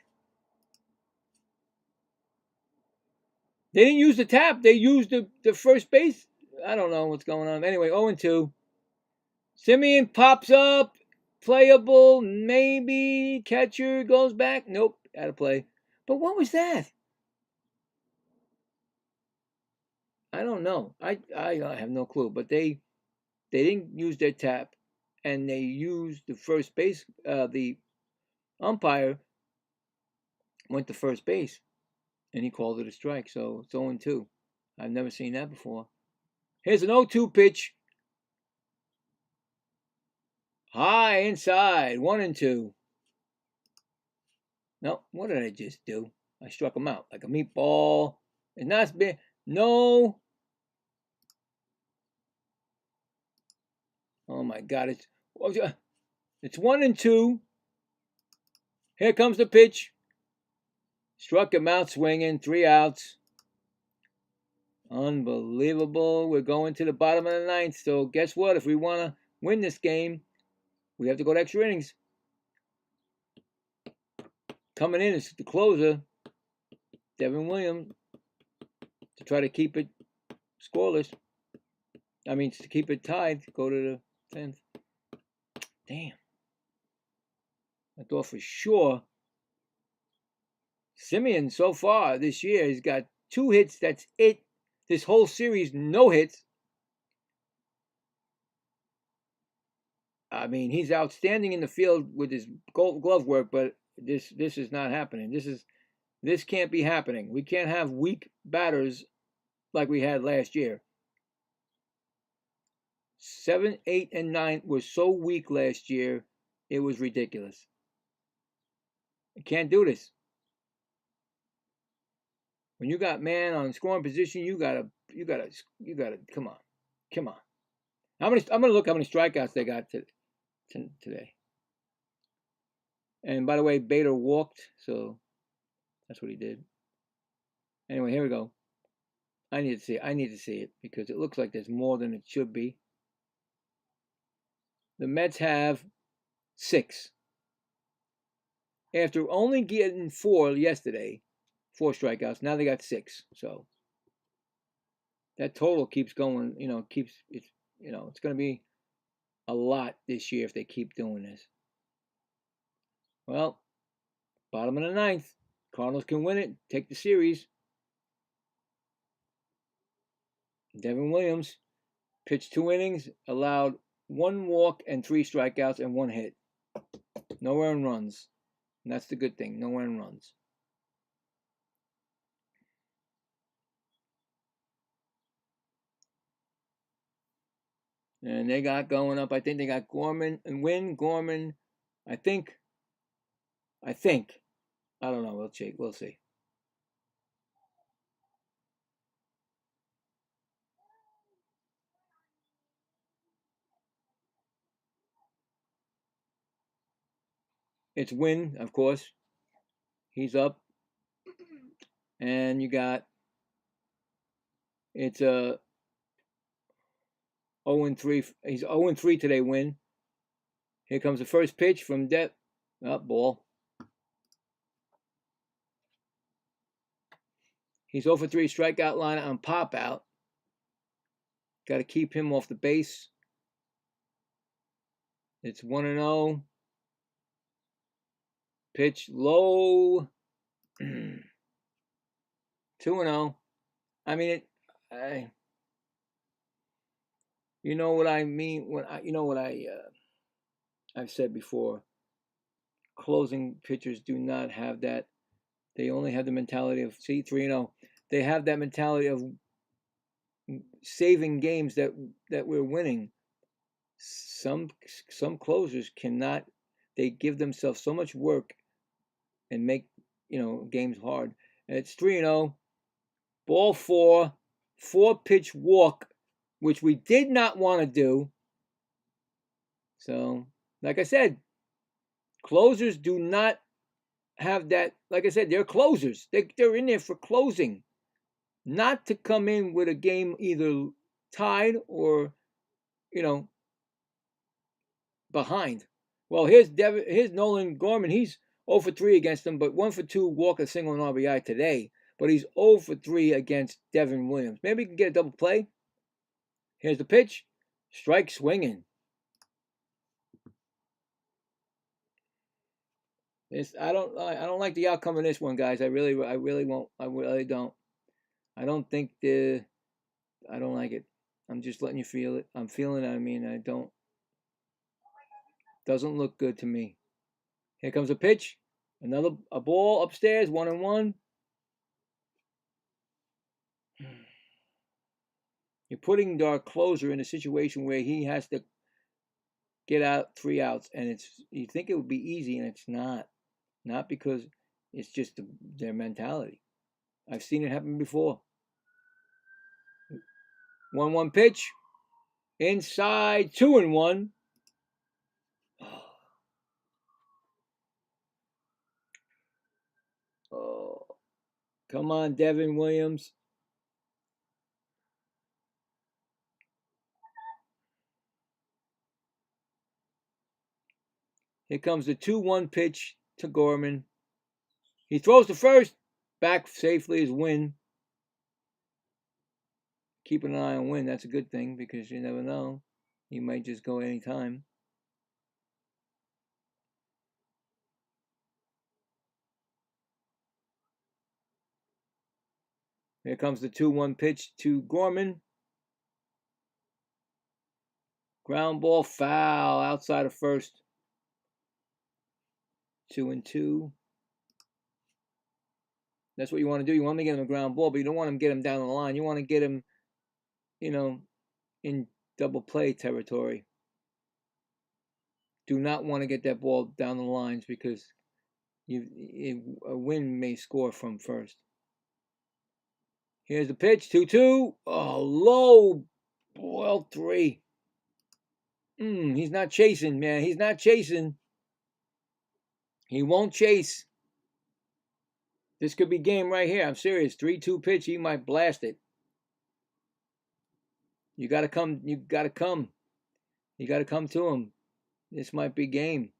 They didn't use the tap. They used the first base. I don't know what's going on. Anyway, 0-2. Simeon pops up. Playable, maybe. Catcher goes back. Nope, out of play. But what was that? I don't know. I have no clue. But they didn't use their tap, and they used the first base. The umpire went to first base, and he called it a strike. So it's 0-2. I've never seen that before. Here's an 0-2 pitch. High inside. 1-2. No, what did I just do? I struck him out like a meatball. And that's been no. Oh my God! It's 1-2. Here comes the pitch. Struck him out swinging. 3 outs. Unbelievable. We're going to the bottom of the 9th. So guess what? If we want to win this game, we have to go to extra innings. Coming in is the closer, Devin Williams. to try to keep it scoreless. I mean, to keep it tied, go to the 10th. Damn. I thought for sure Simeon so far this year has got 2 hits. That's it. This whole series, no hits. I mean, he's outstanding in the field with his glove work, but this is not happening. This can't be happening. We can't have weak batters like we had last year. 7, 8, and 9 were so weak last year, it was ridiculous. You can't do this. When you got man on scoring position, you gotta come on. I'm gonna look how many strikeouts they got today. And by the way, Bader walked, so that's what he did. Anyway, here we go. I need to see it because it looks like there's more than it should be. The Mets have 6. After only getting 4 yesterday, 4 strikeouts, now they got 6. So that total keeps going, it's going to be a lot this year if they keep doing this. Well, bottom of the 9th, Cardinals can win it, take the series. Devin Williams pitched 2 innings, allowed 1 walk and 3 strikeouts and 1 hit. No earned runs. And that's the good thing. No earned runs. And they got going up. I think they got Gorman and Wynn. Gorman. I think. I don't know. We'll check. We'll see. It's Wynn, of course. He's up. And you got. It's a 0-3. He's 0-3 today, Wynn. Here comes the first pitch from Depp. Ball. He's 0-3 strikeout line on pop out. Got to keep him off the base. It's 1-0. Pitch low. 2-0. I mean, you know what I mean when I've said before. Closing pitchers do not have that. They only have the mentality of 3-0. They have that mentality of saving games that we're winning. Some closers cannot. They give themselves so much work and make games hard. And it's 3-0. Ball 4, 4-pitch walk, which we did not want to do. So, like I said, closers do not have that. Like I said, they're closers. They're in there for closing, not to come in with a game either tied or, behind. Well, here's Nolan Gorman. He's 0-3 against them, but 1-2 walk, a single, and RBI today. But he's 0-3 against Devin Williams. Maybe he can get a double play. Here's the pitch. Strike swinging. I don't like the outcome of this one, guys. I really won't. I really don't. I don't think I don't like it. I'm just letting you feel it. I'm feeling it. I mean, I don't. Doesn't look good to me. Here comes a pitch. A ball upstairs. 1-1. You're putting our closer in a situation where he has to get out 3 outs, and you think it would be easy, and it's not. Not because it's just their mentality. I've seen it happen before. 1-1 pitch. Inside, 2-1. Oh, come on, Devin Williams. Here comes the 2-1 pitch to Gorman. He throws to first. Back safely is Wynn. keeping an eye on Wynn. That's a good thing because you never know. He might just go anytime. Here comes the 2-1 pitch to Gorman. Ground ball foul outside of first. 2-2. That's what you want to do. You want to get him a ground ball, but you don't want him to get him down the line. You want to get him, in double play territory. Do not want to get that ball down the lines because a Wynn may score from first. Here's the pitch, 2-2. Oh, low. Well, 3. He's not chasing, man. He's not chasing. He won't chase. This could be game right here. I'm serious. 3-2 pitch. He might blast it. You got to come. You got to come. You got to come to him. This might be game.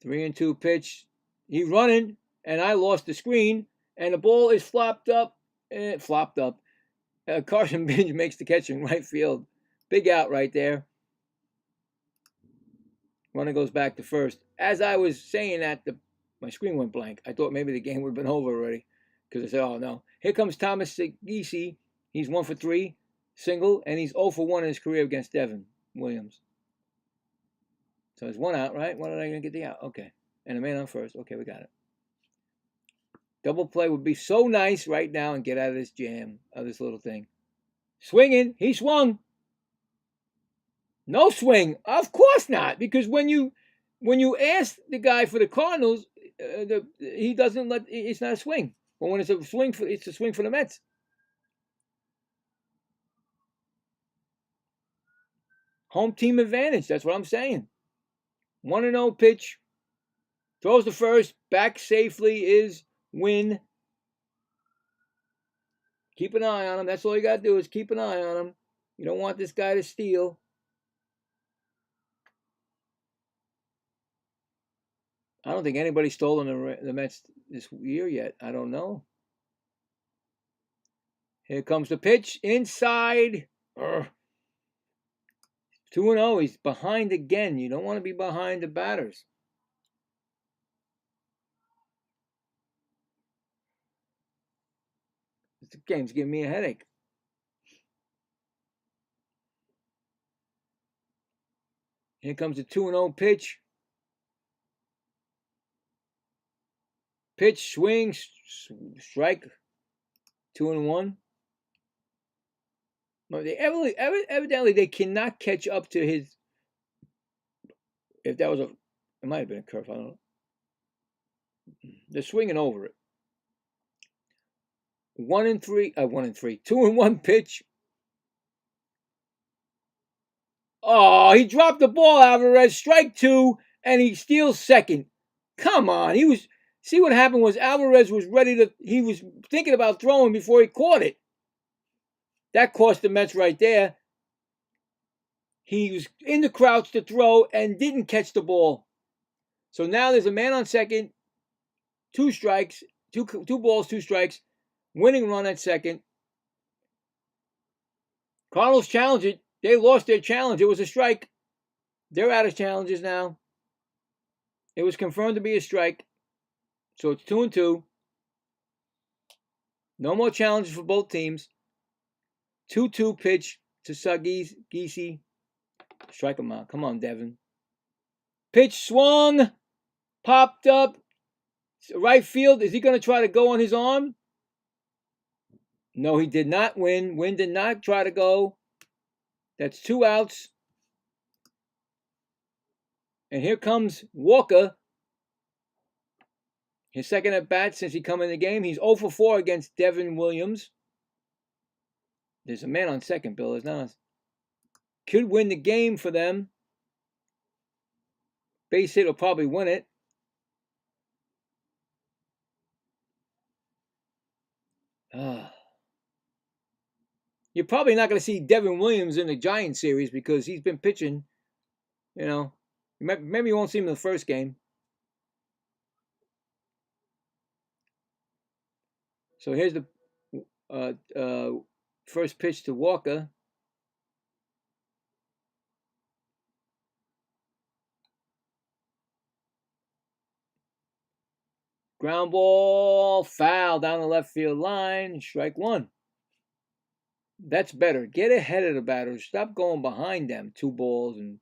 3-2 pitch. He's running, and I lost the screen, and the ball is flopped up. Flopped up. Carson Binge makes the catch in right field. Big out right there. Runner goes back to first. As I was saying that, my screen went blank. I thought maybe the game would have been over already because I said, oh, no. Here comes Thomas Segisi. He's 1 for 3, single, and he's 0 for 1 in his career against Devin Williams. So it's 1 out, right? When are I going to get the out? Okay. And a man on first. Okay, we got it. Double play would be so nice right now and get out of this jam, of this little thing. Swinging. He swung. No swing. Of course not. Because when you ask the guy for the Cardinals, he doesn't let. It's not a swing. But when it's a swing for the Mets. Home team advantage. That's what I'm saying. 1-0 pitch. Throws to first. Back safely is Wynn. Keep an eye on him. That's all you got to do is keep an eye on him. You don't want this guy to steal. I don't think anybody's stolen the Mets this year yet. I don't know. Here comes the pitch. Inside. 2-0. He's behind again. You don't want to be behind the batters. This game's giving me a headache. Here comes the 2-0 pitch. Pitch, swing, strike. 2-1. Evidently, they cannot catch up to his. If that was it might have been a curve. I don't know. They're swinging over it. 1-3. 2-1 pitch. Oh, he dropped the ball, Alvarez. Strike 2, and he steals second. Come on, See what happened was Alvarez was he was thinking about throwing before he caught it. That cost the Mets right there. He was in the crouch to throw and didn't catch the ball. So now there's a man on second, 2 strikes, two balls, 2 strikes, winning run at second. Cardinals challenge it. They lost their challenge. It was a strike. They're out of challenges now. It was confirmed to be a strike. So it's 2-2. No more challenges for both teams. 2-2 pitch to Segisi. Strike him out. Come on, Devin. Pitch swung. Popped up. Right field. Is he going to try to go on his arm? No, he did not win. Wynn did not try to go. That's 2 outs. And here comes Walker. His second at bat since he come in the game. He's 0 for 4 against Devin Williams. There's a man on second, Bill. There's not. Could win the game for them. Base hit will probably win it. You're probably not going to see Devin Williams in the Giants series because he's been pitching, Maybe you won't see him in the first game. So here's the First pitch to Walker. Ground ball, foul down the left field line, strike one. That's better. Get ahead of the batters. Stop going behind them. 2 balls and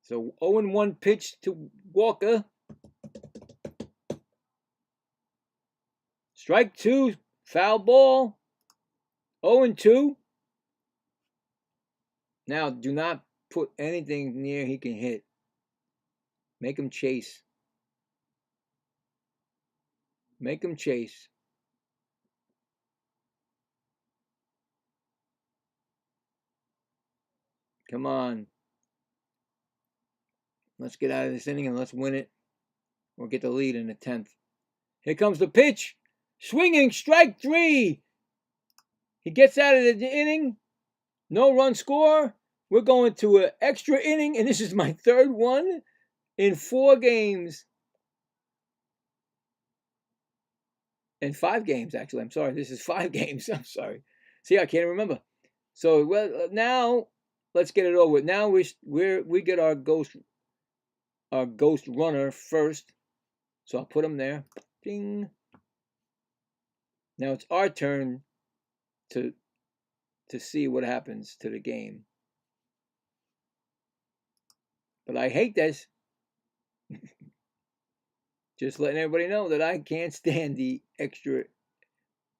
So 0-1 pitch to Walker. Strike 2, foul ball. 0-2. Now do not put anything near he can hit. Make him chase. Make him chase. Come on. Let's get out of this inning and let's win it or get the lead in the 10th. Here comes the pitch. Swinging, strike 3. He gets out of the inning. No run score. We're going to an extra inning, and this is my 3rd one in 4 games. In 5 games, actually. I'm sorry. This is 5 games. I'm sorry. See, I can't remember. So, well, now let's get it over with. Now we get our ghost runner first. So I'll put him there. Ding. Now it's our turn to see what happens to the game. But I hate this. Just letting everybody know that I can't stand the extra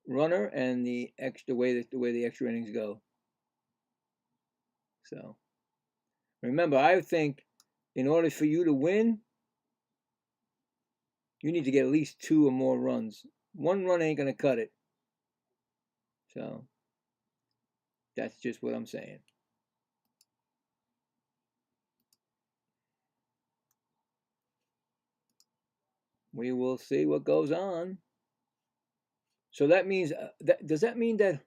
runner and the way the extra innings go. So remember, I think in order for you to win, you need to get at least 2 or more runs. 1 run ain't gonna cut it. So that's just what I'm saying. We will see what goes on. So that means does that mean that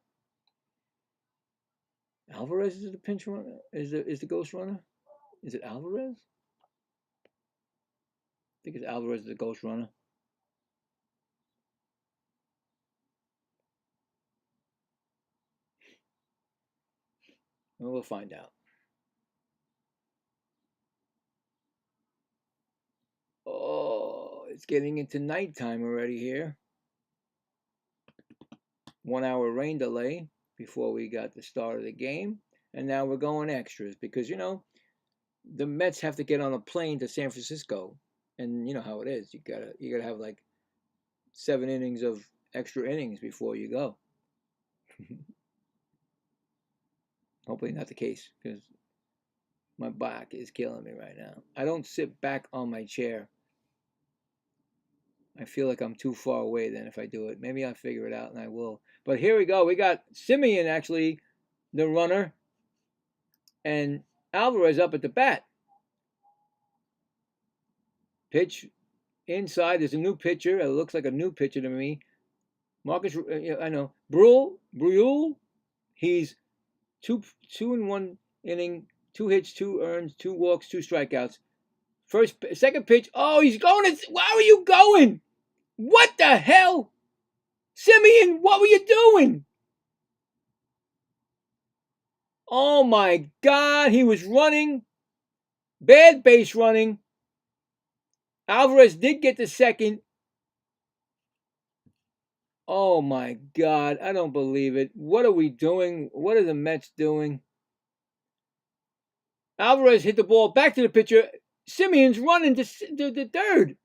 Alvarez is the pinch runner? Is the ghost runner? Is it Alvarez? I think it's Alvarez the ghost runner. Well, we'll find out. Oh, it's getting into nighttime already here. 1 hour rain delay before we got the start of the game. And now we're going extras because, the Mets have to get on a plane to San Francisco. And you know how it is. You gotta have like 7 innings of extra innings before you go. Hopefully not the case because my back is killing me right now. I don't sit back on my chair. I feel like I'm too far away then if I do it. Maybe I'll figure it out and I will. But here we go. We got Simeon actually, the runner, and Alvarez up at the bat. Pitch inside. There's a new pitcher. It looks like a new pitcher to me. Marcus, I know. Brule. He's 2 in 1 inning, 2 hits, 2 earned, 2 walks, 2 strikeouts. Second pitch. Oh, he's going. Why are you going? What the hell? Simeon, what were you doing? Oh my God, he was running. Bad base running. Alvarez did get the second. Oh my God, I don't believe it. What are we doing? What are the Mets doing? Alvarez hit the ball back to the pitcher. Simeon's running to the third.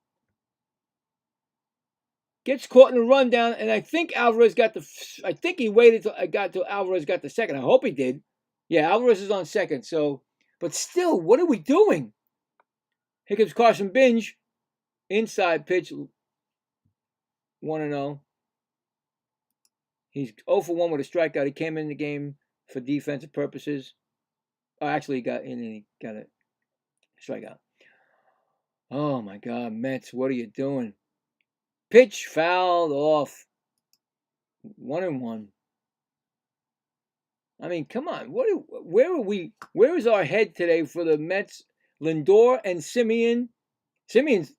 Gets caught in a rundown, and I think Alvarez got I think he waited till Alvarez got the second. I hope he did. Yeah, Alvarez is on second. So, but still, what are we doing? Here comes Carson Binge. Inside pitch. 1-0. He's 0 for 1 with a strikeout. He came in the game for defensive purposes. Oh, actually, he got in and he got a strikeout. Oh my God, Mets, what are you doing? Pitch fouled off. 1-1. I mean, come on. Where are we? Where is our head today for the Mets? Lindor and Simeon. Simeon's,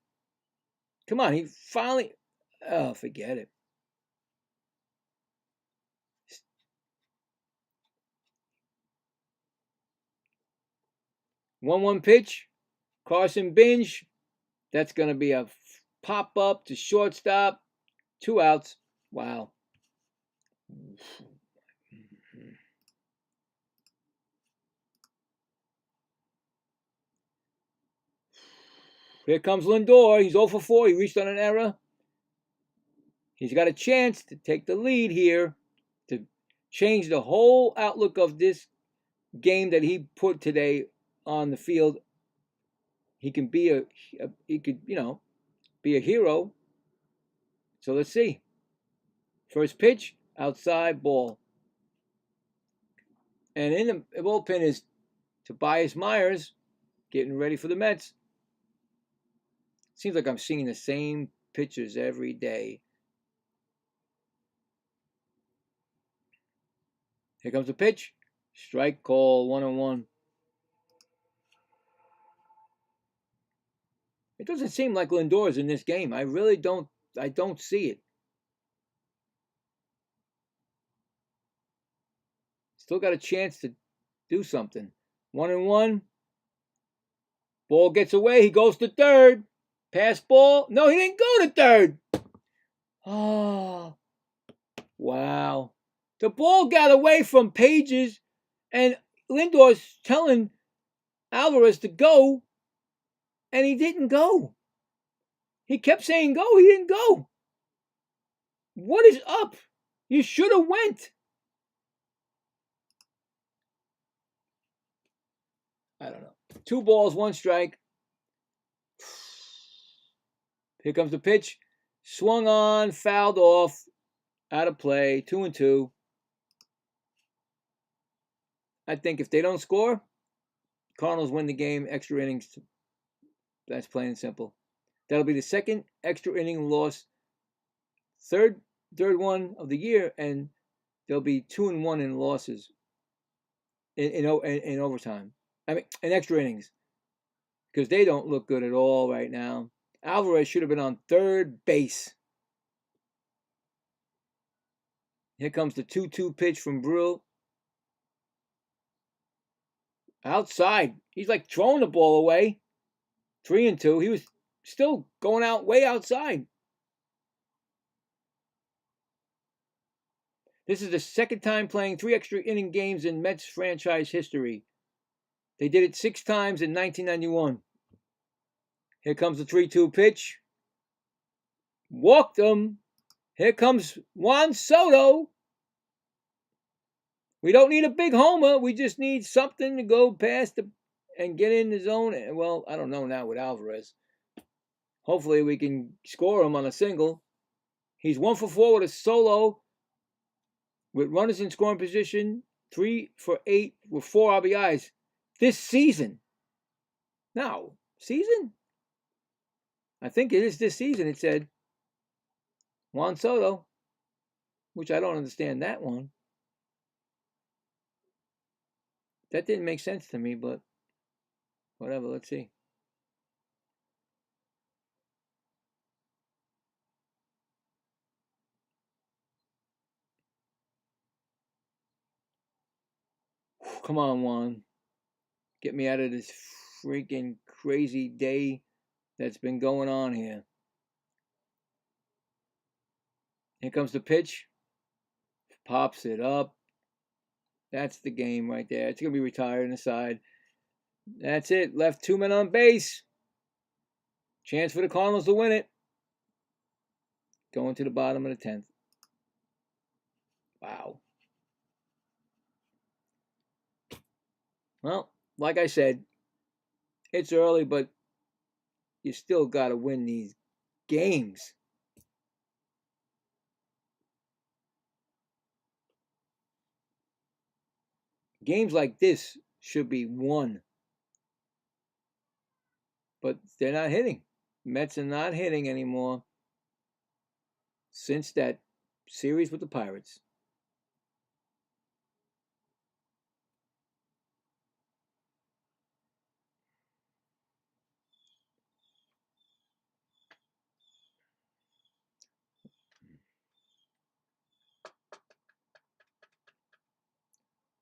come on. He finally. Oh, forget it. 1-1 pitch. Carson Binge. That's going to be a pop up to shortstop. 2 outs. Wow. Here comes Lindor. He's 0 for 4. He reached on an error. He's got a chance to take the lead here to change the whole outlook of this game that he put today on the field. He can be be a hero. So let's see. First pitch, outside ball. And in the bullpen is Tobias Myers getting ready for the Mets. Seems like I'm seeing the same pitchers every day. Here comes the pitch. Strike call, 1-1. It doesn't seem like Lindor is in this game. I really don't see it. Still got a chance to do something. 1-1. Ball gets away. He goes to third. Pass ball. No, he didn't go to third. Oh, wow. The ball got away from Pages, and Lindor's telling Alvarez to go, and he didn't go. He kept saying go. He didn't go. What is up? You should have went. I don't know. 2 balls, 1 strike. Here comes the pitch. Swung on, fouled off, out of play, 2-2. I think if they don't score, Cardinals win the game, extra innings. That's plain and simple. That'll be the second extra inning loss, third one of the year, and there'll be 2-1 in losses in overtime. I mean, in extra innings, because they don't look good at all right now. Alvarez should have been on third base. Here comes the 2-2 pitch from Brill. Outside. He's like throwing the ball away. 3-2. He was still going out way outside. This is the second time playing 3 extra inning games in Mets franchise history. They did it 6 times in 1991. Here comes the 3-2 pitch. Walked him. Here comes Juan Soto. We don't need a big homer. We just need something to go past and get in the zone. Well, I don't know now with Alvarez. Hopefully we can score him on a single. He's 1 for 4 with a solo. With runners in scoring position. 3 for 8 with 4 RBIs. This season. Now, season? I think it is this season, it said. Juan Soto. Which I don't understand that one. That didn't make sense to me, but whatever, let's see. Come on, Juan. Get me out of this freaking crazy day that's been going on here. Here comes the pitch. Pops it up. That's the game right there. It's going to be retired on the side. That's it. Left 2 men on base. Chance for the Cardinals to win it. Going to the bottom of the 10th. Wow. Well, like I said, it's early, but you still got to win these games. Games like this should be won. But they're not hitting. Mets are not hitting anymore since that series with the Pirates.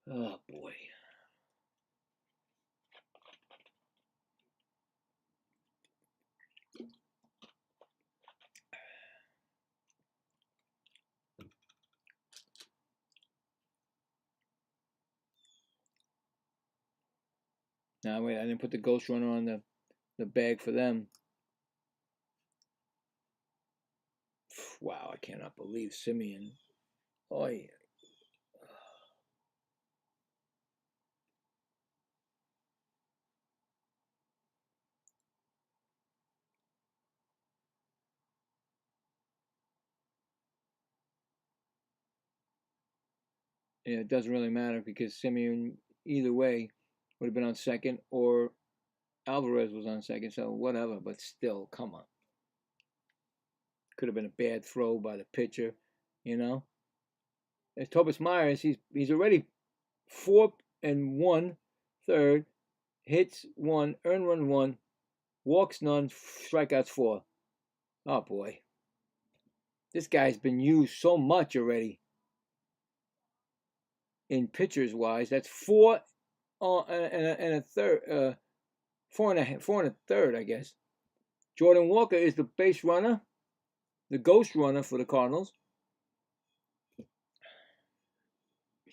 Oh boy. Now wait, I didn't put the ghost runner on the bag for them. Wow, I cannot believe Simeon. Oh yeah. Yeah, it doesn't really matter because Simeon either way would have been on second, or Alvarez was on second, so whatever. But still, come on. Could have been a bad throw by the pitcher, you know. As Thomas Myers, he's already 4-1, third, hits 1, earned run 1, walks none, strikeouts 4. Oh boy, this guy's been used so much already. In pitchers wise, that's 4 and a third, 4 and a third, I guess. Jordan Walker is the base runner, the ghost runner for the Cardinals.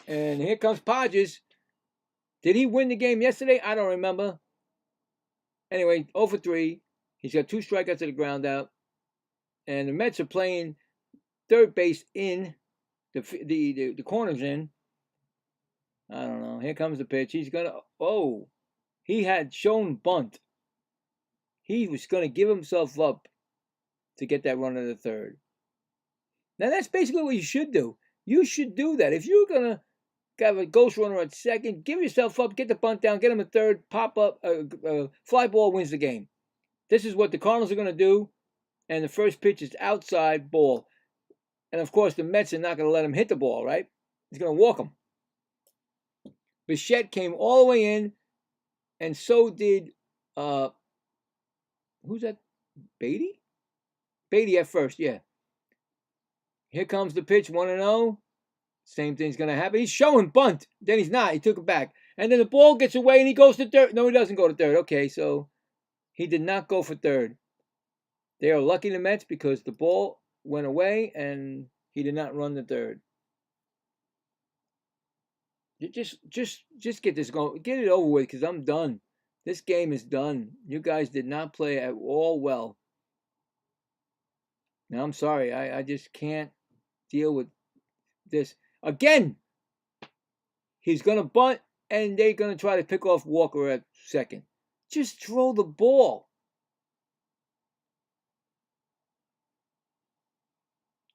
And here comes Podges. Did he win the game yesterday? I don't remember. Anyway, 0 for 3. He's got 2 strikeouts to the ground out. And the Mets are playing third base in, the corner's in. I don't know. Here comes the pitch. He's going to, oh, he had shown bunt. He was going to give himself up to get that run to the third. Now, that's basically what you should do. You should do that. If you're going to have a ghost runner at second, give yourself up, get the bunt down, get him a third, pop up, fly ball wins the game. This is what the Cardinals are going to do, and the first pitch is outside ball. And, of course, the Mets are not going to let him hit the ball, right? He's going to walk him. Bichette came all the way in, and so did, who's that, Beatty? Beatty at first, yeah. Here comes the pitch, 1-0. Same thing's going to happen. He's showing bunt. Then he's not. He took it back. And then the ball gets away and he goes to third. No, he doesn't go to third. Okay, so he did not go for third. They are lucky, the Mets, because the ball went away and he did not run the third. Just get this going. Get it over with because I'm done. This game is done. You guys did not play at all well. Now, I'm sorry. I just can't deal with this. Again, he's going to bunt, and they're going to try to pick off Walker at second. Just throw the ball.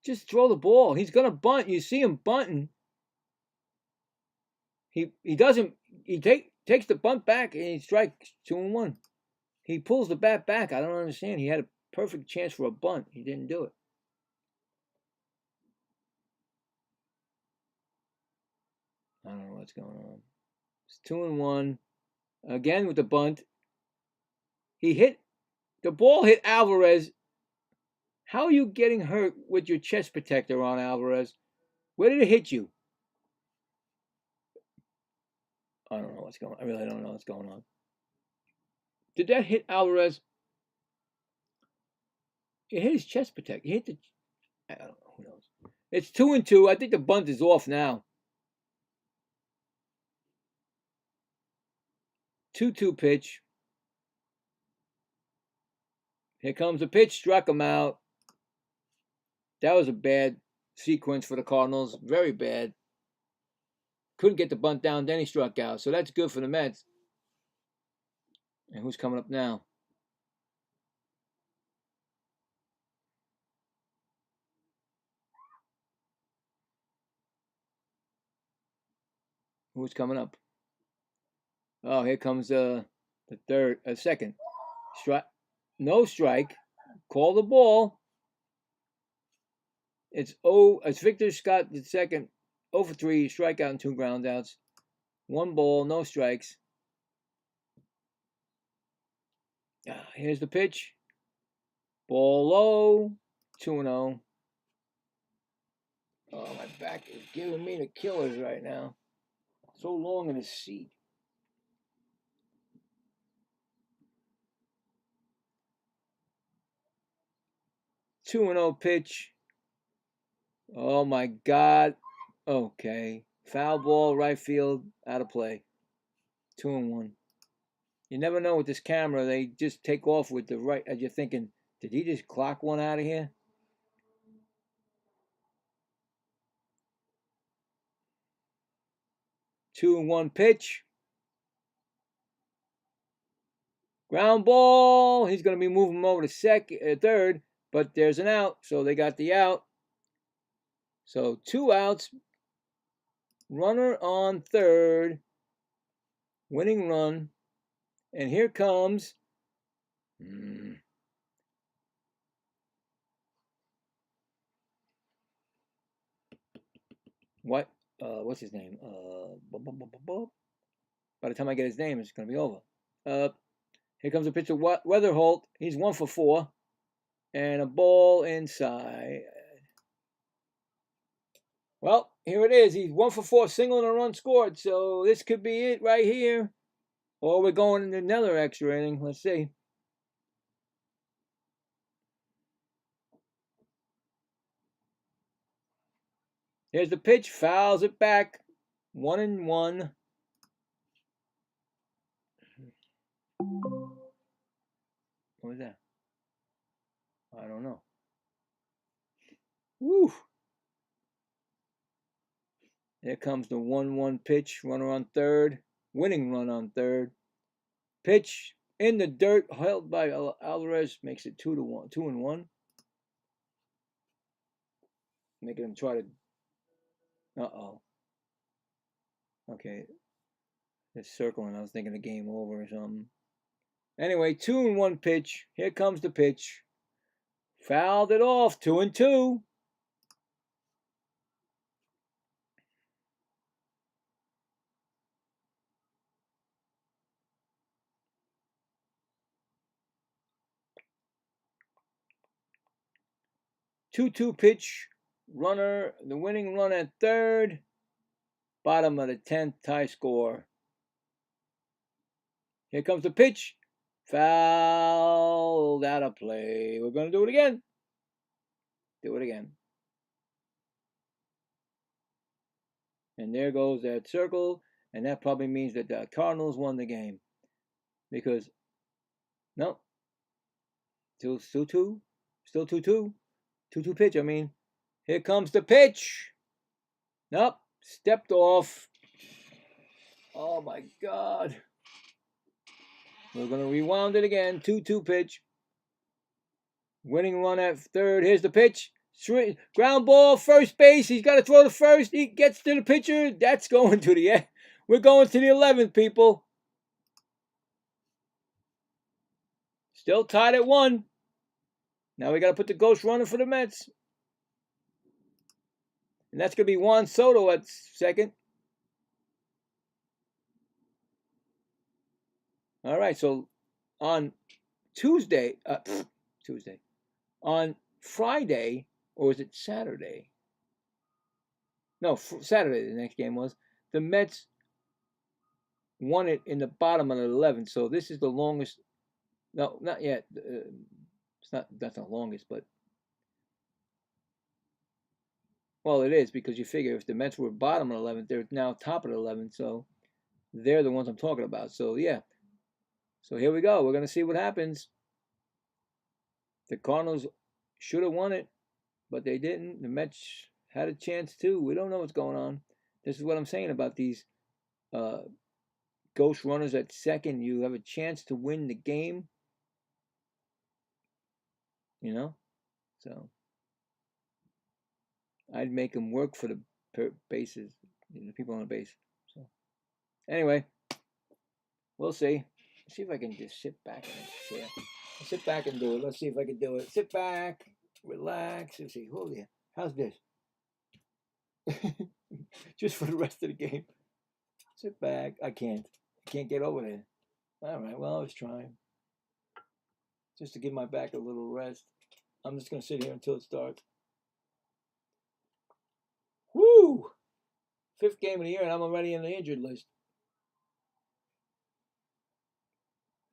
Just throw the ball. He's going to bunt. You see him bunting. He doesn't. He takes the bunt back, and he strikes 2-1. He pulls the bat back. I don't understand. He had a perfect chance for a bunt. He didn't do it. I don't know what's going on. It's 2-1. Again with the bunt. The ball hit Alvarez. How are you getting hurt with your chest protector on, Alvarez? Where did it hit you? I don't know what's going on. I really don't know what's going on. Did that hit Alvarez? It hit his chest protector. It hit the... I don't know. Who knows? It's 2-2. I think the bunt is off now. 2-2 pitch. Here comes the pitch. Struck him out. That was a bad sequence for the Cardinals. Very bad. Couldn't get the bunt down. Then he struck out. So that's good for the Mets. And who's coming up now? Who's coming up? Oh, here comes the second. Strike. No strike. Call the ball. It's Victor Scott the second. 0 for 3. Strikeout and 2 groundouts. 1 ball. No strikes. Here's the pitch. Ball low. 2-0. Oh, my back is giving me the killers right now. So long in his seat. Two 2-0 pitch. Oh my God. Okay. Foul ball, right field, out of play. 2-1. You never know with this camera. They just take off with the right. As you're thinking, did he just clock one out of here? Two and one pitch. Ground ball. He's going to be moving him over to third, but there's an out, so they got the out. So 2 outs. Runner on third. Winning run. And here comes. What's his name? By the time I get his name, it's going to be over. Here comes a pitcher, Weatherholt. He's 1 for 4. And a ball inside. Well, here it is. He's 1 for 4, single and a run scored. So this could be it right here. Or we're going into another extra inning. Let's see. Here's the pitch. Fouls it back. 1-1. What was that? I don't know. Woo! Here comes the 1-1 pitch. Runner on third. Winning run on third. Pitch in the dirt, held by Alvarez, makes it 2-1. Making him try to. Okay. It's circling. I was thinking the game over or something. Anyway, 2-1 pitch. Here comes the pitch. Fouled it off. 2-2. Two pitch. Runner, the winning run at third. Bottom of the 10th, tie score. Here comes the pitch. Fouled out of play. We're going to do it again. Do it again. And there goes that circle. And that probably means that the Cardinals won the game. Because, no. Still 2-2. Still 2-2. 2-2 pitch, I mean. Here comes the pitch. Nope. Stepped off. Oh, my God. We're going to rewound it again. 2-2 pitch. Winning run at third. Here's the pitch. Ground ball, first base. He's got to throw to first. He gets to the pitcher. That's going to the end. We're going to the 11th, people. Still tied at 1. Now we got to put the ghost runner for the Mets. And that's going to be Juan Soto at second. All right, so on Tuesday, on Friday, or was it Saturday? No, Saturday the next game was. The Mets won it in the bottom of the 11th, so this is the longest. No, not yet. That's not longest, but. Well, it is, because you figure if the Mets were bottom of the 11th, they're now top of the 11th, so they're the ones I'm talking about. So, yeah. So here we go. We're going to see what happens. The Cardinals should have won it, but they didn't. The Mets had a chance too. We don't know what's going on. This is what I'm saying about these ghost runners at second. You have a chance to win the game. You know? So I'd make them work for the bases, the people on the base. So anyway, we'll see. Let's see if I can just sit back in a chair. Sit back and do it. Let's see if I can do it. Sit back, relax. Let's see. Oh yeah. How's this? Just for the rest of the game. Sit back. I can't get over there. All right. Well, I was trying. Just to give my back a little rest. I'm just gonna sit here until it starts. Woo! 5th game of the year, and I'm already in the injured list.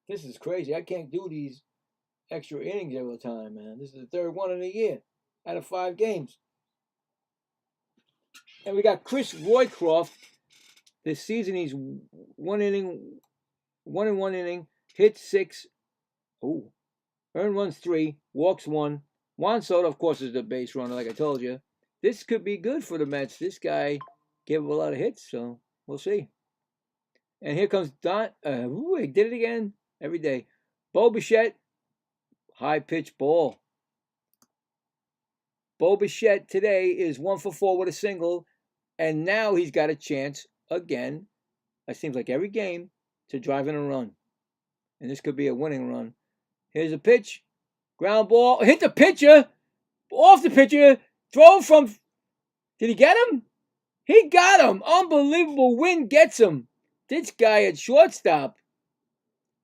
This is crazy. I can't do these extra innings every time, man. This is the 3rd one in the year out of 5 games. And we got Chris Roycroft. This season, he's 1 inning, 1 in 1 inning, hit 6. Ooh. Earned runs 3, walks 1. Juan Soto, of course, is the base runner, like I told you. This could be good for the Mets. This guy gave up a lot of hits, so we'll see. And here comes Don. He did it again every day. Bo Bichette, high pitch ball. Bo Bichette today is 1 for 4 with a single, and now he's got a chance again. It seems like every game to drive in a run, and this could be a winning run. Here's a pitch, ground ball, hit the pitcher, off the pitcher, throw from. Did he get him? He got him. Unbelievable win gets him. This guy at shortstop.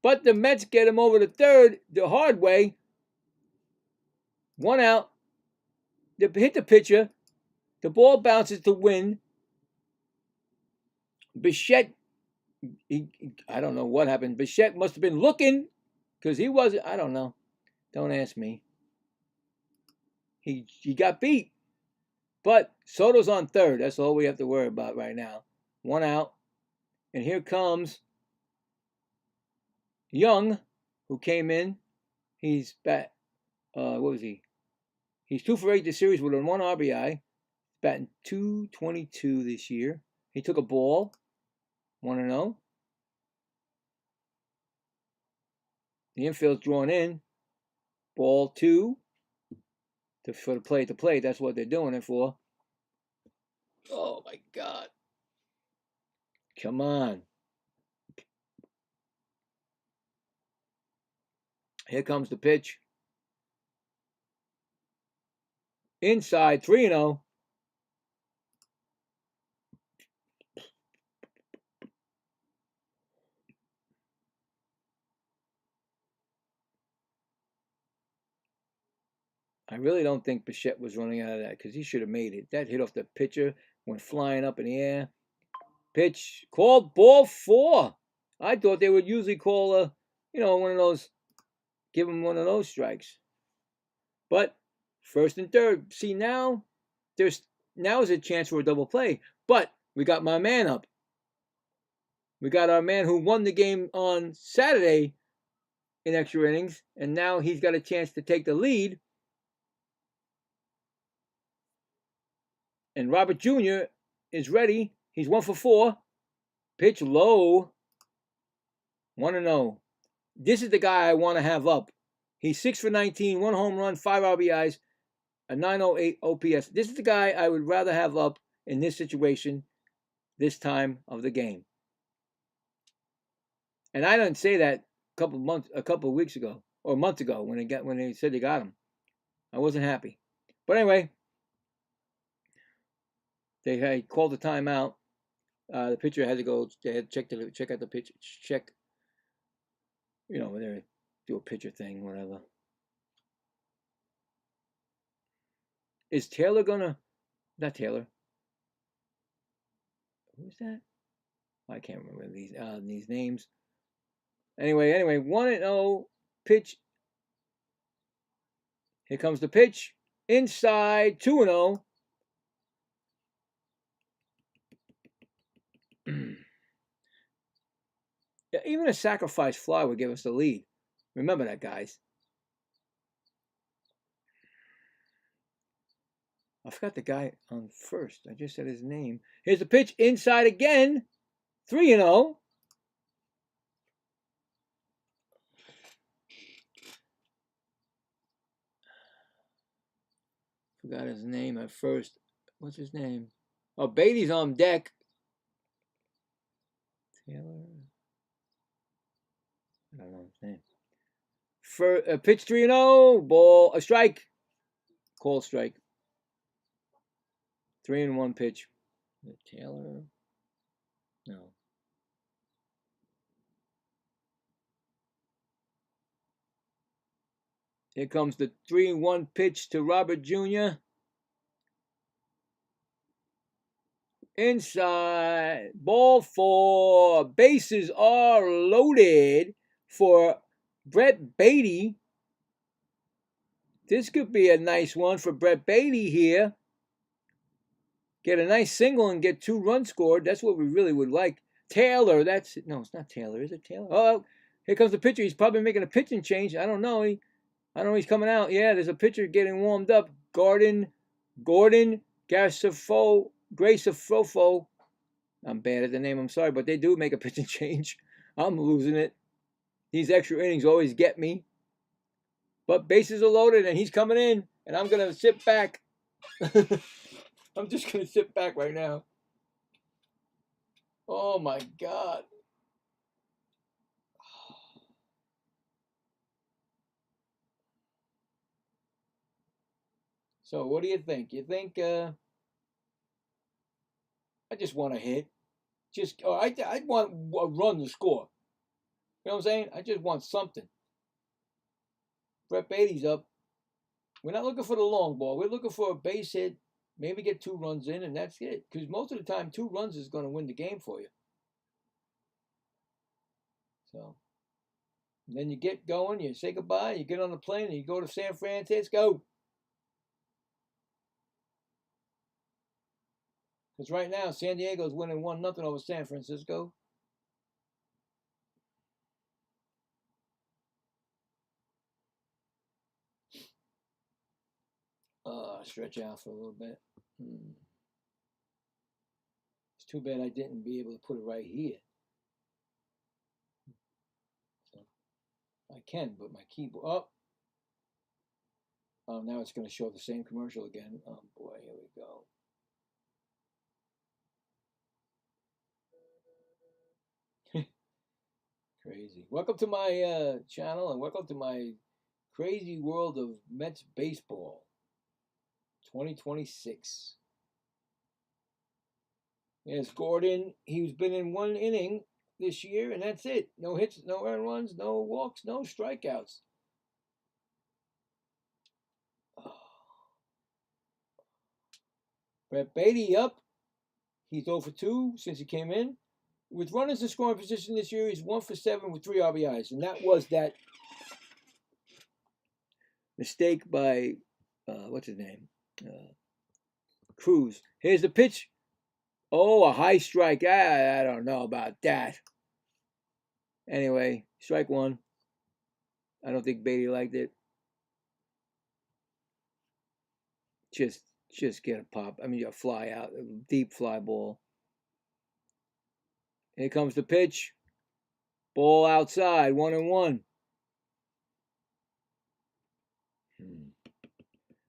But the Mets get him over to third the hard way. 1 out. They hit the pitcher. The ball bounces to win. Bichette, I don't know what happened. Bichette must have been looking because he wasn't. I don't know. Don't ask me. He got beat. But Soto's on third. That's all we have to worry about right now. 1 out. And here comes Young, who came in. He's bat. What was he? He's 2 for 8 this series with a 1 RBI. Batting .222 this year. He took a ball. 1-0. The infield's drawn in. Ball 2. For the play to play. That's what they're doing it for. Oh my God. Come on. Here comes the pitch. Inside, 3-0. I really don't think Bichette was running out of that because he should have made it. That hit off the pitcher, went flying up in the air. Pitch called ball 4. I thought they would usually call one of those, give him one of those strikes. But 1st and 3rd. See, now is a chance for a double play. But we got my man up. We got our man who won the game on Saturday in extra innings, and now he's got a chance to take the lead. And Robert Jr. is ready. He's 1 for 4. Pitch low. 1-0. This is the guy I want to have up. He's 6 for 19, 1 home run, 5 RBIs, a 908 OPS. This is the guy I would rather have up in this situation this time of the game. And I didn't say that a couple of weeks ago or a month ago when they said they got him. I wasn't happy. But anyway, they had called the timeout. The pitcher had to go. They had to check out the pitch. Check. When they do a pitcher thing, whatever. Is Taylor gonna? Not Taylor. Who's that? I can't remember these names. Anyway, 1-0 pitch. Here comes the pitch. Inside, 2-0. Yeah, even a sacrifice fly would give us the lead. Remember that, guys. I forgot the guy on first. I just said his name. Here's the pitch. Inside again. 3-0. Forgot his name at first. What's his name? Oh, Beatty's on deck. Taylor. I don't know his name. For pitch 3-0. Ball. A strike. Call strike. 3-1 pitch. Taylor? No. Here comes the 3-1 pitch to Robert Jr. Inside. Ball 4. Bases are loaded for Brett Beatty. This could be a nice one for Brett Beatty here. Get a nice single and get 2 runs scored. That's what we really would like. Taylor, that's it. No, it's not Taylor. Is it Taylor? Oh, here comes the pitcher. He's probably making a pitching change. I don't know. I don't know. He's coming out. Yeah, there's a pitcher getting warmed up. Gordon Gracefofo. I'm bad at the name. I'm sorry, but they do make a pitching change. I'm losing it. These extra innings always get me. But bases are loaded, and he's coming in, and I'm going to sit back. I'm just going to sit back right now. Oh, my God. So what do you think? You think I just want a hit? I want a run to score. You know what I'm saying? I just want something. Brett Beatty's up. We're not looking for the long ball. We're looking for a base hit. Maybe get 2 runs in, and that's it. Because most of the time, 2 runs is going to win the game for you. So, and then you get going, you say goodbye, you get on the plane, and you go to San Francisco. Because right now, San Diego's winning 1-0 over San Francisco. Stretch out for a little bit. It's too bad I didn't be able to put it right here. So I can, but my keyboard. Oh, now it's going to show the same commercial again. Oh boy, here we go. Crazy. Welcome to my channel, and welcome to my crazy world of Mets baseball 2026. Yes, Gordon, he's been in 1 inning this year, and that's it. No hits, no earned runs, no walks, no strikeouts. Brett Beatty up. He's 0 for 2 since he came in. With runners in scoring position this year, he's 1 for 7 with 3 RBIs. And that was that mistake by, what's his name? Cruz. Here's the pitch. Oh, a high strike. I don't know about that. Anyway, strike 1. I don't think Beatty liked it. Just get a pop. I mean, a fly out, a deep fly ball. Here comes the pitch. Ball outside, 1-1.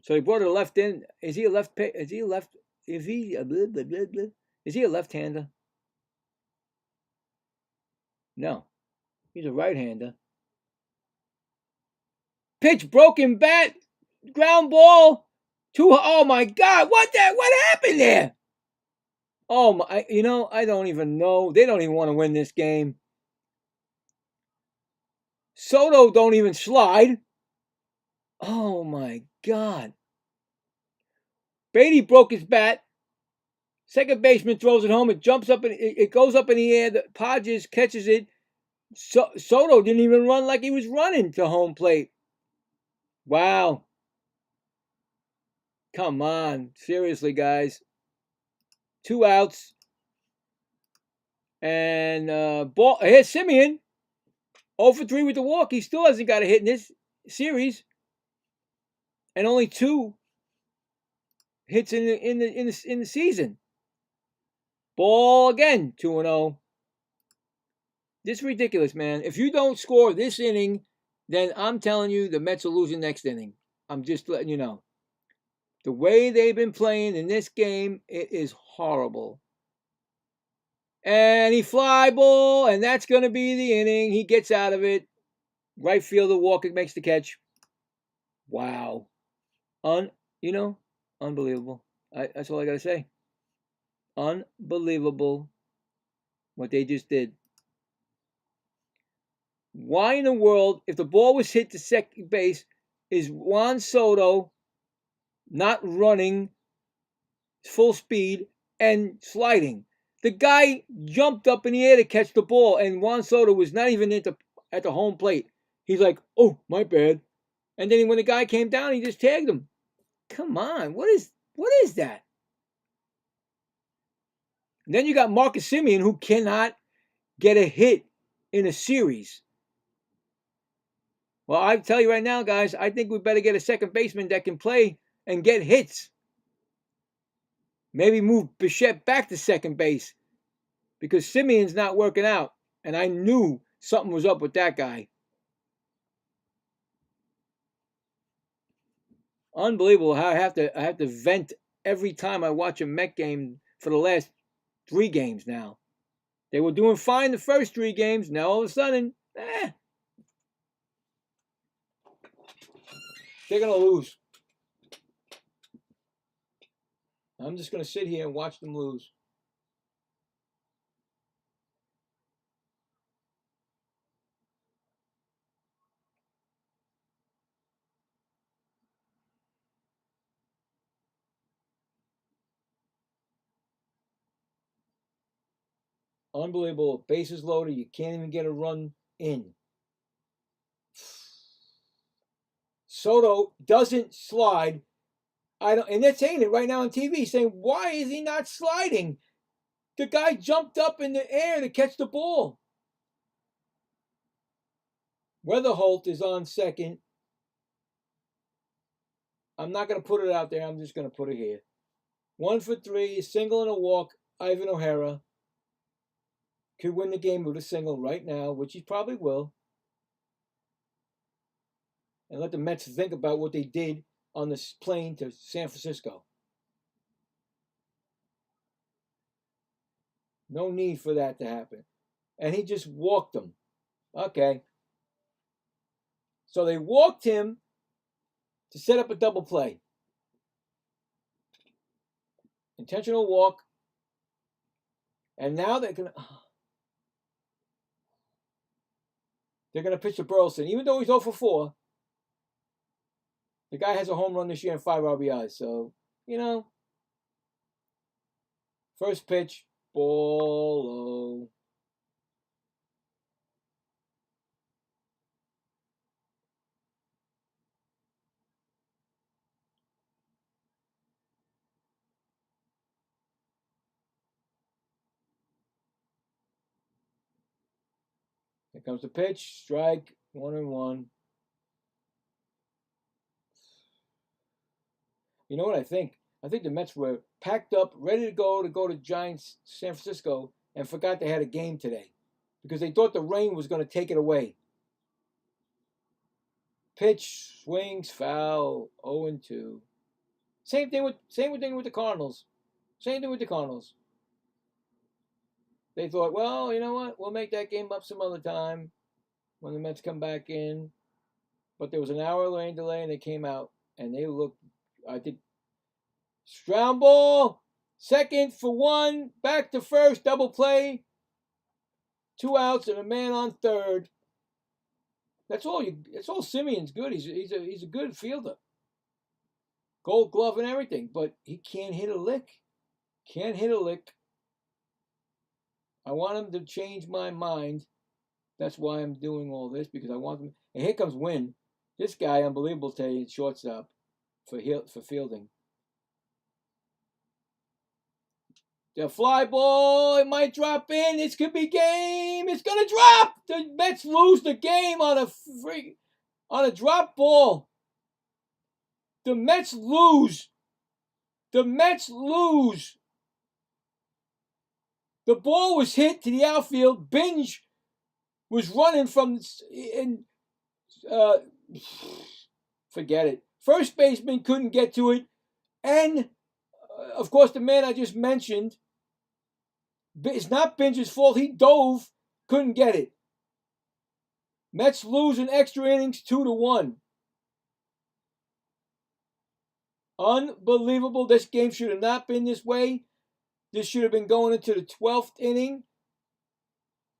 So he brought it left in. Is he a left-hander? No, he's a right-hander. Pitch, broken bat, ground ball. Oh my God! What happened there? Oh my! I don't even know. They don't even want to win this game. Soto don't even slide. Oh my God! Beatty broke his bat. Second baseman throws it home. It jumps up and it goes up in the air. The Podges catches it. Soto didn't even run like he was running to home plate. Wow. Come on. Seriously, guys. 2 outs. And here's Simeon. 0 for 3 with the walk. He still hasn't got a hit in this series. And only 2 hits in the season. Ball again, 2-0. This is ridiculous, man. If you don't score this inning, then I'm telling you the Mets are losing next inning. I'm just letting you know. The way they've been playing in this game, it is horrible. And he fly ball, and that's going to be the inning. He gets out of it. Right fielder Walker makes the catch. Wow. Unbelievable. That's all I got to say. Unbelievable what they just did. Why in the world, if the ball was hit to second base, is Juan Soto not running full speed and sliding. The guy jumped up in the air to catch the ball, and Juan Soto was not even at the home plate. He's like, "Oh, my bad." And then when the guy came down, he just tagged him. Come on, what is that? And then you got Marcus Semien, who cannot get a hit in a series. Well, I tell you right now, guys, I think we better get a second baseman that can play and get hits. Maybe move Bichette back to second base because Simeon's not working out. And I knew something was up with that guy. Unbelievable how I have to vent every time I watch a Met game for the last 3 games now. They were doing fine the first 3 games. Now all of a sudden, they're going to lose. I'm just going to sit here and watch them lose. Unbelievable. Bases loaded. You can't even get a run in. Soto doesn't slide. And they're saying it right now on TV, saying, why is he not sliding? The guy jumped up in the air to catch the ball. Weatherholt is on second. I'm not going to put it out there. I'm just going to put it here. 1 for 3, a single and a walk. Ivan O'Hara could win the game with a single right now, which he probably will. And let the Mets think about what they did on this plane to San Francisco. No need for that to happen. And he just walked them. Okay. So they walked him to set up a double play. Intentional walk. And now they're going to pitch to Burleson. Even though he's 0 for 4, the guy has a home run this year and 5 RBIs. So, first pitch, ball low. Here comes the pitch, strike, 1-1. You know what I think? I think the Mets were packed up, ready to go to Giants San Francisco, and forgot they had a game today because they thought the rain was going to take it away. Pitch, swings, foul, 0-2. Same thing with the Cardinals. Same thing with the Cardinals. They thought, well, you know what? We'll make that game up some other time when the Mets come back in. But there was an hour rain delay, and they came out, and they looked, I think, Stroud ball, second for 1, back to first, double play, 2 outs and a man on third. That's all Simeon's good. He's a good fielder. Gold glove and everything, but he can't hit a lick. Can't hit a lick. I want him to change my mind. That's why I'm doing all this, because I want him. And here comes Wynn. This guy, unbelievable today, shortstop for fielding. The fly ball, it might drop in. This could be game. It's gonna drop. The Mets lose the game on a drop ball. The Mets lose. The Mets lose. The ball was hit to the outfield. Binge was running from forget it. First baseman couldn't get to it, and of course the man I just mentioned. It's not Binge's fault. He dove, couldn't get it. Mets lose in extra innings 2-1. Unbelievable. This game should have not been this way. This should have been going into the 12th inning.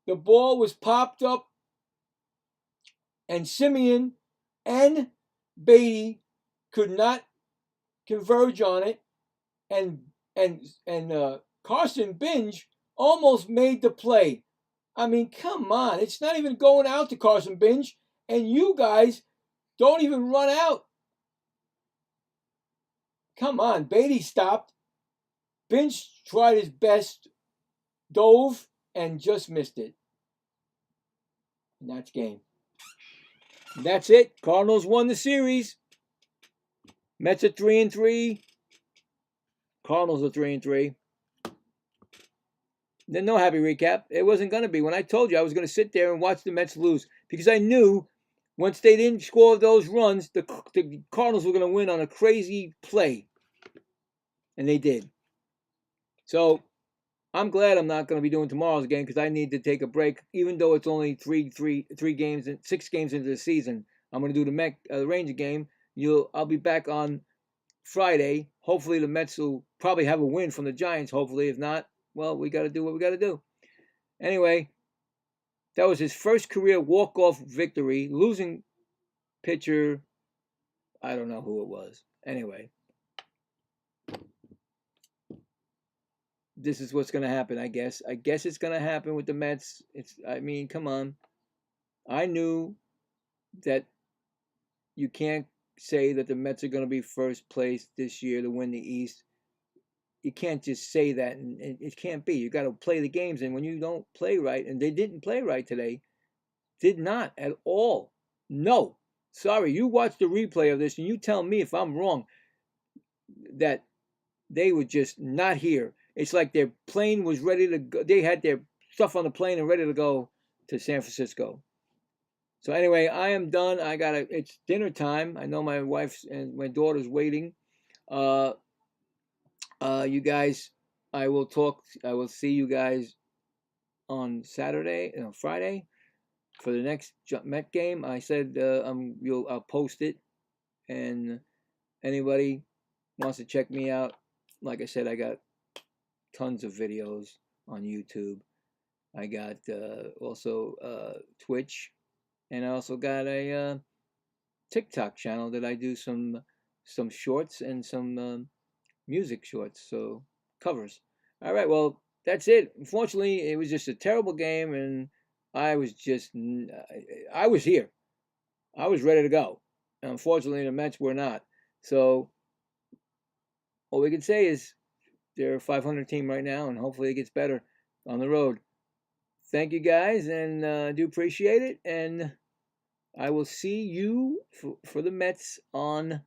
The ball was popped up, and Semien and Beatty could not converge on it, and Carson Binge almost made the play. I mean, come on. It's not even going out to Carson Binge, and you guys don't even run out. Come on. Beatty stopped. Binge tried his best, dove, and just missed it. And that's game. And that's it. Cardinals won the series. Mets are 3-3. Cardinals are 3-3. Then no happy recap. It wasn't going to be. When I told you I was going to sit there and watch the Mets lose, because I knew once they didn't score those runs, the Cardinals were going to win on a crazy play. And they did. So I'm glad I'm not going to be doing tomorrow's game because I need to take a break. Even though it's only 6 games into the season, I'm going to do the Ranger game. I'll be back on Friday. Hopefully the Mets will probably have a win from the Giants. Hopefully, if not, well, we got to do what we got to do. Anyway, that was his first career walk-off victory. Losing pitcher, I don't know who it was. Anyway, this is what's going to happen, I guess. I guess it's going to happen with the Mets. I mean, come on. I knew that you can't say that the Mets are going to be first place this year to win the East. You can't just say that, and it can't be. You got to play the games, and when you don't play right, and they didn't play right today, did not at all. No, sorry. You watch the replay of this, and you tell me if I'm wrong. That they were just not here. It's like their plane was ready to go. They had their stuff on the plane and ready to go to San Francisco. So anyway, I am done. It's dinner time. I know my wife and my daughter's waiting. You guys, I will see you guys on Friday for the next Met game. I said I'll post it, and anybody wants to check me out, like I said, I got tons of videos on YouTube. I got also Twitch, and I also got a TikTok channel that I do some shorts and some music shorts, so covers. All right, well, that's it. Unfortunately, it was just a terrible game, and I was here. I was ready to go. Unfortunately, the Mets were not. So all we can say is they're a 500 team right now, and hopefully it gets better on the road. Thank you guys, and I do appreciate it. And I will see you for the Mets on